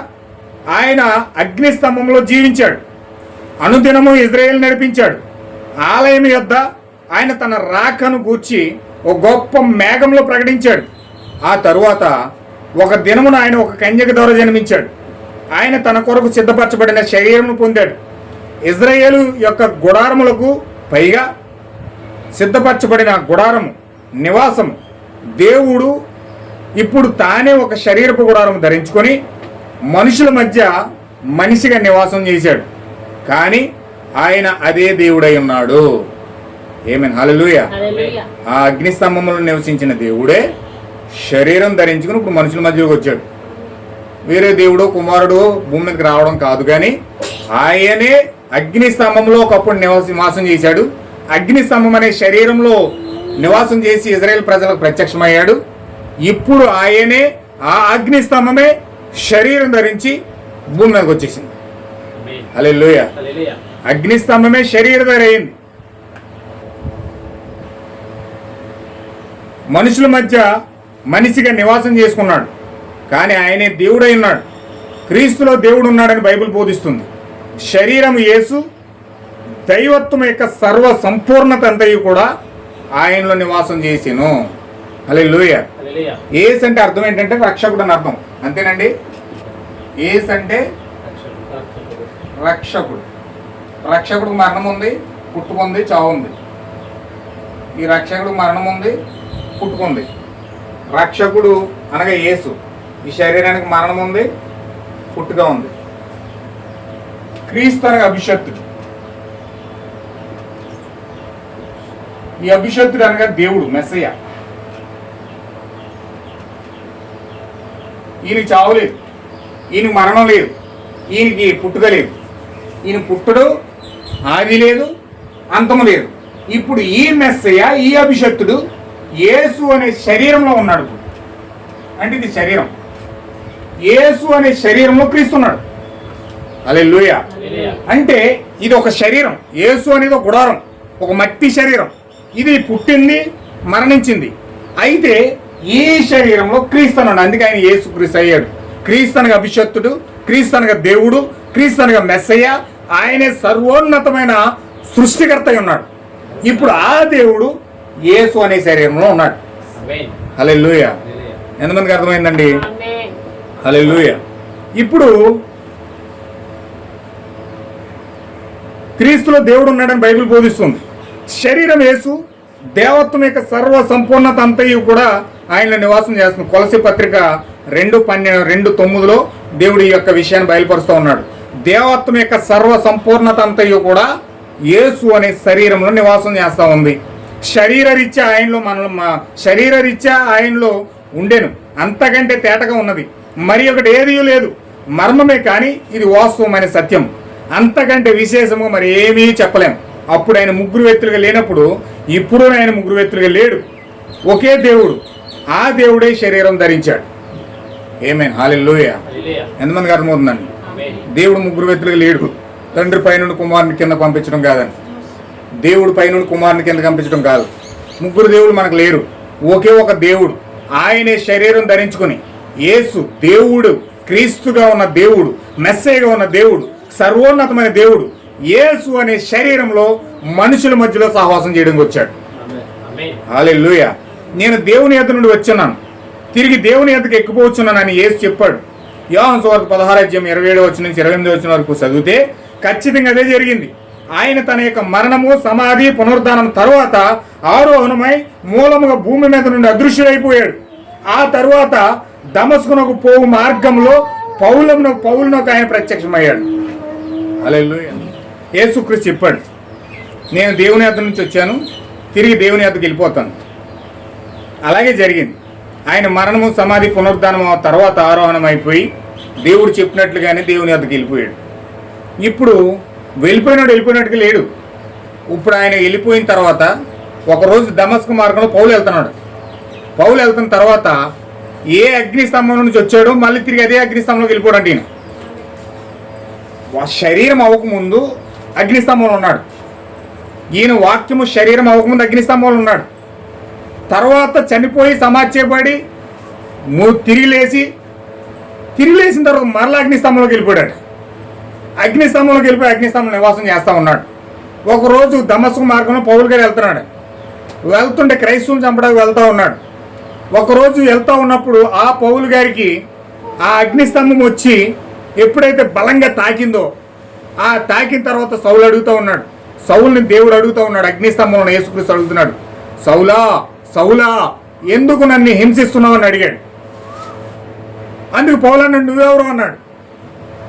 Speaker 3: ఆయన అగ్ని స్తంభంలో జీవించాడు. అనుదినము ఇజ్రాయేల్ నడిపించాడు. ఆలయం యొద్ద ఆయన తన రాకను గూర్చి ఒక గొప్ప మేఘంలో ప్రకటించాడు. ఆ తరువాత ఒక దినమున ఆయన ఒక కన్యక ద్వారా జన్మించాడు. ఆయన తన కొరకు సిద్ధపరచబడిన శరీరమును పొందాడు. ఇజ్రాయేలు యొక్క గుడారములకు పైగా సిద్ధపరచబడిన గుడారము నివాసము దేవుడు ఇప్పుడు తానే ఒక శరీరపు గుడారము ధరించుకొని మనుషుల మధ్య మనిషిగా నివాసం చేశాడు. కానీ ఆయన అదే దేవుడై ఉన్నాడు. ఆమేన్, హల్లెలూయా. ఆ అగ్నిస్తంభంలో నివసించిన దేవుడే శరీరం ధరించుకుని ఇప్పుడు మనుషుల మధ్యలోకి వచ్చాడు. వేరే దేవుడు కుమారుడు భూమి మీదకి రావడం కాదు, కానీ ఆయనే అగ్నిస్తంభంలో ఒకప్పుడు నివాసం చేశాడు. అగ్నిస్తంభం అనే శరీరంలో నివాసం చేసి ఇజ్రాయేల్ ప్రజలకు ప్రత్యక్షమయ్యాడు. ఇప్పుడు ఆయనే ఆ అగ్నిస్తంభమే శరీరం ధరించి భూమి మీదకి వచ్చేసింది. హల్లెలూయా. అగ్నిస్తంభమే శరీరధారి అయింది. మనుషుల మధ్య మనిషిగా నివాసం చేసుకున్నాడు. కానీ ఆయనే దేవుడై ఉన్నాడు. క్రీస్తులో దేవుడు ఉన్నాడని బైబిల్ బోధిస్తుంది. శరీరం యేసు, దైవత్వం యొక్క సర్వ సంపూర్ణత అంతయు కూడా ఆయనలో నివాసం చేసిను. హల్లెలూయా. యేసు అంటే అర్థం ఏంటంటే రక్షకుడు అని అర్థం. అంతేనండి. యేసు అంటే రక్షకుడు. రక్షకుడికి మరణం ఉంది, పుట్టుకుంది, చావు ఉంది. ఈ రక్షకుడికి మరణం ఉంది, పుట్టుకుంది. రక్షకుడు అనగా యేసు. ఈ శరీరానికి మరణం ఉంది, పుట్టుక ఉంది. క్రీస్తు అనగా అభిషక్తుడు. ఈ అభిషక్తుడు అనగా దేవుడు, మెస్సయ్య. ఈయనకి చావు లేదు, ఈయనకి మరణం లేదు, ఈయనకి పుట్టుక లేదు. ఈయన పుట్టుడు, ఆది లేదు, అంతము లేదు. ఇప్పుడు ఈ మెస్సయ్య, ఈ అభిషక్తుడు యేసు అనే శరీరంలో ఉన్నాడు. అంటే ఇది శరీరం. యేసు అనే శరీరంలో క్రీస్తున్నాడు. హల్లెలూయా. అంటే ఇది ఒక శరీరం. యేసు అనేది ఒక గుడారం, ఒక మట్టి శరీరం. ఇది పుట్టింది, మరణించింది. అయితే ఈ శరీరంలో క్రీస్తు అన్నాడు. అందుకే ఆయన యేసు క్రీస్తు అయ్యాడు. క్రీస్తు అనగా అభిషక్తుడు, క్రీస్తు అనగా దేవుడు, క్రీస్తు అనగా మెస్సయ్య. ఆయనే సర్వోన్నతమైన సృష్టికర్త ఉన్నాడు. ఇప్పుడు ఆ దేవుడు యేసు అనే శరీరంలో ఉన్నాడు. హల్లెలూయా. ఎంతమందికి అర్థమైందండి? హల్లెలూయా. ఇప్పుడు క్రీస్తులో దేవుడు ఉన్నాడని బైబిల్ బోధిస్తుంది. శరీరం యేసు, దేవత్వం యొక్క సర్వ సంపూర్ణత అంతయు కూడా ఆయన నివాసం చేస్తుంది. కొలసి పత్రిక 2:9 దేవుడి యొక్క విషయాన్ని బయలుపరుస్తూ ఉన్నాడు. దేవత్వం యొక్క సర్వ సంపూర్ణత అంతయు కూడా యేసు అనే శరీరంలో నివాసం చేస్తూ ఉంది. శరీరరీత్యా ఆయనలో ఉండెను. అంతకంటే తేటగా ఉన్నది మరి ఒకటి ఏదీ లేదు. మర్మమే కానీ ఇది వాస్తవమైన సత్యం. అంతకంటే విశేషంగా మరి ఏమీ చెప్పలేం. అప్పుడు ఆయన ముగ్గురు వ్యక్తులుగా లేనప్పుడు ఇప్పుడు ఆయన ముగ్గురు వ్యక్తులుగా లేడు. ఒకే దేవుడు, ఆ దేవుడే శరీరం ధరించాడు. ఆమేన్, హల్లెలూయా. ఎంతమందికి అర్థమవుతుందండి? దేవుడు ముగ్గురు వ్యక్తులుగా లేడు. తండ్రి పైనుండి కుమారుని కింద పంపించడం కాదని, దేవుడు పైనుండి కుమారుని కింద పంపించడం కాదు. ముగ్గురు దేవుడు మనకు లేరు. ఒకే ఒక దేవుడు, ఆయనే శరీరం ధరించుకొని యేసు దేవుడు, క్రీస్తుగా ఉన్న దేవుడు, మెస్సయ్యగా ఉన్న దేవుడు, సర్వోన్నతమైన దేవుడు యేసు అనే శరీరంలో మనుషుల మధ్యలో సహవాసం చేయడానికి వచ్చాడు. హల్లెలూయా. నేను దేవుని యొద్ద నుండి వచ్చున్నాను, తిరిగి దేవుని యొద్దకు ఎక్కిపోవచ్చున్నాను అని యేసు చెప్పాడు. యోహాను సువార్త 16:27 నుంచి 28 వరకు చదివితే ఖచ్చితంగా అదే జరిగింది. ఆయన తన యొక్క మరణము, సమాధి, పునరుద్ధానం తర్వాత ఆరోహణమై మూలముగా భూమి మీద నుండి అదృశ్యుడైపోయాడు. ఆ తరువాత దమస్కునకు పోవు మార్గంలో పౌలునకు ఆయన ప్రత్యక్షమయ్యాడు. హల్లెలూయా. యేసుక్రీస్తు చెప్పాడు, నేను దేవుని యొద్ద నుంచి వచ్చాను, తిరిగి దేవుని యొద్దకు వెళ్ళిపోతాను. అలాగే జరిగింది. ఆయన మరణము, సమాధి, పునరుద్ధానం తర్వాత ఆరోహణం అయిపోయి దేవుడు చెప్పినట్లుగానే దేవుని యొద్దకు వెళ్ళిపోయాడు. ఇప్పుడు వెళ్ళిపోయినట్టుగా లేడు. ఇప్పుడు ఆయన వెళ్ళిపోయిన తర్వాత ఒకరోజు దమస్కు మార్గంలో పౌలు వెళ్తున్నాడు. పౌలు వెళ్తున్న తర్వాత ఏ అగ్నిస్తంభం నుంచి వచ్చాడో మళ్ళీ తిరిగి అదే అగ్నిస్తంభంలోకి వెళ్ళిపోయాడు. ఈయన శరీరం అవ్వకముందు అగ్నిస్తంభంలో ఉన్నాడు. ఈయన వాక్యము శరీరం అవ్వకముందు అగ్నిస్తంభంలో ఉన్నాడు. తర్వాత చనిపోయి సమాధి చేయబడి తిరిగి లేచిన తర్వాత మరలా అగ్నిస్తంభంలోకి వెళ్ళిపోయాడు. అగ్నిస్తంభంలోకి వెళ్ళిపోయి అగ్నిస్తంభం నివాసం చేస్తూ ఉన్నాడు. ఒకరోజు దమస్కు మార్గంలో పౌలు గారు వెళ్తుంటే క్రైస్తవుని చంపడానికి వెళ్తూ ఉన్నాడు. ఒకరోజు వెళ్తూ ఉన్నప్పుడు ఆ పౌలు గారికి ఆ అగ్నిస్తంభం వచ్చి ఎప్పుడైతే బలంగా తాకిందో, ఆ తాకిన తర్వాత సౌలు అడుగుతూ ఉన్నాడు. సౌలుని దేవుడు అడుగుతూ ఉన్నాడు. అగ్నిస్తంభంలో యేసుక్రీస్తు అడుగుతున్నాడు, సౌలా సౌలా ఎందుకు నన్ను హింసిస్తున్నావు అని అడిగాడు. అందుకు పౌలు అన్నాడు, నువ్వెవరు అన్నాడు.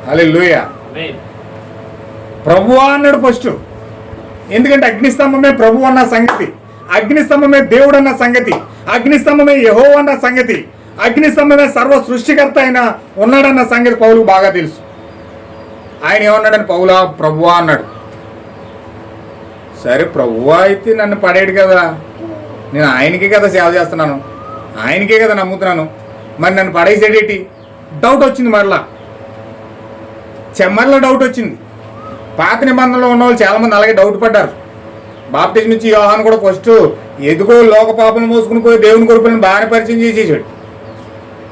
Speaker 3: హల్లెలూయా. ప్రభువా అన్నాడు ఫస్ట్. ఎందుకంటే అగ్నిస్తంభమే ప్రభు అన్న సంగతి, అగ్నిస్తంభమే దేవుడు అన్న సంగతి, అగ్నిస్తంభమే యెహోవా అన్న సంగతి, అగ్నిస్తంభమే సర్వ సృష్టికర్త అయిన ఉన్నాడన్న సంగతి పౌలుకు బాగా తెలుసు. ఆయన ఏమన్నాడని పౌలా ప్రభువా అన్నాడు. సరే ప్రభువా అయితే నన్ను పడేడు కదా, నేను ఆయనకే కదా సేవ చేస్తున్నాను, ఆయనకే కదా నమ్ముతున్నాను, మరి నన్ను పడేసేటేటి డౌట్ వచ్చింది. మరలా డౌట్ వచ్చింది. పాత నిబంధనలో ఉన్న వాళ్ళు చాలామంది అలాగే డౌట్ పడ్డారు. బాప్టిజం నుంచి యోహాను కూడా ఫస్ట్ ఎదుగో లోక పాపను మోసుకుని పోయి దేవుని కొడుకులను బాగానే పరిచయం చేసేసాడు.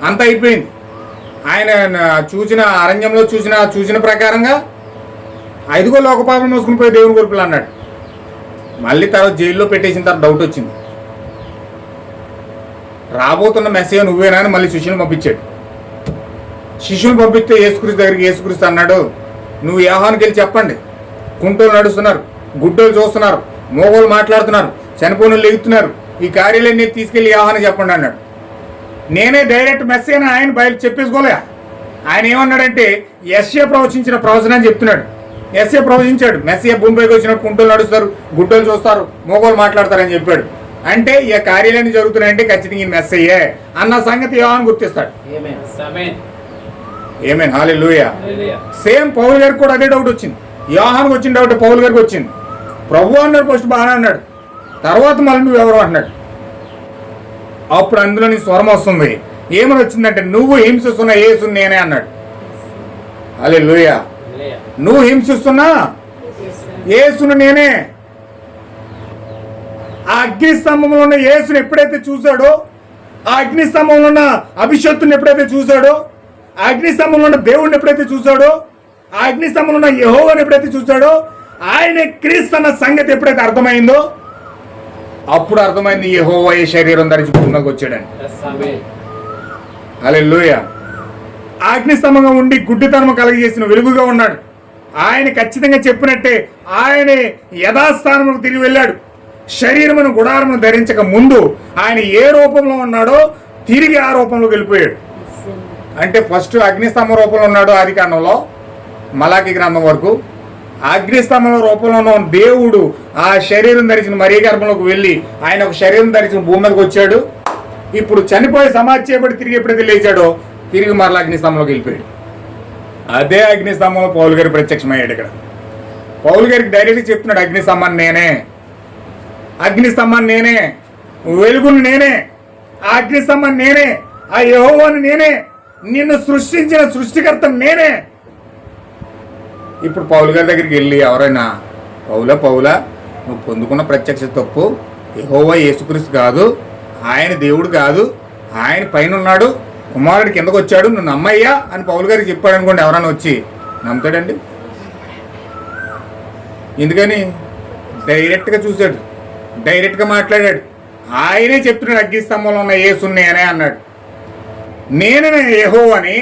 Speaker 3: అంత అయిపోయింది. ఆయన అరణ్యంలో చూసిన ప్రకారంగా ఐదుగో లోక పాపను మోసుకుని పోయి దేవుని కొడుకులు అన్నాడు. మళ్ళీ తర్వాత జైల్లో పెట్టేసిన తర్వాత డౌట్ వచ్చింది. రాబోతున్న మెసేజ్ నువ్వేనా అని మళ్ళీ శిష్యుని పంపించాడు. శిష్యుని పంపిస్తే యేసుక్రీస్తు దగ్గరికి యేసుక్రీస్తు అన్నాడు, నువ్వు యోహానుకి వెళ్ళి చెప్పండి, కుంటోలు నడుస్తున్నారు, గుడ్డోలు చూస్తున్నారు, మోగోలు మాట్లాడుతున్నారు, చనిపోయిన లెగుతున్నారు, ఈ కార్యాలన్నీ తీసుకెళ్ళి యోహాను చెప్పండి అన్నాడు. నేనే డైరెక్ట్ మెసేజ్ ఆయన బయలు చెప్పేసుకోలే. ఆయన ఏమన్నాడంటే యెషయా ప్రవచించిన ప్రవచనం అని చెప్తున్నాడు. యెషయా ప్రవచించాడు, మెస్సియా భూమిపైకి వచ్చినట్టు కుంటోలు నడుస్తారు, గుడ్డోలు చూస్తారు, మోగోలు మాట్లాడతారని చెప్పాడు. అంటే ఈ కార్యాలన్నీ జరుగుతున్నాయంటే ఖచ్చితంగా ఈ మెస్సయ్యే అన్న సంగతి యోహాను గుర్తిస్తాడు. ఆమేన్. హల్లెలూయా. సేమ్ పౌలు గారికి కూడా అదే డౌట్ వచ్చింది. యోహానుకు వచ్చిన డౌట్ పౌలు గారికి వచ్చింది. ప్రభు అన్నాడు ఫస్ట్, బాగానే అన్నాడు, తర్వాత మళ్ళీ నువ్వు ఎవరు అన్నాడు. అప్పుడు అందులో నీ స్వరం వస్తుంది. ఏమని వచ్చిందంటే నువ్వు హింసిస్తున్న యేసుని నేనే అన్నాడు. హల్లెలూయా. నువ్వు హింసిస్తున్నా యేసును నేనే. ఆ అగ్నిస్తంభంలో ఉన్న యేసుని ఎప్పుడైతే చూశాడో, ఆ అగ్నిస్తంభంలో ఉన్న అభిషక్తుని ఎప్పుడైతే చూశాడో, ఆ అగ్నిస్తంభంలో ఉన్న దేవుడిని ఎప్పుడైతే చూశాడో, ఆ అగ్నిస్తంభంలో ఉన్న యెహోవాని ఎప్పుడైతే చూశాడో, ఆయన క్రీస్తు అన్న సంగతి ఎప్పుడైతే అర్థమైందో అప్పుడు అర్థమైంది యెహోవా ఈ శరీరం ధరించి భూమిలోకి వచ్చాడని. హల్లెలూయా. అగ్నిస్తంభంగా ఉండి గుడ్డితనం కలిగజేసిన వెలుగుగా ఉన్నాడు. ఆయన ఖచ్చితంగా చెప్పినట్టే ఆయన యథాస్థానంలోకి తిరిగి వెళ్ళాడు. శరీరమును గుడారమును ధరించక ముందు ఆయన ఏ రూపంలో ఉన్నాడో తిరిగి ఆ రూపంలోకి వెళ్ళిపోయాడు. అంటే ఫస్ట్ అగ్నిస్తంభం రూపంలో ఉన్నాడు ఆదికాండంలో మలాకి గ్రంథం వరకు. అగ్నిస్తంభంలో రూపంలో ఉన్న దేవుడు ఆ శరీరం ధరించిన మరీ గర్భంలోకి వెళ్ళి ఆయన ఒక శరీరం ధరించిన భూమి మీదకి వచ్చాడు. ఇప్పుడు చనిపోయి సమాధి చేయబడి తిరిగి ఎప్పుడైతే లేచాడో తిరిగి మరలా అగ్నిస్తంభంలోకి వెళ్ళిపోయాడు. అదే అగ్నిస్తంభంలో పౌలు గారు ప్రత్యక్షమయ్యాడు. ఇక్కడ పౌలు గారికి డైరెక్ట్గా చెప్తున్నాడు, అగ్నిస్తంభాన్ని నేనే, అగ్నిస్తంభాన్ని నేనే, వెలుగును నేనే, ఆ అగ్నిస్తంభాన్ని నేనే, ఆ యెహోవాను నేనే, నిన్ను సృష్టించిన సృష్టికర్త నేనే. ఇప్పుడు పౌలు గారి దగ్గరికి వెళ్ళి ఎవరైనా పౌలా నువ్వు పొందుకున్న ప్రత్యక్ష తప్పు, యెహోవా యేసుక్రీస్తు కాదు, ఆయన దేవుడు కాదు, ఆయన పైన ఉన్నాడు, కుమారుడు కిందకు వచ్చాడు, నువ్వు నమ్మయ్యా అని పౌలు గారికి చెప్పాడు అనుకోండి, ఎవరైనా వచ్చి నమ్ముతాడండి? ఎందుకని డైరెక్ట్గా చూశాడు, డైరెక్ట్గా మాట్లాడాడు. ఆయనే చెప్తున్నాడు, అగ్నిస్తంభంలో ఉన్న యేసుని నేనే అన్నాడు. నేనే యెహోవాని,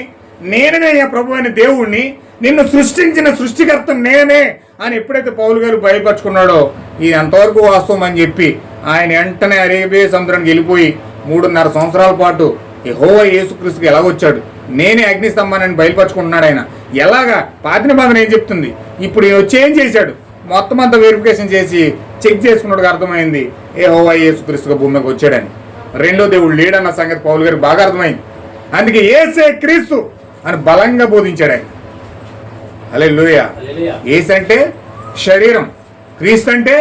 Speaker 3: నేనే ప్రభు అయిన దేవుణ్ణి, నిన్ను సృష్టించిన సృష్టికర్త నేనే అని ఎప్పుడైతే పౌలు గారు బయలుపరుచుకున్నాడో ఇది ఎంతవరకు వాస్తవం అని చెప్పి ఆయన వెంటనే అరేబియా సముద్రానికి వెళ్ళిపోయి 3.5 సంవత్సరాల పాటు యెహోవా యేసుక్రీస్తుకి ఎలాగొచ్చాడు, నేనే అగ్నిస్తంభాన్ని బయలుపరుచుకుంటున్నాడు ఆయన. ఎలాగా పాత నిబంధన ఏం చెప్తుంది, ఇప్పుడు ఈయన వచ్చి ఏం చేశాడు, మొత్తం అంతా వెరిఫికేషన్ చేసి చెక్ చేసుకున్నట్టుగా అర్థమైంది యెహోవా యేసుక్రీస్తుగా భూమికి వచ్చాడని. రెండో దేవుడు లేడన్న సంగతి పౌలు గారికి బాగా అర్థమైంది. అందుకే యేసే క్రీస్తు అని బలంగా బోధించాడు ఆయన. హల్లెలూయా. యేసు అంటే శరీరం, క్రీస్తు అంటే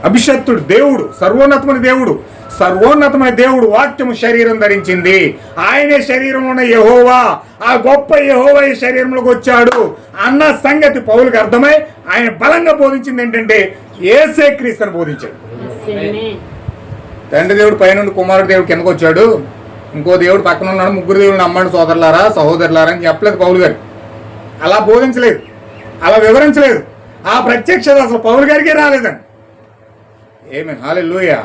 Speaker 3: అభిషక్తుడు, దేవుడు, సర్వోన్నతమైన దేవుడు. సర్వోన్నతమైన దేవుడు వాక్యము శరీరం ధరించింది. ఆయనే శరీరంలో ఉన్న యెహోవా, ఆ గొప్ప యెహోవా ఈ శరీరంలోకి వచ్చాడు అన్న సంగతి పౌలుకి అర్థమై ఆయన బలంగా బోధించింది ఏంటంటే యేసే క్రీస్తు అని బోధించాడు. తండ్రి దేవుడు పైనుండి కుమారుడు దేవుడు కిందకు వచ్చాడు, ఇంకో దేవుడు పక్కన ఉన్నాడు, ముగ్గురు దేవుడు నమ్మండి సోదరులారా సహోదరులారా అని చెప్పలేదు పౌలు గారు. అలా బోధించలేదు, అలా వివరించలేదు. ఆ ప్రత్యక్షత అసలు పౌలు గారికే రాలేదండి. ఆమేన్, హల్లెలూయా.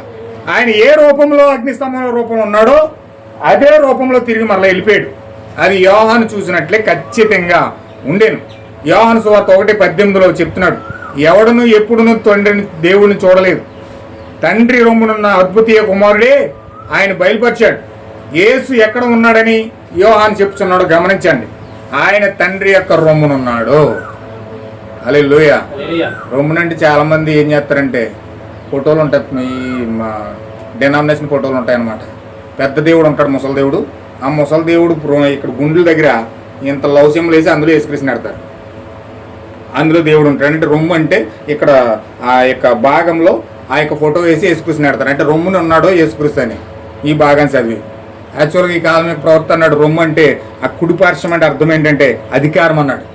Speaker 3: ఆయన ఏ రూపంలో అగ్నిస్తంభం రూపంలో ఉన్నాడో అదే రూపంలో తిరిగి మరలా వెళ్ళిపోయాడు. అది యోహాను చూసినట్లే ఖచ్చితంగా ఉండేను. యోహాను సువార్త 1:18 చెప్తున్నాడు, ఎవడును ఎప్పుడును తండ్రిని దేవుడిని చూడలేదు, తండ్రి రొమ్మునున్న అద్భుతీయ కుమారుడే ఆయన బయలుపరిచాడు. యేసు ఎక్కడ ఉన్నాడని యోహాను చెప్తున్నాడు గమనించండి. ఆయన తండ్రి యొక్క రొమ్మునున్నాడు. హల్లెలూయా. రొమ్మునంటే చాలా మంది ఏం చేస్తారంటే ఫోటోలు ఉంటాయి, ఈ డినామినేషన్ ఫోటోలు ఉంటాయన్నమాట. పెద్ద దేవుడు ఉంటాడు ముసలి దేవుడు, ఆ ముసలి దేవుడు ఇక్కడ గుండెల దగ్గర ఇంత లౌస్యం వేసి అందులో యేసుక్రీస్తుని పెడతారు. అందులో దేవుడు ఉంటాడు. అంటే రొమ్ము అంటే ఇక్కడ ఆ యొక్క భాగంలో ఆ యొక్క ఫోటో వేసి యేసుక్రీస్తుని పెడతారు. అంటే రొమ్ముని ఉన్నాడో యేసుక్రీస్తు అని ఈ భాగాన్ని చదివి. యాక్చువల్గా ఈ కాలం యొక్క ప్రవర్తన అన్నాడు రొమ్ము అంటే ఆ కుడి పార్శ్వం అంటే అర్థం ఏంటంటే అధికారం అన్నాడు.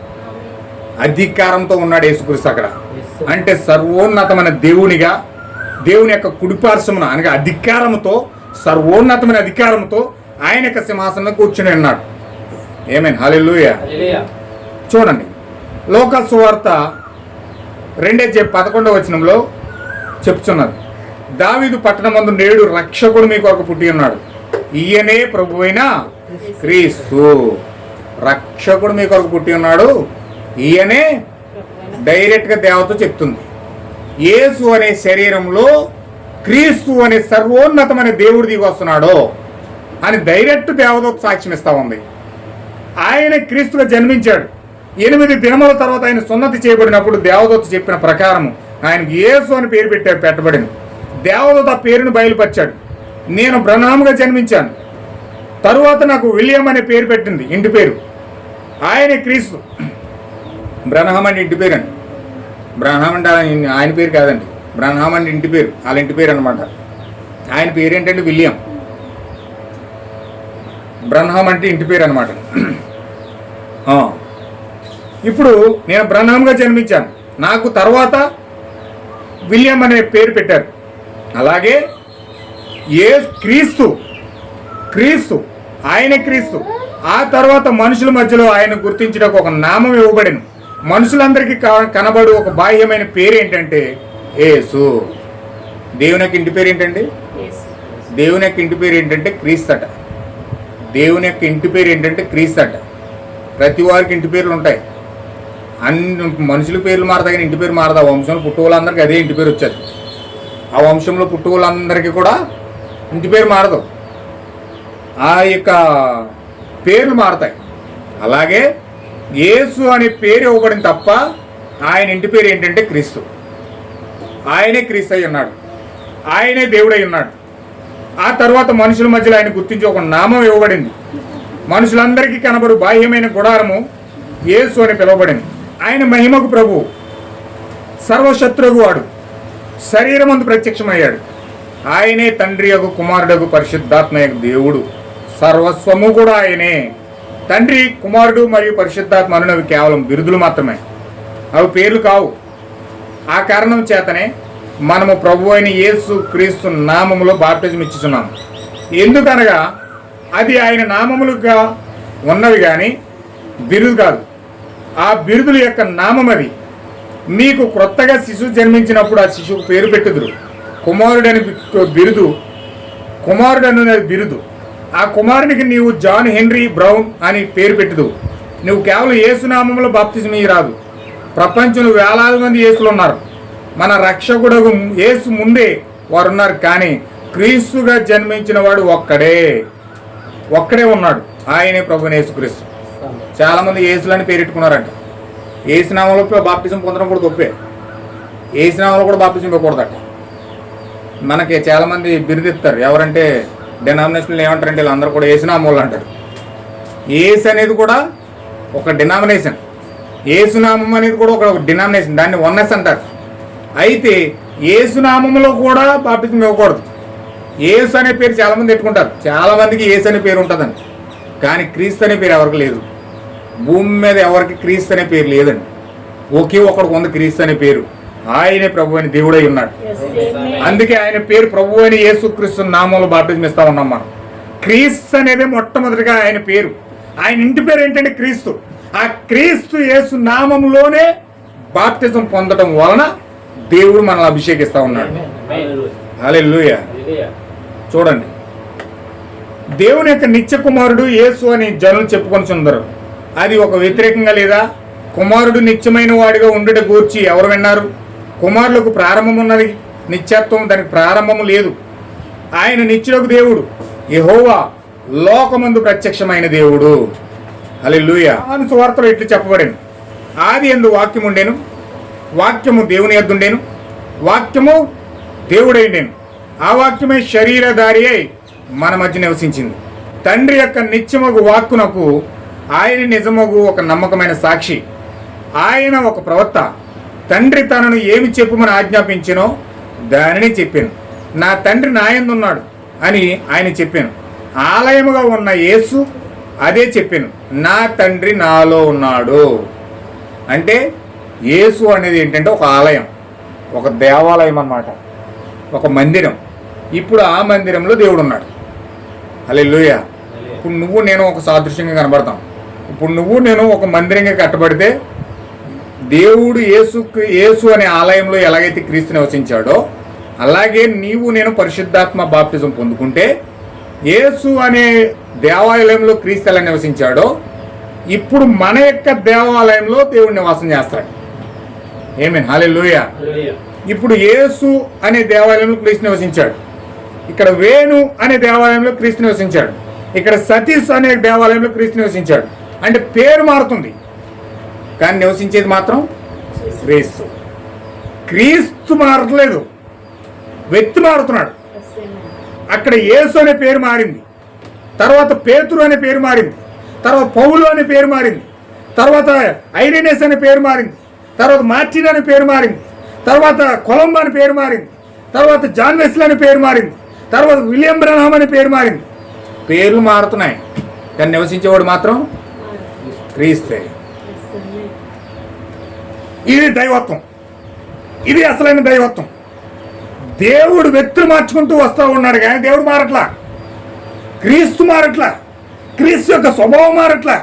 Speaker 3: అధికారంతో ఉన్నాడు యేసుక్రీస్తు అక్కడ. అంటే సర్వోన్నతమైన దేవునిగా దేవుని యొక్క కుడిపార్శ్వమున అనగా అధికారంతో, సర్వోన్నతమైన అధికారంతో ఆయన యొక్క సింహాసనంలో కూర్చుని ఉన్నాడు. ఆమేన్, హల్లెలూయా. చూడండి లూకా సువార్త 2:11 చెప్తున్నది, దావీదు పట్టణమందు నేడు రక్షకుడు మీ కొరకు పుట్టి ఉన్నాడు, ఈయనే ప్రభువైన క్రీస్తు. రక్షకుడు మీ కొరకు పుట్టి ఉన్నాడు, ఈయనే డైరెక్ట్గా దేవత చెప్తుంది. యేసు అనే శరీరంలో క్రీస్తు అనే సర్వోన్నతమైన దేవుడు దిగి వస్తున్నాడు అని డైరెక్ట్ దేవదూత సాక్ష్యం ఇస్తా ఉంది. ఆయన క్రీస్తుగా జన్మించాడు. 8 దినముల తర్వాత ఆయన సున్నతి చేయబడినప్పుడు దేవదూత చెప్పిన ప్రకారం ఆయనకు యేసు అని పేరు పెట్టబడింది. దేవదూత ఆ పేరును బయలుపరిచాడు. నేను బ్రహ్నాముగా జన్మించాను, తరువాత నాకు విలియం అనే పేరు పెట్టింది, ఇంటి పేరు. ఆయనే క్రీస్తు. బ్రహ్నాం అంటే ఇంటి పేరు అండి. బ్రహ్నాం అంటే ఆయన పేరు కాదండి, బ్రహ్నాం అంటే ఇంటి పేరు, వాళ్ళ ఇంటి పేరు అనమాట. ఆయన పేరు ఏంటంటే విలియం. బ్రహ్నాం అంటే ఇంటి పేరు అనమాట. ఇప్పుడు నేను బ్రహ్నాంగా జన్మించాను, నాకు తర్వాత విలియం అనే పేరు పెట్టారు. అలాగే క్రీస్తు ఆయనే క్రీస్తు. ఆ తర్వాత మనుషుల మధ్యలో ఆయన గుర్తించడానికి ఒక నామం ఇవ్వబడింది. మనుషులందరికీ కనబడు ఒక బాహ్యమైన పేరు ఏంటంటే యేసు. దేవుని యొక్క ఇంటి పేరు ఏంటండి? దేవుని యొక్క ఇంటి పేరు ఏంటంటే క్రీస్తు అట. దేవుని యొక్క ఇంటి పేరు ఏంటంటే క్రీస్తు అట. ప్రతి వారికి ఇంటి పేర్లు ఉంటాయి. అన్ని మనుషుల పేర్లు మారదా కానీ ఇంటి పేరు మారదా? వంశంలో పుట్టు వాళ్ళందరికీ అదే ఇంటి పేరు వచ్చేది. ఆ వంశంలో పుట్టు వాళ్ళందరికీ కూడా ఇంటి పేరు మారదు, ఆ యొక్క పేర్లు మారతాయి. అలాగే యేసు అనే పేరు ఇవ్వబడింది తప్ప ఆయన ఇంటి పేరు ఏంటంటే క్రీస్తు. ఆయనే క్రీస్తు అయి ఉన్నాడు, ఆయనే దేవుడై ఉన్నాడు. ఆ తర్వాత మనుషుల మధ్యలో ఆయన గుర్తించి ఒక నామం ఇవ్వబడింది. మనుషులందరికీ కనబడు బాహ్యమైన గుడారము యేసు అని పిలువబడింది. ఆయన మహిమకు ప్రభువు, సర్వశత్రువు వాడు, శరీరమందు ప్రత్యక్షమయ్యాడు. ఆయనే తండ్రి యొక్క కుమారుడకు పరిశుద్ధాత్మ యొక్క దేవుడు. సర్వస్వము కూడా ఆయనే. తండ్రి, కుమారుడు మరియు పరిశుద్ధాత్మ అనునవి కేవలం బిరుదులు మాత్రమే, అవి పేర్లు కావు. ఆ కారణం చేతనే మనము ప్రభు అయిన యేసు క్రీస్తు నామములో బాప్టిజం ఇచ్చుచున్నాము. ఎందుకనగా అది ఆయన నామములుగా ఉన్నవి కానీ బిరుదు కాదు. ఆ బిరుదుల యొక్క నామం అది. మీకు క్రొత్తగా శిశువు జన్మించినప్పుడు ఆ శిశువుకు పేరు పెట్టుదురు. కుమారుడని బిరుదు, కుమారుడు అనేది బిరుదు. ఆ కుమారునికి నీవు జాన్ హెన్రీ బ్రౌన్ అని పేరు పెట్టుదు. నువ్వు కేవలం యేసునామంలో బాప్తిజం రాదు. ప్రపంచంలో వేలాది మంది యేసులు ఉన్నారు. మన రక్షకుడు యేసు ముందే వారు ఉన్నారు. కానీ క్రీస్తుగా జన్మించిన వాడు ఒక్కడే ఉన్నాడు. ఆయనే ప్రభువైన యేసుక్రీస్తు. చాలా మంది యేసులని పేరెట్టుకున్నారంట. యేసునామంలో బాప్తిజం పొందడం కూడా తప్పే. యేసునామంలో కూడా బాప్తిజం ఇవ్వకూడదట. మనకి చాలా మంది బిరుదిస్తారు. ఎవరంటే డినామినేషన్లు ఏమంటారంటే వీళ్ళందరూ కూడా యేసునామోళ్ళు అంటారు. యేసు అనేది కూడా ఒక డినామినేషన్. యేసునామం అనేది కూడా ఒక డినామినేషన్. దాన్ని వన్నెస్ అంటారు. అయితే యేసునామంలో కూడా బాప్తిజం ఇవ్వకూడదు. యేసు అనే పేరు చాలామంది పెట్టుకుంటారు. చాలామందికి యేసు అనే పేరు ఉంటుందండి. కానీ క్రీస్తు అనే పేరు ఎవరికి లేదు. భూమి మీద ఎవరికి క్రీస్తు అనే పేరు లేదండి. ఒకే ఒకడికి ఉంది క్రీస్తు అనే పేరు. ఆయనే ప్రభు అని దేవుడై ఉన్నాడు. అందుకే ఆయన పేరు ప్రభు అని యేసుక్రీస్తు నామంలో బాప్తిజం ఇస్తా ఉన్నాం మనం. క్రీస్తు అనేది మొట్టమొదటిగా ఆయన పేరు. ఆయన ఇంటి పేరు ఏంటంటే క్రీస్తు. ఆ క్రీస్తు యేసు నామంలోనే బాప్తిజం పొందడం వలన దేవుడు మనల్ని అభిషేకిస్తా ఉన్నాడు. హల్లెలూయా. చూడండి, దేవుని యొక్క నిత్య కుమారుడు యేసు అని జనులు చెప్పుకొని చుందరు. అది ఒక వ్యతిరేకంగా లేదా? కుమారుడు నిత్యమైన వాడిగా ఉండుట గూర్చి ఎవరు విన్నారు? కుమారులకు ప్రారంభం ఉన్నది, నిత్యత్వం దానికి ప్రారంభము లేదు. ఆయన నిత్యులకు దేవుడు, యెహోవా లోకమందు ప్రత్యక్షమైన దేవుడు. హల్లెలూయా. యోహాను సువార్తలో ఇట్లు చెప్పబడింది, ఆది యందు వాక్యము ఉండెను, వాక్యము దేవుని యొద్ద ఉండెను, వాక్యము దేవుడైండెను, ఆ వాక్యమే శరీరధారి అయి మన మధ్య నివసించింది. తండ్రి యొక్క నిత్యమగు వాక్కునకు ఆయన నిజమగు ఒక నమ్మకమైన సాక్షి. ఆయన ఒక ప్రవక్త. తండ్రి తనను ఏమి చెప్పుమని ఆజ్ఞాపించినో దానిని చెప్పాను. నా తండ్రి నా యందు ఉన్నాడు అని ఆయన చెప్పాను. ఆలయముగా ఉన్న యేసు అదే చెప్పాను, నా తండ్రి నాలో ఉన్నాడు. అంటే యేసు అనేది ఏంటంటే ఒక ఆలయం, ఒక దేవాలయం అన్నమాట, ఒక మందిరం. ఇప్పుడు ఆ మందిరంలో దేవుడు ఉన్నాడు. హల్లెలూయా. ఇప్పుడు నువ్వు నేను ఒక సాదృశ్యంగా కనబడతాం. ఇప్పుడు నువ్వు నేను ఒక మందిరంగా కట్టబడితే దేవుడు యేసు అనే ఆలయంలో ఎలాగైతే క్రీస్తు నివసించాడో అలాగే నీవు నేను పరిశుద్ధాత్మ బాప్తిజం పొందుకుంటే యేసు అనే దేవాలయంలో క్రీస్తు ఎలా నివసించాడో ఇప్పుడు మన యొక్క దేవాలయంలో దేవుడు నివాసం చేస్తాడు. ఆమేన్. హల్లెలూయా. ఇప్పుడు యేసు అనే దేవాలయంలో క్రీస్తు నివసించాడు. ఇక్కడ వేణు అనే దేవాలయంలో క్రీస్తు నివసించాడు. ఇక్కడ సతీష్ అనే దేవాలయంలో క్రీస్తు నివసించాడు. అంటే పేరు మారుతుంది కానీ నివసించేది మాత్రం క్రీస్తు. క్రీస్తు మారట్లేదు, వ్యక్తి మారుతున్నాడు. అక్కడ యేసు అనే పేరు మారింది, తర్వాత పేతురు అనే పేరు మారింది, తర్వాత పౌలు అనే పేరు మారింది, తర్వాత ఐరేనస్ అనే పేరు మారింది, తర్వాత మార్టిన్ అనే పేరు మారింది, తర్వాత కొలంబో అనే పేరు మారింది, తర్వాత జాన్ వెస్లీ అనే పేరు మారింది, తర్వాత విలియం బ్రహాం అనే పేరు మారింది. పేర్లు మారుతున్నాయి కానీ నివసించేవాడు మాత్రం క్రీస్తే. ఇది దైవత్వం, ఇది అసలైన దైవత్వం. దేవుడు వ్యక్తులు మార్చుకుంటూ వస్తూ ఉన్నాడు కానీ దేవుడు మారట్లా. క్రీస్తు మారట్లా, క్రీస్తు యొక్క స్వభావం మారట్లా.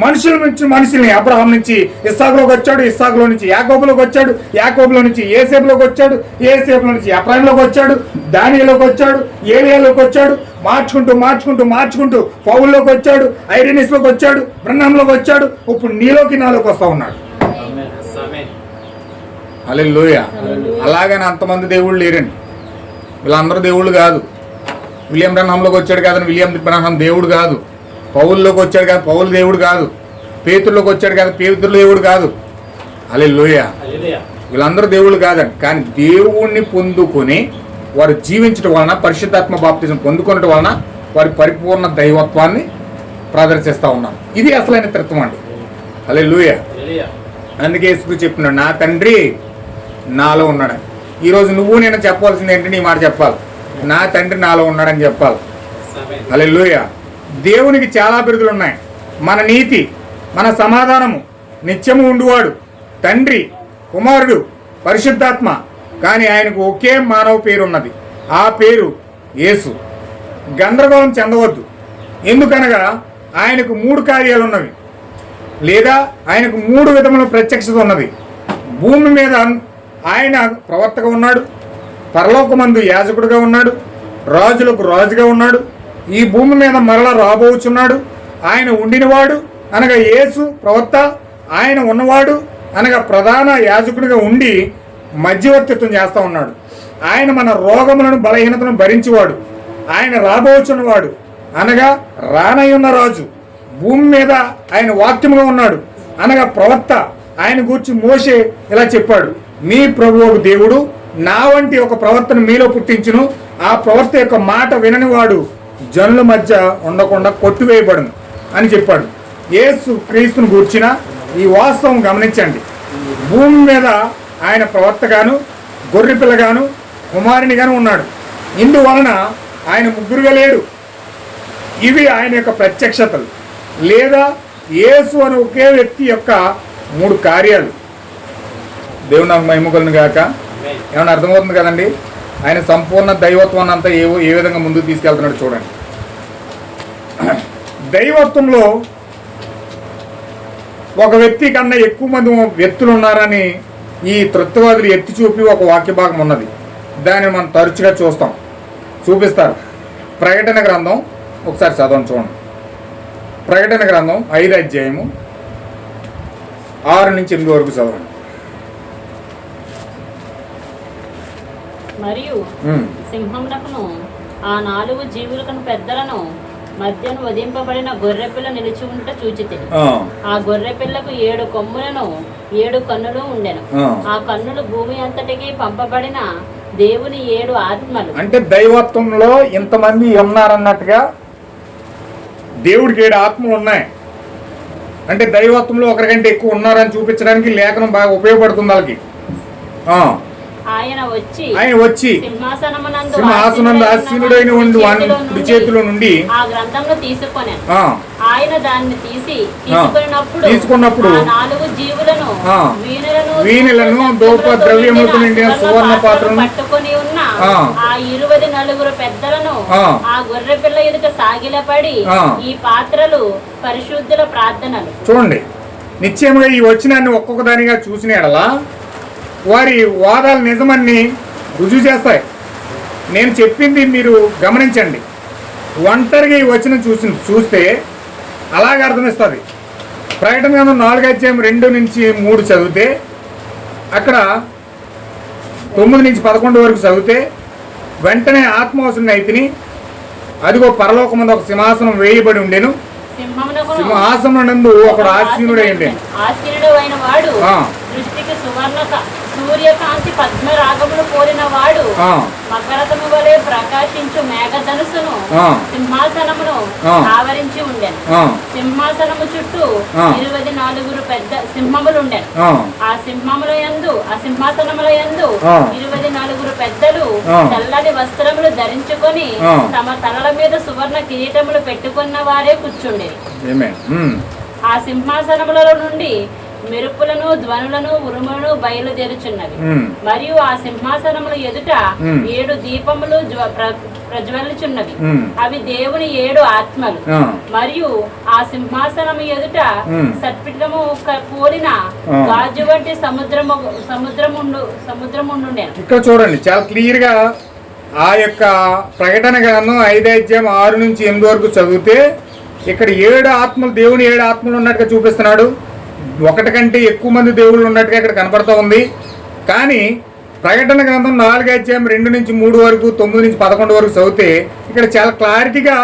Speaker 3: మనుషుల నుంచి మనుషుల్ని అబ్రహాం నుంచి ఇస్సాకులోకి వచ్చాడు, ఇస్సాకులో నుంచి యాకోబులోకి వచ్చాడు, యాకోబులో నుంచి ఏసేపులోకి వచ్చాడు, ఏసేపులో నుంచి ఎఫ్రాయిములోకి వచ్చాడు, దానియేలులోకి వచ్చాడు, ఏలియాలోకి వచ్చాడు. మార్చుకుంటూ మార్చుకుంటూ మార్చుకుంటూ పౌల్లోకి వచ్చాడు, ఐరేనస్లోకి వచ్చాడు, బ్రహ్మంలోకి వచ్చాడు. ఇప్పుడు నీలోకి నాలోకి వస్తూ ఉన్నాడు. హల్లెలూయా. అలాగని అంతమంది దేవుళ్ళు లేరండి. వీళ్ళందరూ దేవుళ్ళు కాదు. విలియం బ్రహ్మంలోకి వచ్చాడు కాదని విలియం బ్రహ్మం దేవుడు కాదు. పౌల్లోకి వచ్చాడు కాదు, పౌలు దేవుడు కాదు. పేతుల్లోకి వచ్చాడు కాదు, పేతురు దేవుడు కాదు. హల్లెలూయా. వీళ్ళందరూ దేవుళ్ళు కాదండి. కానీ దేవుణ్ణి పొందుకొని వారు జీవించడం వలన, పరిశుద్ధాత్మ బాప్తిజం పొందుకోవడం వలన వారి పరిపూర్ణ దైవత్వాన్ని ప్రదర్శిస్తూ ఉన్నారు. ఇది అసలైన త్రిత్వం అండి. హల్లెలూయా. అందుకే యేసు చెప్తున్నాడు, నా తండ్రి నాలో ఉన్నాడు. ఈరోజు నువ్వు నేను చెప్పాల్సింది ఏంటంటే ఈ మాట చెప్పాలి, నా తండ్రి నాలో ఉన్నాడని చెప్పాలి. హల్లెలూయా. దేవునికి చాలా బిరుదులు ఉన్నాయి. మన నీతి, మన సమాధానము, నిత్యము ఉండువాడు, తండ్రి, కుమారుడు, పరిశుద్ధాత్మ. కానీ ఆయనకు ఒకే మానవ పేరు ఉన్నది, ఆ పేరు యేసు. గందరగోళం చెందవద్దు. ఎందుకనగా ఆయనకు 3 కార్యాలు ఉన్నవి, లేదా ఆయనకు 3 విధముల ప్రత్యక్షత ఉన్నది. భూమి మీద ఆయన ప్రవక్తగా ఉన్నాడు, పరలోకమందు యాజకుడుగా ఉన్నాడు, రాజులకు రాజుగా ఉన్నాడు, ఈ భూమి మీద మరలా రాబోచున్నాడు. ఆయన ఉండినవాడు, అనగా యేసు ప్రవక్త, ఆయన ఉన్నవాడు అనగా ప్రధాన యాజకుడిగా ఉండి మధ్యవర్తిత్వం చేస్తూ ఉన్నాడు. ఆయన మన రోగములను బలహీనతను భరించేవాడు. ఆయన రాబోచున్నవాడు అనగా రానయ్యున్న రాజు. భూమి మీద ఆయన వాక్యముగా ఉన్నాడు అనగా ప్రవక్త. ఆయన గూర్చి మోషే ఇలా చెప్పాడు, మీ ప్రభువు దేవుడు నా వంటి ఒక ప్రవక్తను మీలో పుట్టించును, ఆ ప్రవక్త యొక్క మాట విననివాడు జనుల మధ్య ఉండకుండా కొట్టివేయబడును అని చెప్పాడు. యేసు క్రీస్తును గూర్చిన ఈ వాస్తవం గమనించండి. భూమి మీద ఆయన ప్రవక్తగాను, గొర్రెపిల్లగాను, కుమారునిగాను ఉన్నాడు. ఇందువలన ఆయన ముగ్గురుగా లేడు. ఇవి ఆయన యొక్క ప్రత్యక్షతలు, లేదా యేసు అనే ఒకే వ్యక్తి యొక్క 3 కార్యాలు. దేవుడు నాకు మహిమగలను గాక. ఏమన్నా అర్థమవుతుంది కదండి? ఆయన సంపూర్ణ దైవత్వాన్ని అంతా ఏ విధంగా ముందుకు తీసుకెళ్తున్నాడు చూడండి. దైవత్వంలో ఒక వ్యక్తి కన్నా ఎక్కువ మంది వ్యక్తులు ఉన్నారని ఈ త్రిత్వవాదులు ఎత్తి చూపి ఒక వాక్య భాగం ఉన్నది. దాన్ని మనం తరచుగా చూపిస్తారు. ప్రకటన గ్రంథం ఒకసారి చదవండి చూడండి. ప్రకటన గ్రంథం 5వ అధ్యాయము 6 నుంచి 8 వరకు చదవండి.
Speaker 2: మరియు సింహమునకును ఆ 4 జీవులకును పెద్దలను మధ్యను వధింపబడిన గొర్రెపిల్ల నిలిచి ఉంట చూచితిని. ఆ గొర్రెపిల్లకు 7 కొమ్ములను 7 కన్నులు ఉండెను. ఆ కన్నులు భూమి అంతటికి పంపబడిన దేవుని 7 ఆత్మలు.
Speaker 3: అంటే దైవత్వంలో ఇంతమంది ఉన్నారన్నట్టుగా దేవుడికి 7 ఆత్మలు ఉన్నాయి. అంటే దైవత్వంలో ఒకరికంటే ఎక్కువ ఉన్నారని చూపించడానికి లేఖనం బాగా ఉపయోగపడుతుంది వాళ్ళకి.
Speaker 2: ఆయన
Speaker 3: వచ్చి సింహాసనందు ఆసీనుడైన కుడి చేతిలో నుండి
Speaker 2: ఆ గ్రంథంను తీసుకొని ఆయన దాన్ని తీసుకున్నప్పుడు 4 జీవులను
Speaker 3: వీణులను ధూప ద్రవ్యములతో నిండిన సువర్ణ పాత్రను
Speaker 2: పట్టుకొని ఉన్న ఆ 24 పెద్దలను ఆ గొర్రె పిల్ల ఎదుట సాగిలపడి ఈ పాత్రలు పరిశుద్ధుల ప్రార్థనలు.
Speaker 3: చూడండి, నిశ్చయముగా ఈ వచనాన్ని ఒక్కొక్క దానిగా చూసిన ఎడలా వారి వాదాలు నిజమని రుజువు చేస్తాయి. నేను చెప్పింది మీరు గమనించండి. ఒంటరిగా ఈ వచనం చూస్తే అలాగే అర్థమిస్తుంది. ప్రకటన గ్రంథం 4వ అధ్యాయం 2 నుంచి 3 చదివితే, అక్కడ 9 నుంచి 11 వరకు చదివితే, వెంటనే ఆత్మవశుని అయితిని, అదిగో పరలోకమందు ఒక సింహాసనం వేయబడి ఉండెను, సింహాసనం నందు ఒకడు ఆసీనుడై ఉండెను.
Speaker 2: ఆసీనుడైన వాడు దృష్టికి సూర్యకాంతి పద్మరాగములు పోలిన వాడు మకరతము వలె ప్రకాశించు మేఘధనుసును సింహాసనమును ఆవరించి ఉండెను. సింహాసనము చుట్టూ 24 పెద్ద సింహములు ఉండెను. ఆ సింహాసనముల యందు 24 పెద్దలు తెల్లని వస్త్రములు ధరించుకొని తమ తలల మీద సువర్ణ కిరీటములు పెట్టుకున్న వారే కూర్చుండేది. ఆ సింహాసనములలో నుండి మెరుపులను, ధ్వనులను, ఉరుములను బయలుదేరుచున్నవి. మరియు ఆ సింహాసనముల ఎదుట 7 దీపములు ప్రజ్వలిచున్నవి. అవి దేవుని 7 ఆత్మలు. మరియు ఆ సింహాసనము ఎదుట సర్పిటము పోలిన గాజు వంటి సముద్రముండుండెను.
Speaker 3: ఇక్కడ చూడండి, చాలా క్లియర్ గా ఆ యొక్క ప్రకటన గ్రంథం 5వ అధ్యాయం 6 నుంచి 8 వరకు చదివితే ఇక్కడ 7 ఆత్మలు, దేవుని 7 ఆత్మలు ఉన్నట్టుగా చూపిస్తున్నాడు. ఒకటి కంటే ఎక్కువ మంది దేవుళ్ళు ఉన్నట్టుగా ఇక్కడ కనపడుతూ ఉంది. కానీ ప్రకటన గ్రంథం 4వ అధ్యాయం 2 నుంచి 3 వరకు, 9 నుంచి 11 వరకు చదివితే ఇక్కడ చాలా క్లారిటీగా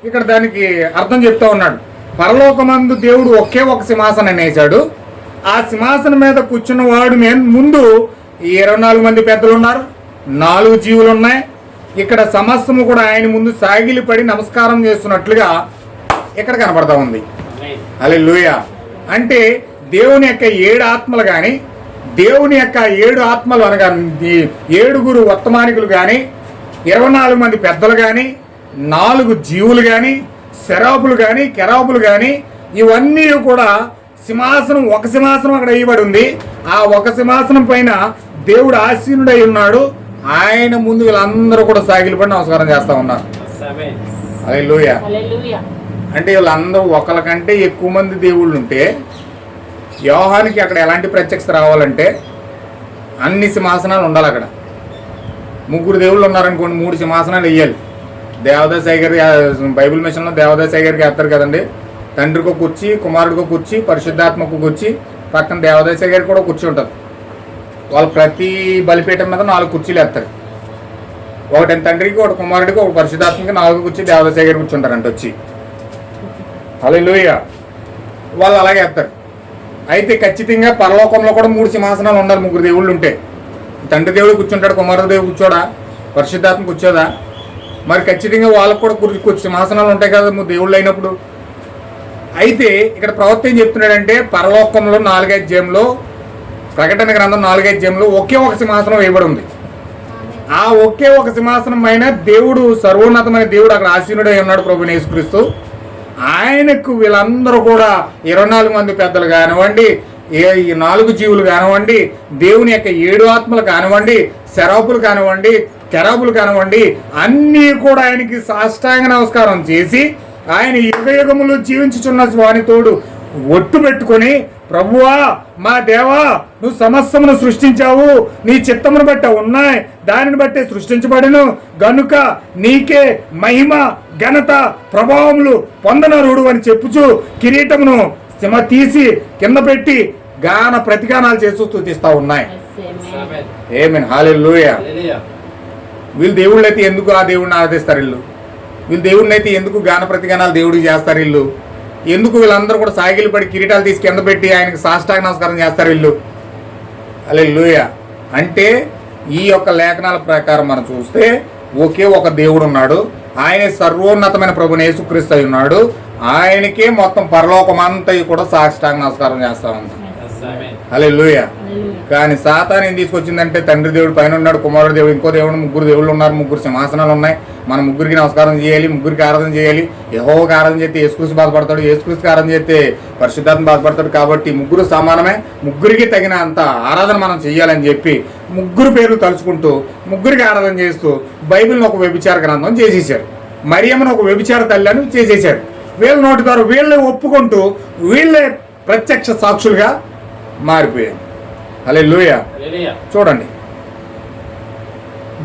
Speaker 3: ఇక్కడ దానికి అర్థం చెప్తా ఉన్నాడు. పరలోకమందు దేవుడు ఒకే ఒక సింహాసనం వేశాడు. ఆ సింహాసనం మీద కూర్చున్న వాడు ముందు 24 మంది పెద్దలు ఉన్నారు, 4 జీవులు ఉన్నాయి. ఇక్కడ సమస్తము కూడా ఆయన ముందు సాగిలిపడి నమస్కారం చేస్తున్నట్లుగా ఇక్కడ కనపడతా ఉంది. హల్లెలూయా. అంటే దేవుని యొక్క 7 ఆత్మలు కానీ, దేవుని యొక్క 7 ఆత్మలు అనగా 7 వర్తమానికులు కానీ, 24 మంది పెద్దలు కానీ, 4 జీవులు కానీ, శరాపులు కానీ, కెరాపులు కానీ, ఇవన్నీ కూడా సింహాసనం, ఒక సింహాసనం అక్కడ వేయబడి ఉంది. ఆ ఒక సింహాసనం పైన దేవుడు ఆసీనుడై ఉన్నాడు. ఆయన ముందు వీళ్ళందరూ కూడా సాగిలిపడి నమస్కారం చేస్తా ఉన్నారు. హల్లెలూయా. అంటే వీళ్ళందరూ ఒకరికంటే ఎక్కువ మంది దేవుళ్ళు ఉంటే యోహానికి అక్కడ ఎలాంటి ప్రత్యక్షత రావాలంటే అన్ని సింహాసనాలు ఉండాలి. అక్కడ 3 దేవుళ్ళు ఉన్నారనుకోండి, 3 సింహాసనాలు వేయాలి. దేవదాస్ గారి బైబిల్ మిషన్లో దేవదాస్ గారికి వేస్తారు కదండి, తండ్రికో కుర్చీ, కుమారుడికో కుర్చీ, పరిశుద్ధాత్మకు కుర్చీ, పక్కన దేవదాస గారికి కూడా కుర్చీ ఉంటుంది. వాళ్ళు ప్రతి బలిపీఠం మీద 4 కుర్చీలు వేస్తారు. ఒకటి తండ్రికి, ఒకటి కుమారుడికి, ఒక పరిశుద్ధాత్మకి 4 కుర్చీ దేవదాస గారు కూర్చుంటారంట వచ్చి. హల్లెలూయా. వాళ్ళు అలాగే వేస్తారు. అయితే ఖచ్చితంగా పరలోకంలో కూడా 3 సింహాసనాలు ఉండాలి. 3 దేవుళ్ళు ఉంటే తండ్రి దేవుడు కూర్చుంటాడు, కుమారుడు దేవుడు కూర్చోడా, పరిశుద్ధాత్మ కూర్చోదా? మరి ఖచ్చితంగా వాళ్ళకు కూడా సింహాసనాలు ఉంటాయి కదా 3 దేవుళ్ళు అయినప్పుడు. అయితే ఇక్కడ ప్రవక్త ఏం చెప్తున్నాడంటే పరలోకంలో 4వ అధ్యాయంలో, ప్రకటన గ్రంథం 4వ అధ్యాయంలో ఒకే ఒక సింహాసనం వేయబడి ఉంది. ఆ ఒకే ఒక సింహాసనం అయిన దేవుడు, సర్వోన్నతమైన దేవుడు అక్కడ ఆసీనుడై ఉన్నాడు, ప్రభువైన యేసుక్రీస్తు. ఆయనకు వీళ్ళందరూ కూడా 24 మంది పెద్దలు కానివ్వండి, ఈ 4 జీవులు కానివ్వండి, దేవుని యొక్క 7 ఆత్మలు కానివ్వండి, శరాపులు కానివ్వండి, కెరాబులు కానివ్వండి, అన్నీ కూడా ఆయనకి సాష్టాంగ నమస్కారం చేసి ఆయన యుగయుగములు జీవించుచున్న వాని తోడు ఒట్టు పెట్టుకొని, ప్రభువా మా దేవా, నువ్వు సమస్తమును సృష్టించావు, నీ చిత్తమును బట్టి ఉన్నాయి, దానిని బట్టి సృష్టించబడిను గనుక నీకే మహిమ, ఘనత, ప్రభావములు పొందనరుడు అని చెప్పుచు కిరీటమును తీసి కింద పెట్టి గాన ప్రతిగానాలు చేస్తూ స్తుతిస్తా ఉన్నాయి. ఆమేన్. హల్లెలూయా. వీళ్ళు దేవుళ్ళు అయితే ఎందుకు ఆ దేవుడిని ఆరాధిస్తారు? వీళ్ళు దేవుడిని అయితే ఎందుకు గాన ప్రతిగానాలు దేవుడికి చేస్తారు? వీళ్ళు ఎందుకు వీళ్ళందరూ కూడా సాగిలు పడి కిరీటాలు తీసి కింద పెట్టి ఆయనకి సాష్టాంగ నమస్కారం చేస్తారు వీళ్ళు? హల్లెలూయా. అంటే ఈ యొక్క లేఖనాల ప్రకారం మనం చూస్తే ఒకే ఒక దేవుడు ఉన్నాడు. ఆయన సర్వోన్నతమైన ప్రభువైన యేసుక్రీస్తు అయి ఉన్నాడు. ఆయనకే మొత్తం పరలోకమంతా కూడా సాష్టాంగ నమస్కారం చేస్తా ఉంది. హల్లెలూయా. కానీ సాతాను ఏం తీసుకొచ్చిందంటే తండ్రి దేవుడు పైన ఉన్నాడు, కుమారుడు దేవుడు, ఇంకో దేవుడు, 3 దేవుళ్ళు ఉన్నారు, 3 సింహాసనాలు ఉన్నాయి, మనం 3కి నమస్కారం చేయాలి, 3కి ఆరాధన చేయాలి. యెహోవాకి ఆరాధన చేస్తే యేసుక్రీస్తు బాధపడతాడు, యేసుక్రీస్తుకి ఆరాధన చేస్తే పరిశుద్ధాత్మ బాధపడతాడు. కాబట్టి 3 సమానమే, 3కి తగిన అంత ఆరాధన మనం చేయాలని చెప్పి 3 పేర్లు తలుచుకుంటూ 3కి ఆరాధన చేస్తూ బైబిల్ని ఒక వ్యభిచార గ్రంథం చేసేసారు. మరియమ్మను ఒక వ్యభిచార తల్లి అని చేసేసారు. వీళ్ళ నోటి ద్వారా వీళ్ళే ఒప్పుకుంటూ వీళ్ళే ప్రత్యక్ష సాక్షులుగా మారిపోయారు. హల్లెలూయా. చూడండి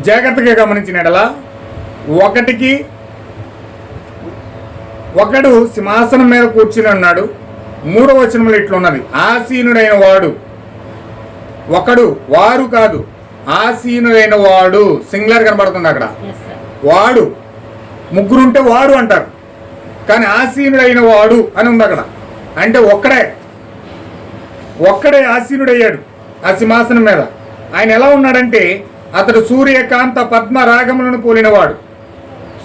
Speaker 3: జాగ్రత్తగా గమనించిన ఎడల, ఒకడు సింహాసనం మీద కూర్చుని ఉన్నాడు. 3వ వచనంలో ఇట్లున్నది, ఆసీనుడైన వాడు. ఒకడు, వారు కాదు, ఆసీనుడైన వాడు సింగులర్ కనబడుతుంది అక్కడ. వాడు 3 ఉంటే వాడు అంటారు, కానీ ఆసీనుడైన వాడు అని ఉంది అక్కడ. అంటే ఒక్కడే ఆసీనుడయ్యాడు ఆ సింహాసనం మీద. ఆయన ఎలా ఉన్నాడంటే అతడు సూర్యకాంత పద్మరాగములను పోలినవాడు.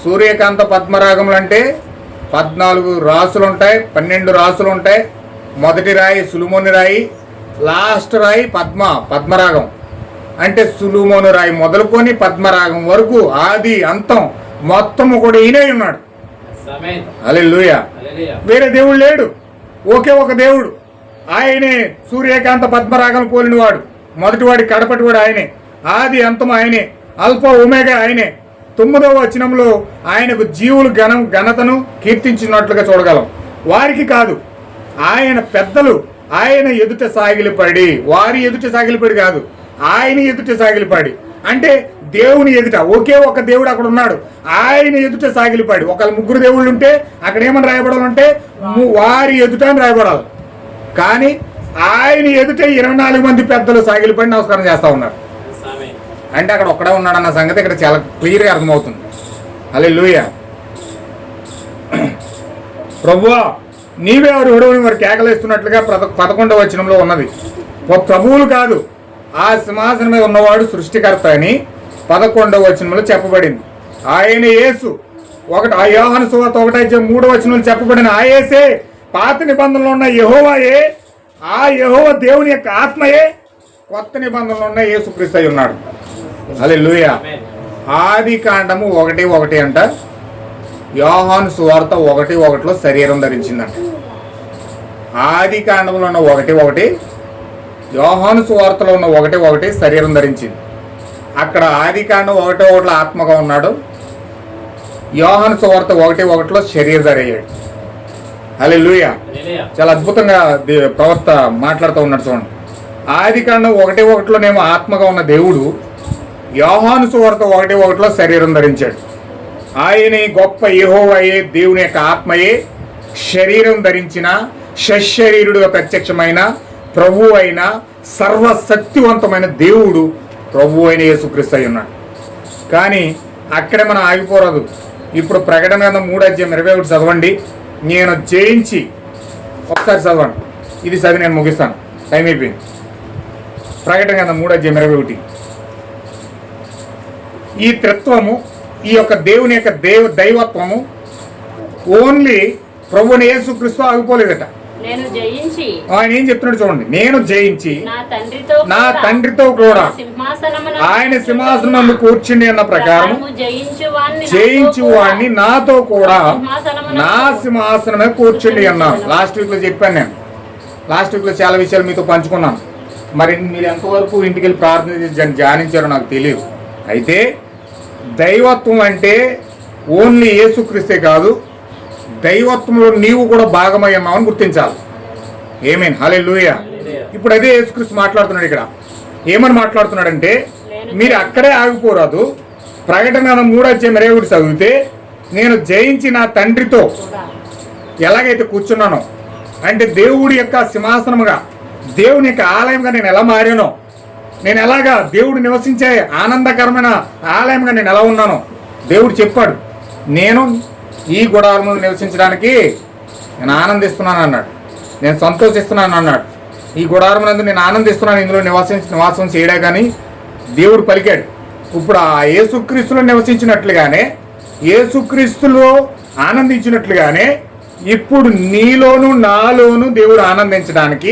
Speaker 3: సూర్యకాంత పద్మరాగములు అంటే 14 రాసులు ఉంటాయి, 12 రాసులు ఉంటాయి. మొదటి రాయి సులుమోని రాయి, లాస్ట్ రాయి పద్మరాగం. అంటే సులుమోను రాయి మొదలుకొని పద్మరాగం వరకు ఆది అంతం మొత్తము కూడా ఈయనే ఉన్నాడు. హల్లెలూయా. వేరే దేవుడు లేడు, ఒకే ఒక దేవుడు. ఆయనే సూర్యకాంత పద్మరాగం పోలినవాడు, మొదటివాడి కడపటివాడు ఆయనే, ఆది అంతము ఆయనే, అల్ఫా ఒమేగా ఆయనే. 9వ వచనంలో ఆయనకు జీవులు ఘనతను కీర్తించినట్లుగా చూడగలం. వారికి కాదు, ఆయన పెద్దలు ఆయన ఎదుట సాగిలిపడి, వారి ఎదుట సాగిలిపడి కాదు, ఆయన ఎదుట సాగిలిపడి. అంటే దేవుని ఎదుట ఒకే ఒక దేవుడు అక్కడ ఉన్నాడు, ఆయన ఎదుట సాగిలిపడి. ఒకళ్ళు 3 దేవుళ్ళు ఉంటే అక్కడ ఏమని రాయబడాలంటే వారి ఎదుట అని రాయబడాలి. కానీ ఆయన ఎదుట 24 మంది పెద్దలు సాగిలిపడి నమస్కారం చేస్తా ఉన్నారు. అంటే అక్కడ ఒక్కడే ఉన్నాడన్న సంగతి ఇక్కడ చాలా క్లియర్గా అర్థమవుతుంది. హల్లెలూయా. ప్రభువా నీవే అర్హుడవని వారు కేకలేస్తున్నట్లుగా 11వ వచనంలో ఉన్నది. ప్రభువులు కాదు, ఆ సింహాసనం మీద ఉన్నవాడు సృష్టికర్త అని 11వ వచనంలో చెప్పబడింది. ఆయన యేసు. ఆ యోహాను సువార్త 1:3వ వచనంలో చెప్పబడిన ఆ యేసే పాత నిబంధనలో ఉన్న యెహోవాయే, ఆ యెహోవా దేవుని యొక్క ఆత్మయే కొత్త నిబంధనలో ఉన్న యేసుక్రీస్తు అయి ఉన్నాడు. హల్లెలూయా. ఆది కాండము 1:1 అంట, యోహాను సువార్త 1:1లో శరీరం ధరించిందంట. ఆది కాండంలో ఉన్న 1:1, యోహాను సువార్తలో ఉన్న 1:1 శరీరం ధరించింది. అక్కడ ఆది కాండం 1:1లో ఆత్మగా ఉన్నాడు, యోహాను సువార్త 1:1లో శరీరధారి అయ్యాడు. హల్లెలూయా. చాలా అద్భుతంగా ప్రవక్త మాట్లాడుతూ ఉన్నాడు. చూడండి, ఆది కాండం 1:1లోనేమో ఆత్మగా ఉన్న దేవుడు యోహాను సువార్త 1:1లో శరీరం ధరించాడు. ఆయనే గొప్ప యెహోవాయే, దేవుని యొక్క ఆత్మయే శరీరం ధరించిన షశరీరుడుగా ప్రత్యక్షమైన ప్రభు అయిన సర్వశక్తివంతమైన దేవుడు ప్రభు అయిన యేసుక్రీస్తు అయి ఉన్నాడు. కానీ అక్కడే మనం ఆగిపోరాదు. ఇప్పుడు ప్రకటన గ్రంథం 3:21 చదవండి. నేను జయించి, ఒకసారి చదవండి, ఇది చదివి నేను ముగిస్తాను, టైం అయిపోయింది. ప్రకటన గ్రంథం 3:21. ఈ త్రిత్వము, ఈ యొక్క దేవుని యొక్క దైవత్వము ఓన్లీ ప్రభుని యేసుక్రీస్తు ఆగిపోలేదట.
Speaker 2: నేను జయించి,
Speaker 3: ఆయన ఏం చెప్తున్నాడు చూడండి, నేను జయించి నా తండ్రితో కూడా ఆయన సింహాసనం కూర్చుని అన్న ప్రకారం జయించు వాడిని నాతో కూడా నా సింహాసనమే కూర్చుండి అన్నాను. లాస్ట్ వీక్ లో చెప్పాను నేను. లాస్ట్ వీక్ లో చాలా విషయాలు మీతో పంచుకున్నాను. మరి మీరు ఎంతవరకు ఇంటికి వెళ్ళి ప్రార్థన ధ్యానించారో నాకు తెలియదు. అయితే దైవత్వం అంటే ఓన్లీ యేసుక్రీస్తే కాదు, దైవత్వంలో నీవు కూడా భాగమై ఉన్నావని గుర్తించాలి. ఆమేన్, హల్లెలూయా. ఇప్పుడు అదే యేసుక్రీస్తు మాట్లాడుతున్నాడు. ఇక్కడ ఏమని మాట్లాడుతున్నాడంటే, మీరు అక్కడే ఆగిపోరాదు. ప్రకటన 3:21 చదివితే, నేను జయించి నా తండ్రితో ఎలాగైతే కూర్చున్నానో, అంటే దేవుడి యొక్క సింహాసనముగా, దేవుని యొక్క ఆలయంగా నేను ఎలా మారానో, నేను ఎలాగా దేవుడు నివసించే ఆనందకరమైన ఆలయంగా నేను ఎలా ఉన్నానో దేవుడు చెప్పాడు. నేను ఈ గుడారంలో నివసించడానికి నేను ఆనందిస్తున్నాను అన్నాడు, నేను సంతోషిస్తున్నాను అన్నాడు. ఈ గుడారం నందు నేను ఆనందిస్తున్నాను, ఇందులో నివాసం చేయడా కానీ దేవుడు పలికాడు. ఇప్పుడు ఆ యేసుక్రీస్తులో నివసించినట్లుగానే, యేసుక్రీస్తులో ఆనందించినట్లుగానే ఇప్పుడు నీలోను నాలోను దేవుడు ఆనందించడానికి,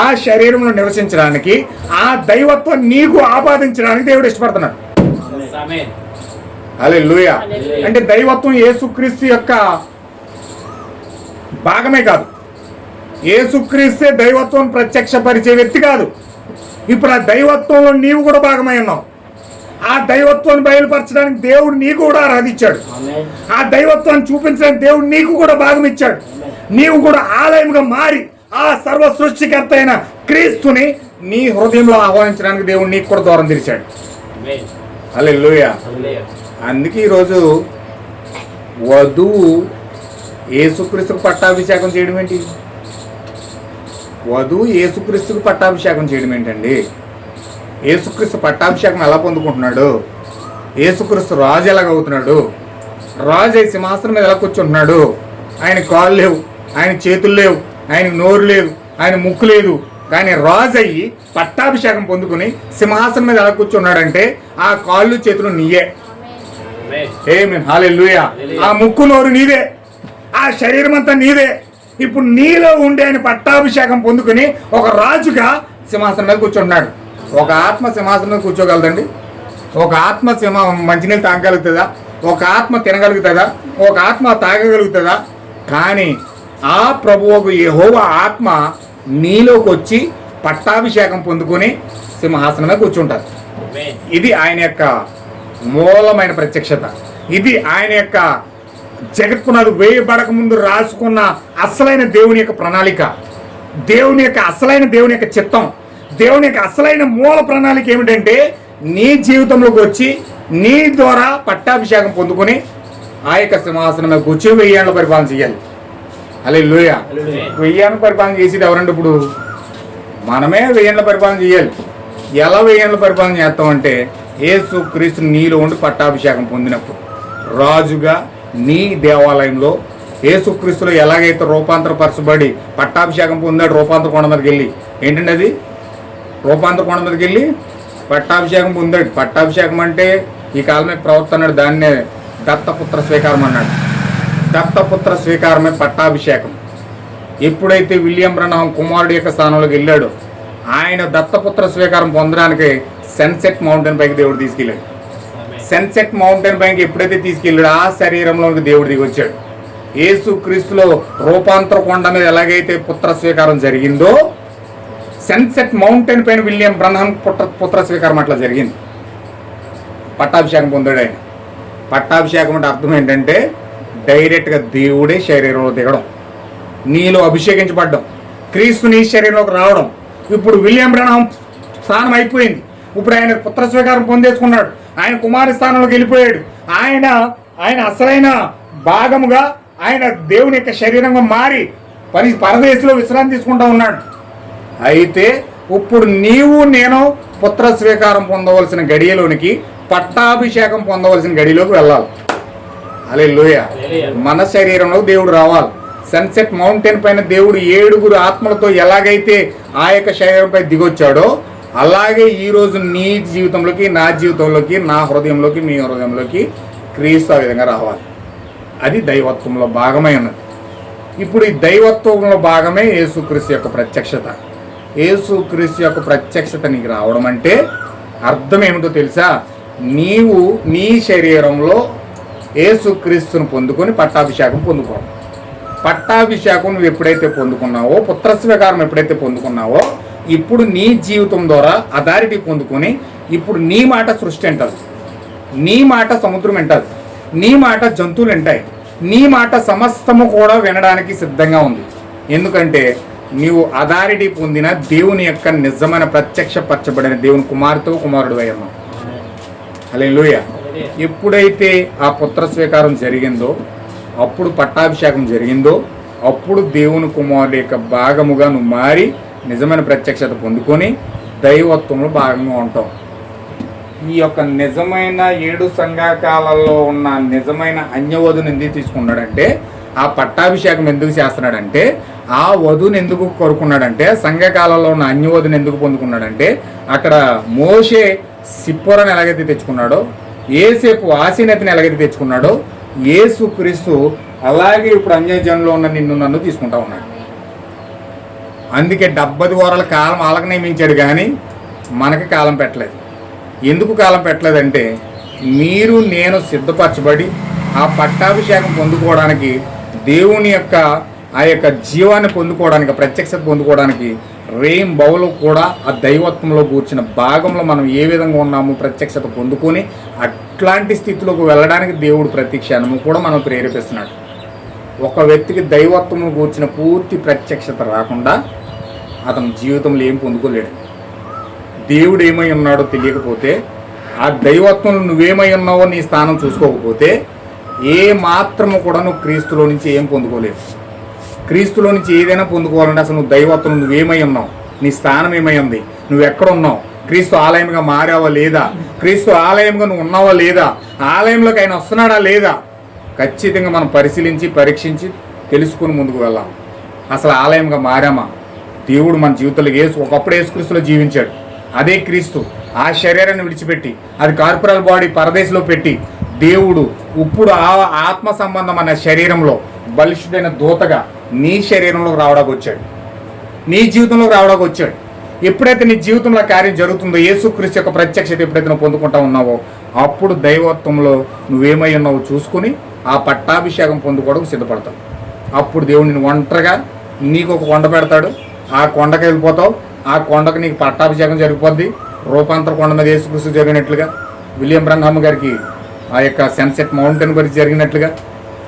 Speaker 3: ఆ శరీరంలో నివసించడానికి, ఆ దైవత్వం నీకు ఆపాదించడానికి దేవుడు ఇష్టపడుతున్నాడు. హల్లెలూయా. అంటే దైవత్వం యేసుక్రీస్తు యొక్క భాగమే కాదు, యేసుక్రీస్తే దైవత్వం ప్రత్యక్షపరిచే వ్యక్తి కాదు. ఇప్పుడు ఆ దైవత్వంలో నీవు కూడా భాగమై ఉన్నావు. ఆ దైవత్వాన్ని బయలుపరచడానికి దేవుడు నీకు కూడా ఆరాధించాడు. ఆ దైవత్వాన్ని చూపించడానికి దేవుడు నీకు కూడా భాగం ఇచ్చాడు. నీవు కూడా ఆలయంగా మారి ఆ సర్వ సృష్టికర్త అయిన క్రీస్తుని నీ హృదయంలో ఆహ్వానించడానికి దేవుడు నీకు కూడా ద్వారం తెరిచాడు. హల్లెలూయా. అందుకే ఈరోజు వధువు యేసుక్రీస్తుకు పట్టాభిషేకం చేయడం ఏంటి? వధువు యేసుక్రీస్తుకు పట్టాభిషేకం చేయడం ఏంటండి? యేసుక్రీస్తు పట్టాభిషేకం ఎలా పొందుకుంటున్నాడు? యేసుక్రీస్తు రాజు ఎలాగవుతున్నాడు? రాజు అయి సింహాసనం మీద ఎలా కూర్చుంటున్నాడు? ఆయన కాళ్ళు లేవు, ఆయన చేతులు లేవు, ఆయన నోరు లేదు, ఆయన ముక్కు లేదు, కానీ రాజు అయ్యి పట్టాభిషేకం పొందుకుని సింహాసనం మీద ఎలా కూర్చున్నాడంటే ఆ కాళ్ళు చేతులు నీయే. ఆమేన్, హల్లెలూయా. ఆ ముక్కు నోరు నీదే, ఆ శరీరం అంతా నీదే. ఇప్పుడు నీలో ఉండే ఆయన పట్టాభిషేకం పొందుకుని ఒక రాజుగా సింహాసనం మీద కూర్చుంటున్నాడు. ఒక ఆత్మ సింహాసనం మీద కూర్చోగలదండి? ఒక ఆత్మ మంచినీళ్ళు తాగగలుగుతుందా? ఒక ఆత్మ తినగలుగుతుందా? ఒక ఆత్మ తాగగలుగుతుందా? కానీ ఆ ప్రభువు యెహోవా ఆత్మ నీలోకి వచ్చి పట్టాభిషేకం పొందుకొని సింహాసనం మీద కూర్చుంటారు. ఇది ఆయన యొక్క మూలమైన ప్రత్యక్షత. ఇది ఆయన యొక్క జగత్పునాడు వేయబడక ముందు రాసుకున్న అసలైన దేవుని యొక్క ప్రణాళిక, దేవుని యొక్క చిత్తం, దేవుని యొక్క అసలైన మూల ప్రణాళిక ఏమిటంటే నీ జీవితంలోకి వచ్చి నీ ద్వారా పట్టాభిషేకం పొందుకొని ఆ యొక్క సింహాసనం మీద కూర్చొని 1000 ఏళ్ళ పరిపాలన చేయాలి. హల్లెలూయా. 1000 ఏళ్ళ పరిపాలన చేసేది ఎవరండి? ఇప్పుడు మనమే 1000 ఏళ్ళ పరిపాలన చేయాలి. ఎలా 1000 ఏళ్ళ పరిపాలన చేస్తామంటే యేసు క్రీస్తు నీలో ఉండి పట్టాభిషేకం పొందినప్పుడు రాజుగా నీ దేవాలయంలో యేసుక్రీస్తులో ఎలాగైతే రూపాంతరపరచబడి పట్టాభిషేకం పొందాడు రూపాంతర కొండ మీదకి వెళ్ళి, ఏంటండి అది? రూపాంతర కొండ మీదకి వెళ్ళి పట్టాభిషేకం పొందాడు. పట్టాభిషేకం అంటే ఈ కాలమే ప్రవక్త అన్నాడు, దాన్నే దత్తపుత్ర స్వీకారం అన్నాడు. దత్తపుత్ర స్వీకారమే పట్టాభిషేకం. ఎప్పుడైతే విలియం బ్రనహాం కుమారుడు యొక్క స్థానంలోకి వెళ్ళాడో ఆయన దత్తపుత్ర స్వీకారం పొందడానికి సన్సెట్ మౌంటైన్ పైకి దేవుడు తీసుకెళ్ళాడు. సన్సెట్ మౌంటైన్ పైకి ఎప్పుడైతే తీసుకెళ్ళాడో ఆ శరీరంలోకి దేవుడు దిగి వచ్చాడు. యేసు క్రీస్తులో రూపాంతర కొండ మీద ఎలాగైతే పుత్ర స్వీకారం జరిగిందో సన్సెట్ మౌంటైన్ పైన విలియం బ్రనహాం పుత్ర స్వీకారం అట్లా జరిగింది. పట్టాభిషేకం పొందాడు ఆయన. పట్టాభిషేకం అంటే అర్థం ఏంటంటే డైరెక్ట్గా దేవుడే శరీరంలో దిగడం, నీలో అభిషేకించబడ్డం, క్రీస్తు నీ శరీరంలోకి రావడం. ఇప్పుడు విలియం బ్రనహాం స్థానం అయిపోయింది. ఇప్పుడు ఆయన పుత్ర స్వీకారం పొందేసుకున్నాడు. ఆయన కుమారి స్థానంలోకి వెళ్ళిపోయాడు. ఆయన అసలైన భాగముగా ఆయన దేవుని యొక్క శరీరంగా మారి పరదేశంలో విశ్రాంతి తీసుకుంటా ఉన్నాడు. అయితే ఇప్పుడు నీవు నేను పుత్ర స్వీకారం పొందవలసిన గడియలోనికి, పట్టాభిషేకం పొందవలసిన గడిలోకి వెళ్ళాలి. హల్లెలూయా. మన శరీరంలో దేవుడు రావాలి. సన్సెట్ మౌంటైన్ పైన దేవుడు 7 ఆత్మలతో ఎలాగైతే ఆ యొక్క శరీరంపై దిగొచ్చాడో, అలాగే ఈరోజు నీ జీవితంలోకి, నా జీవితంలోకి, నా హృదయంలోకి, మీ హృదయంలోకి క్రీస్తు ఆ విధంగా రావాలి. అది దైవత్వంలో భాగమై ఉన్నది. ఇప్పుడు ఈ దైవత్వంలో భాగమే యేసుక్రీస్తు యొక్క ప్రత్యక్షత. యేసుక్రీస్తు యొక్క ప్రత్యక్షత నీకు రావడం అంటే అర్థం ఏమిటో తెలుసా? నీవు నీ శరీరంలో యేసుక్రీస్తును పొందుకొని పట్టాభిషేకం పొందుకోవడం. పట్టాభిషేకం నువ్వు ఎప్పుడైతే పొందుకున్నావో, పుత్రస్వీకారం ఎప్పుడైతే పొందుకున్నావో, ఇప్పుడు నీ జీవితం ద్వారా అథారిటీ పొందుకొని ఇప్పుడు నీ మాట సృష్టి అంటారు, నీ మాట సముద్రం అంటారు, నీ మాట జంతువులు అంటాయి, నీ మాట సమస్తము కూడా వినడానికి సిద్ధంగా ఉంది. ఎందుకంటే నీవు అథారిటీ పొందిన దేవుని యొక్క నిజమైన ప్రత్యక్షపరచబడిన దేవుని కుమారుడు అయి ఉన్నావు. హల్లెలూయా. ఎప్పుడైతే ఆ పుత్ర స్వీకారం జరిగిందో, అప్పుడు పట్టాభిషేకం జరిగిందో, అప్పుడు దేవుని కుమారుడు యొక్క భాగముగా నువ్వు మారి నిజమైన ప్రత్యక్షత పొందుకొని దైవత్వంలో భాగంగా ఉంటావు. ఈ యొక్క నిజమైన 7 సంఘకాలలో ఉన్న నిజమైన అన్యవధుని ఎందుకు తీసుకున్నాడంటే, ఆ పట్టాభిషేకం ఎందుకు చేస్తున్నాడంటే, ఆ వధుని ఎందుకు కోరుకున్నాడంటే, సంఘకాలంలో ఉన్న అన్యవధుని ఎందుకు పొందుకున్నాడంటే, అక్కడ మోషే సిప్పోరని ఎలాగైతే తెచ్చుకున్నాడో, ఏసేపు ఆసీనతని ఎలాగైతే తెచ్చుకున్నాడో, యేసుక్రీస్తు అలాగే ఇప్పుడు అన్యజనులో ఉన్న నన్ను తీసుకుంటా ఉన్నాడు. అందుకే 70 వారాల కాలం వాళ్ళకి నియమించాడు, కానీ మనకి కాలం పెట్టలేదు. ఎందుకు కాలం పెట్టలేదంటే, మీరు నేను సిద్ధపరచబడి ఆ పట్టాభిషేకం పొందుకోవడానికి, దేవుని యొక్క ఆ యొక్క జీవాన్ని పొందుకోవడానికి, ప్రత్యక్షత పొందుకోవడానికి రేం బౌలు కూడా ఆ దైవత్వంలో కూర్చిన భాగంలో మనం ఏ విధంగా ఉన్నాము ప్రత్యక్షత పొందుకొని అట్లాంటి స్థితిలోకి వెళ్ళడానికి దేవుడు ప్రతి క్షణము కూడా మనం ప్రేరేపిస్తున్నాడు. ఒక వ్యక్తికి దైవత్వంలో కూర్చిన పూర్తి ప్రత్యక్షత రాకుండా అతని జీవితంలో ఏం పొందుకోలేడు. దేవుడు ఏమై ఉన్నాడో తెలియకపోతే, ఆ దైవత్వంలో నువ్వేమై ఉన్నావో నీ స్థానం చూసుకోకపోతే ఏ మాత్రము కూడా నువ్వు క్రీస్తులో నుంచి ఏం పొందుకోలేవు. క్రీస్తులో నుంచి ఏదైనా పొందుకోవాలంటే అసలు నువ్వు దైవత్వం నువ్వేమై ఉన్నావు, నీ స్థానం ఏమై ఉంది, నువ్వు ఎక్కడ ఉన్నావు, క్రీస్తు ఆలయంగా మారావా లేదా, క్రీస్తు ఆలయంగా నువ్వు ఉన్నావా లేదా, ఆలయంలోకి ఆయన వస్తున్నాడా లేదా, ఖచ్చితంగా మనం పరిశీలించి పరీక్షించి తెలుసుకుని ముందుకు వెళ్ళాం. అసలు ఆలయంగా మారామా? దేవుడు మన జీవితంలో ఒకప్పుడు యేసుక్రీస్తులో జీవించాడు. అదే క్రీస్తు ఆ శరీరాన్ని విడిచిపెట్టి, అది కార్పొరల్ బాడీ పరదేశంలో పెట్టి, దేవుడు ఇప్పుడు ఆ ఆత్మ సంబంధం అనే శరీరంలో బలిష్ఠుడైన దూతగా నీ శరీరంలోకి రావడానికి వచ్చాడు, నీ జీవితంలోకి రావడానికి వచ్చాడు. ఎప్పుడైతే నీ జీవితంలో కార్యం జరుగుతుందో, యేసుక్రీస్తు యొక్క ప్రత్యక్షత ఎప్పుడైతే నువ్వు పొందుకుంటా ఉన్నావో, అప్పుడు దైవత్వంలో నువ్వేమై ఉన్నావో చూసుకుని ఆ పట్టాభిషేకం పొందుకోవడానికి సిద్ధపడతావు. అప్పుడు దేవుడు నిన్ను ఒంటరిగా నీకు ఒక కొండ పెడతాడు, ఆ కొండకి వెళ్ళిపోతావు, ఆ కొండకు నీకు పట్టాభిషేకం జరిగిపోద్ది. రూపాంతర కొండ మీద యేసుక్రీస్తు జరిగినట్లుగా, విలియం బ్రన్హామ్ గారికి ఆ యొక్క సన్సెట్ మౌంటైన్ గురించి జరిగినట్లుగా,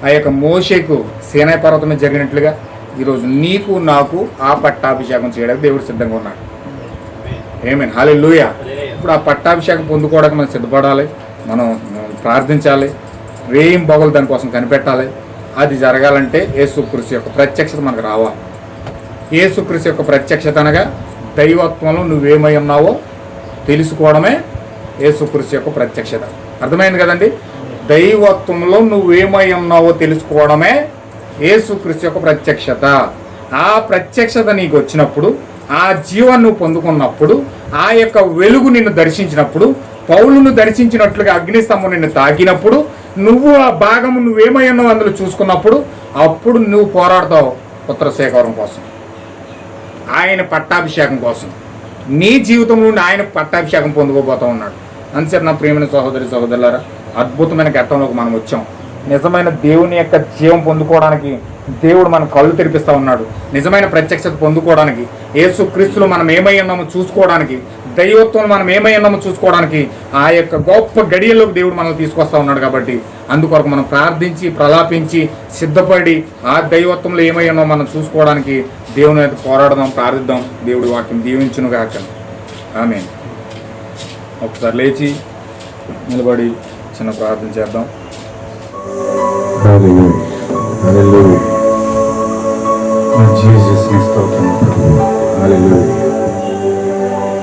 Speaker 3: ఆ యొక్క మోషేకు సీనాయి పర్వతం మీద జరిగినట్లుగా, ఈరోజు నీకు నాకు ఆ పట్టాభిషేకం చేయడానికి దేవుడు సిద్ధంగా ఉన్నాడు. ఆమేన్. హల్లెలూయా. ఇప్పుడు ఆ పట్టాభిషేకం పొందుకోవడానికి మనం సిద్ధపడాలి, మనం ప్రార్థించాలి, రేయం బొగలు దానికోసం కనిపెట్టాలి. అది జరగాలంటే యేసుక్రీస్తు యొక్క ప్రత్యక్షత మనకు రావాలి. యేసుక్రీస్తు యొక్క ప్రత్యక్షత అనగా దైవత్వంలో నువ్వేమై ఉన్నావో తెలుసుకోవడమే యేసుక్రీస్తు యొక్క ప్రత్యక్షత. అర్థమైంది కదండి? దైవత్వంలో నువ్వేమై ఉన్నావో తెలుసుకోవడమే యేసుక్రీస్తు యొక్క ప్రత్యక్షత. ఆ ప్రత్యక్షత నీకు వచ్చినప్పుడు, ఆ జీవాన్ని నువ్వు పొందుకున్నప్పుడు, ఆ యొక్క వెలుగు నిన్ను దర్శించినప్పుడు, పౌలును దర్శించినట్లుగా అగ్నిస్తంభం నిన్ను తాకినప్పుడు, నువ్వు ఆ భాగము నువ్వేమై ఉన్నావు అందులో చూసుకున్నప్పుడు, అప్పుడు నువ్వు పోరాడతావు పుత్ర స్వీకారం కోసం, ఆయన పట్టాభిషేకం కోసం. నీ జీవితం నుండి ఆయన పట్టాభిషేకం పొందుకోబోతూ ఉన్నాడు. అందుచేత నా ప్రియమైన సహోదరి సహోదరులారా, అద్భుతమైన ఘట్టంలోకి మనం వచ్చాం. నిజమైన దేవుని యొక్క జీవం పొందుకోవడానికి దేవుడు మన కళ్ళు తెరిపిస్తూ ఉన్నాడు. నిజమైన ప్రత్యక్షత పొందుకోవడానికి, యేసుక్రీస్తులో మనం ఏమై ఉన్నామో చూసుకోవడానికి, దైవత్వంలో మనం ఏమై ఉన్నామో చూసుకోవడానికి ఆ యొక్క గొప్ప గడియల్లోకి దేవుడు మనల్ని తీసుకొస్తా ఉన్నాడు. కాబట్టి అందుకొరకు మనం ప్రార్థించి ప్రలాపించి సిద్ధపడి ఆ దైవత్వంలో ఏమై ఉన్నామో మనం చూసుకోవడానికి దేవుని అయితే పోరాడదాం, ప్రార్థిద్దాం. దేవుడి వాక్యం దీవించును గాక. ఆమేన్. ఒకసారి లేచి నిలబడి చిన్న ప్రార్థన చేద్దాం.
Speaker 1: హల్లెలూయా. హల్లెలూయా. నా జీసస్ని స్తోత్రం ప్రభు. హల్లెలూయా.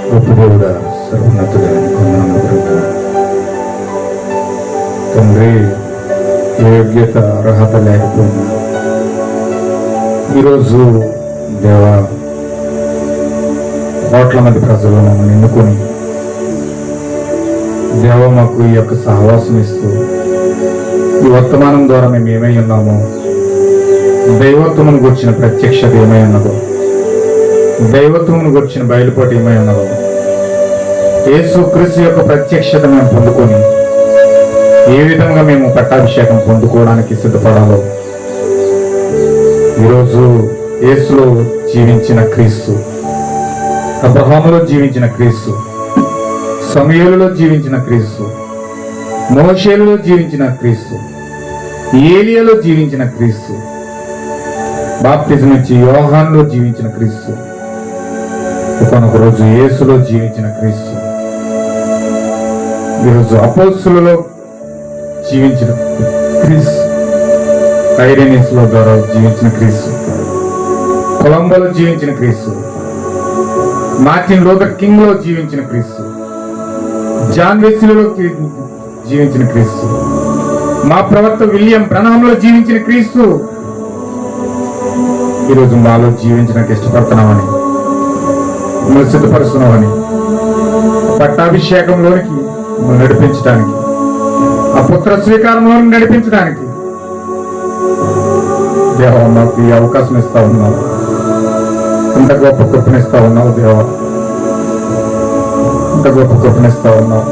Speaker 1: గొప్ప దేవుడా, సర్వోన్నతుడా, నీకు వందనాలు ప్రభు. తండ్రి, యోగ్యత అర్హత లేకపోయినా ఈరోజు దేవా కోట్ల మంది ప్రజలు మమ్మల్ని ఎన్నుకొని దేవ మాకు ఈ యొక్క సహవాసం ఇస్తూ ఈ వర్తమానం ద్వారా మేము ఏమై ఉన్నామో, దైవత్వమును గుర్చిన ప్రత్యక్షత ఏమై ఉన్నదో, దైవత్వమును గుర్చిన బయలుపాటు ఏమై ఉన్నదో, యేసు క్రీస్తు యొక్క ప్రత్యక్షత మేము పొందుకొని ఏ విధంగా మేము పట్టాభిషేకం పొందుకోవడానికి సిద్ధపడాలో ఈరోజు యేసులో జీవించిన క్రీస్తు, అబ్రహాములో జీవించిన క్రీస్తు, సమూయేలులో జీవించిన క్రీస్తు, మోషేలులో జీవించిన క్రీస్తు, ఏలియాలో జీవించిన క్రీస్తు, బాప్తిజం ఇచ్చి యోహానులో జీవించిన క్రీస్తు, ఒకనొక రోజు యేసులో జీవించిన క్రీస్తు, ఈరోజు అపోస్తులలో జీవించిన క్రీస్తు, ఐరెనిస్లో ద్వారా జీవించిన క్రీస్తు, కొలంబోలో జీవించిన క్రీస్తు, మార్టిన్ లూథర్ కింగ్ లో జీవించిన క్రీస్తు, జాన్ వెస్లీలో జీవించిన క్రీస్తు, మా ప్రవక్త విలియం బ్రనహాంలో జీవించిన క్రీస్తు ఈరోజు మాలో జీవించడానికి ఇష్టపడుతున్నామని, మిమ్మల్ని సిద్ధపరుస్తున్నామని, పట్టాభిషేకంలోనికి మిమ్మల్ని నడిపించడానికి, ఆ పుత్ర స్వీకారంలోనికి నడిపించడానికి దేవా మాకు ఈ అవకాశం ఇస్తా ఉన్నావు. ఇంత గొప్ప కృపనిస్తా ఉన్నావు దేవా, ఇంత గొప్ప కృపనిస్తా ఉన్నావు.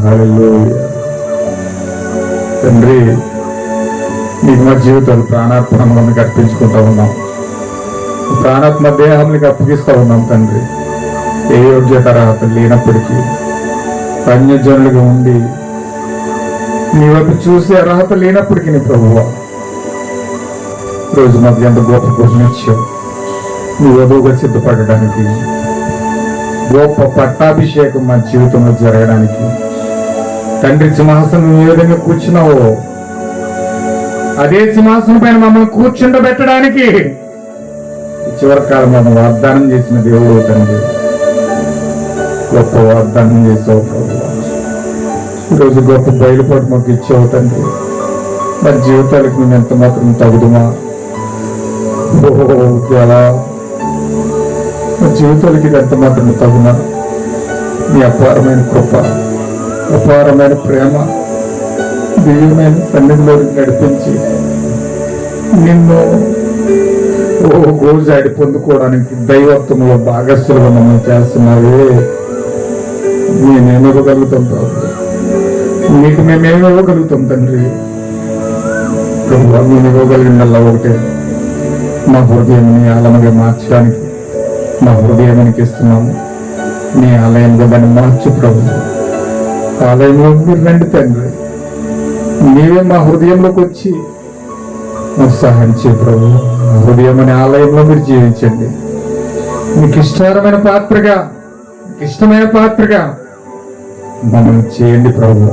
Speaker 1: హల్లెలూయా. తండ్రి, నీకు మా జీవితాలు ప్రాణాత్మకంగా అర్పించుకుంటా ఉన్నాం. ప్రాణాత్మ దేహానికి అప్పగిస్తా ఉన్నాం తండ్రి. ఏ యోగ్యత అర్హత లేనప్పటికీ అన్యజనులుగా ఉండి నీ వైపు చూసే అర్హత లేనప్పటికీ నీ ప్రభువా, రోజు మాకు ఎంత గొప్ప కోసం ఇచ్చావు. నీ వధువుగా సిద్ధపడడానికి, గొప్ప పట్టాభిషేకం మా జీవితంలో జరగడానికి, తండ్రి సింహాసనం ఏ విధంగా కూర్చున్నావో అదే సింహాసనం పైన మమ్మల్ని కూర్చుండబెట్టడానికి చివరి కాలం మమ్మల్ని వాగ్దానం చేసిన దేవుడు తండ్రి. గొప్ప వాగ్దానం చేసావు ప్రభువా. ఈరోజు గొప్ప బయలుపాటు మాకు ఇచ్చావు తండ్రి. మా జీవితాలకు మేము ఎంత మాత్రం తగుదుమా? ఎలా మా జీవితాలకి ఇది ఎంత మాత్రం తగునా? నీ అపారమైన కృప, అపారమైన ప్రేమ, దివ్యమైన సన్నిధిలోకి నడిపించి నిన్ను గోజాడి పొందుకోవడానికి దైవత్వంలో భాగస్సులుగా మమ్మల్ని చేస్తున్నావే. మేమేమి ఇవ్వగలుగుతాం ప్రభు? నీకు మేమేమి ఇవ్వగలుగుతాం తండ్రి? ప్రభు, మేము ఇవ్వగలిగిందల్లా ఒకటే, మా హృదయం నీ ఆలయంగా మార్చడానికి మా హృదయానికి ఇస్తున్నాము. నీ ఆలయంగా దాన్ని మార్చు ప్రభు. ఆలయంలో మీరు రండి తండ్రి. నీవే మా హృదయంలోకి వచ్చి సహాయం చేయ ప్రభు. హృదయం అనే ఆలయంలో మీరు జీవించండి. మీకు ఇష్టమైన పాత్రగా, ఇష్టమైన పాత్రగా మమ్మల్ని చేయండి ప్రభు.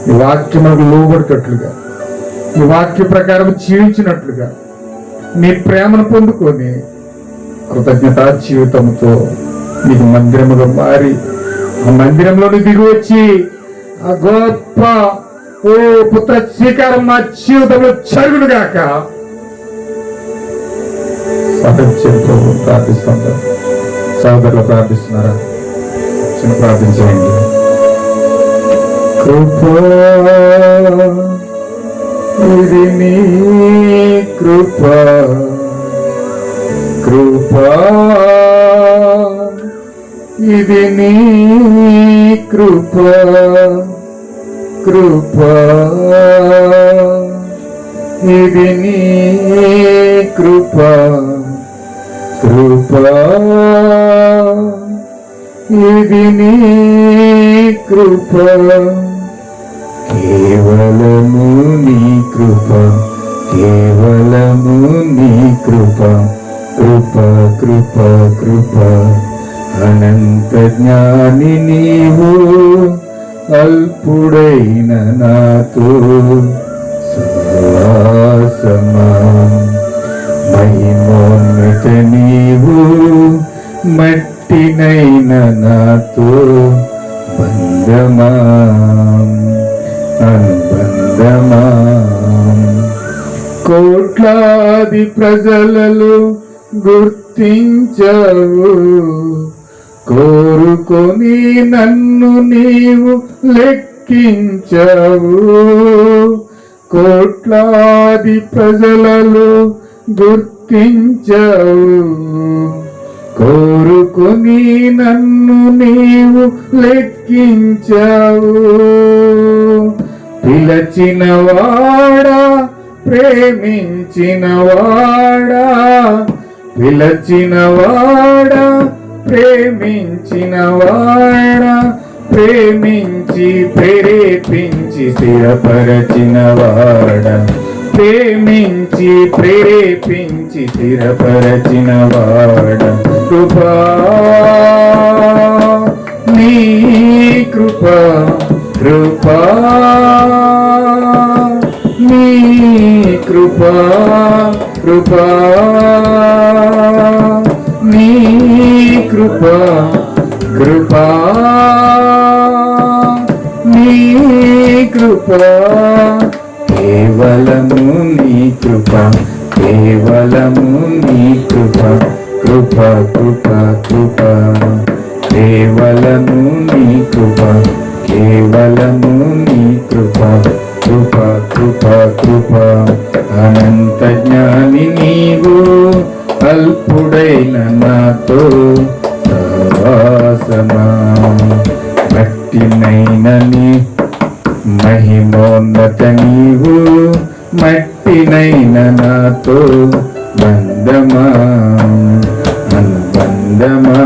Speaker 1: ఈ వాక్యం మనకు లోబడేటట్లుగా, ఈ వాక్య ప్రకారం జీవించినట్లుగా, నీ ప్రేమను పొందుకొని కృతజ్ఞతా జీవితంతో నీకు మందిరముగా మారి ఆ మందిరంలోని దిగి వచ్చి ఆ గొప్ప పుత్ర స్వీకారం మా జీవితంలో జరుగునుగాక. ప్రార్థిస్తుంటాం. సోదరులు ప్రార్థిస్తున్నారా? చిన్న ప్రార్థన చేయండి. కృపా ఇది నీ కృపా, కృపా ఇది నీ కృపా, కృపా ఇది నీ కృపా, కృపా ఇది నీ కృపా, కేవలము నీ కృపా, కేవలము నీ కృపా, కృపా కృపా కృపా. అనంత జ్ఞాని నీవు, అల్పుడైన నాతో సహవాసమా మహిమోన్నత నీవు మట్టినైన నాతో బంధమా అనుబంధమా కోట్లాది ప్రజలలో గుర్తించావు కోరుకొని నన్ను నీవు లెక్కించావు కోట్లాది ప్రజలలో గుర్తించావు కోరుకొని నన్ను నీవు లెక్కించావు పిలచిన వాడా ప్రేమించిన వాడా పిలచిన వాడా ప్రేమించిన వాడా ప్రేమించి ప్రేరేపించి స్థిరపరచిన వాడా ప్రేమించి ప్రేరేపించి స్థిరపరచిన వాడా కృపా నీ కృపా కృపా నీ కృపా కృపా నీ కృపా కృపా నీ కృపా కేవలము నీ కృపా కేవలము నీ కృపా కృపా కృపా కృపా కేవలము నీ కృపా కేవలము నీ కృపా కృపా కృపా కృపా అనంత జ్ఞాని నీవు అల్పుడైన నాతో సహవాసమా మట్టినైనని మహిమోన్నత నీవు మట్టినైన నాతో బంధమా అనుబంధమా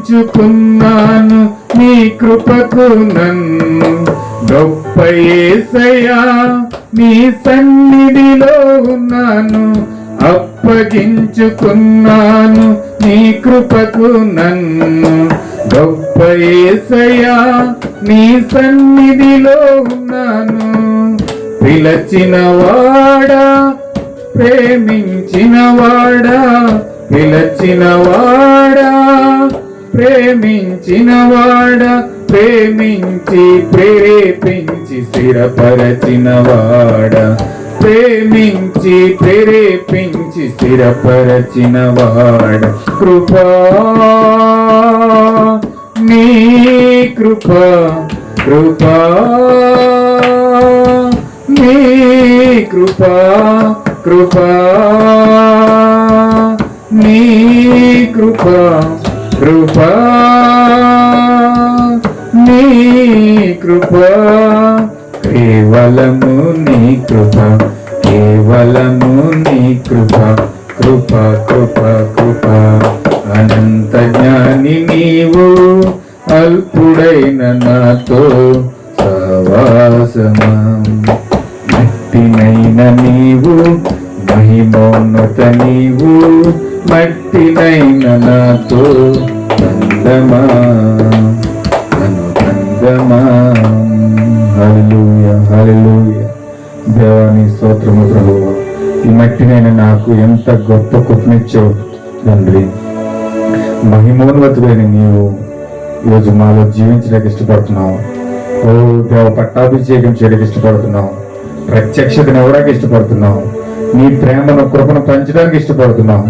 Speaker 1: అప్పగించుకున్నాను నీ కృపకు నన్ను గొప్ప యేసయ్యా నీ సన్నిధిలో ఉన్నాను అప్పగించుకున్నాను నీ కృపకు నన్ను గొప్ప యేసయ్యా నీ సన్నిధిలో ఉన్నాను పిలచిన వాడా ప్రేమించిన వాడా పిలచిన వాడా ప్రేమించిన వాడా ప్రేమించి ప్రేరేపించి స్థిరపరచిన వాడా ప్రేమించి ప్రేరేపించి స్థిరపరచిన వాడా కృపా నీ కృపా కృపా నీ కృపా కృపా నీ కృపా కృపా నీ కృపా కేవలము నీ కృపా కేవలము నీ కృపా కృపా కృపా కృపా అనంత జ్ఞాని నీవు అల్పుడైన నాతో సహవాసమా మట్టినైన నీవు మహిమోన్నత నీవు మట్టినైన నాతో బంధమా అనుబంధమా హల్లెలూయా హల్లెలూయా దేవాని స్తోత్రము ప్రభువా ఈ మట్టినైన నాకు ఎంత గొప్ప కృపనిచ్చావు తండ్రి మహిమోన్నతుడైన నీవు ఈరోజు మాలో జీవించడానికి ఇష్టపడుతున్నావు ఓ దేవ పట్టాభిషేకం చేయడానికి ఇష్టపడుతున్నావు ప్రత్యక్షతను ఇవ్వడానికి ఇష్టపడుతున్నావు నీ ప్రేమను కృపను పంచడానికి ఇష్టపడుతున్నావు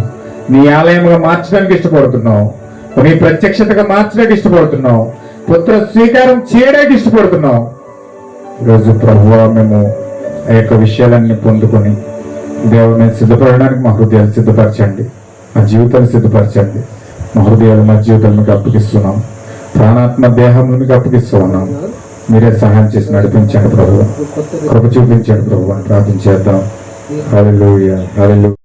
Speaker 1: నీ ఆలయంగా మార్చడానికి ఇష్టపడుతున్నావు నీ ప్రత్యక్షతగా మార్చడానికి ఇష్టపడుతున్నావు పుత్ర స్వీకారం చేయడానికి ఇష్టపడుతున్నావు ఈరోజు ప్రభువా మేము ఆ యొక్క విషయాలన్నీ పొందుకొని దేవుడు మేము సిద్ధపడడానికి మా హృదయాలు సిద్ధపరచండి మా జీవితాలు సిద్ధపరచండి మా హృదయాలు మా జీవితాలు మీకు అప్పగిస్తున్నాం ప్రాణాత్మ దేహంలో మీకు అప్పగిస్తూ ఉన్నాం మీరే సహాయం చేసి నడిపించండి ప్రభు కృప చూపించండి ప్రభు అని ప్రార్థన చేద్దాం హల్లెలూయా హల్లెలూయా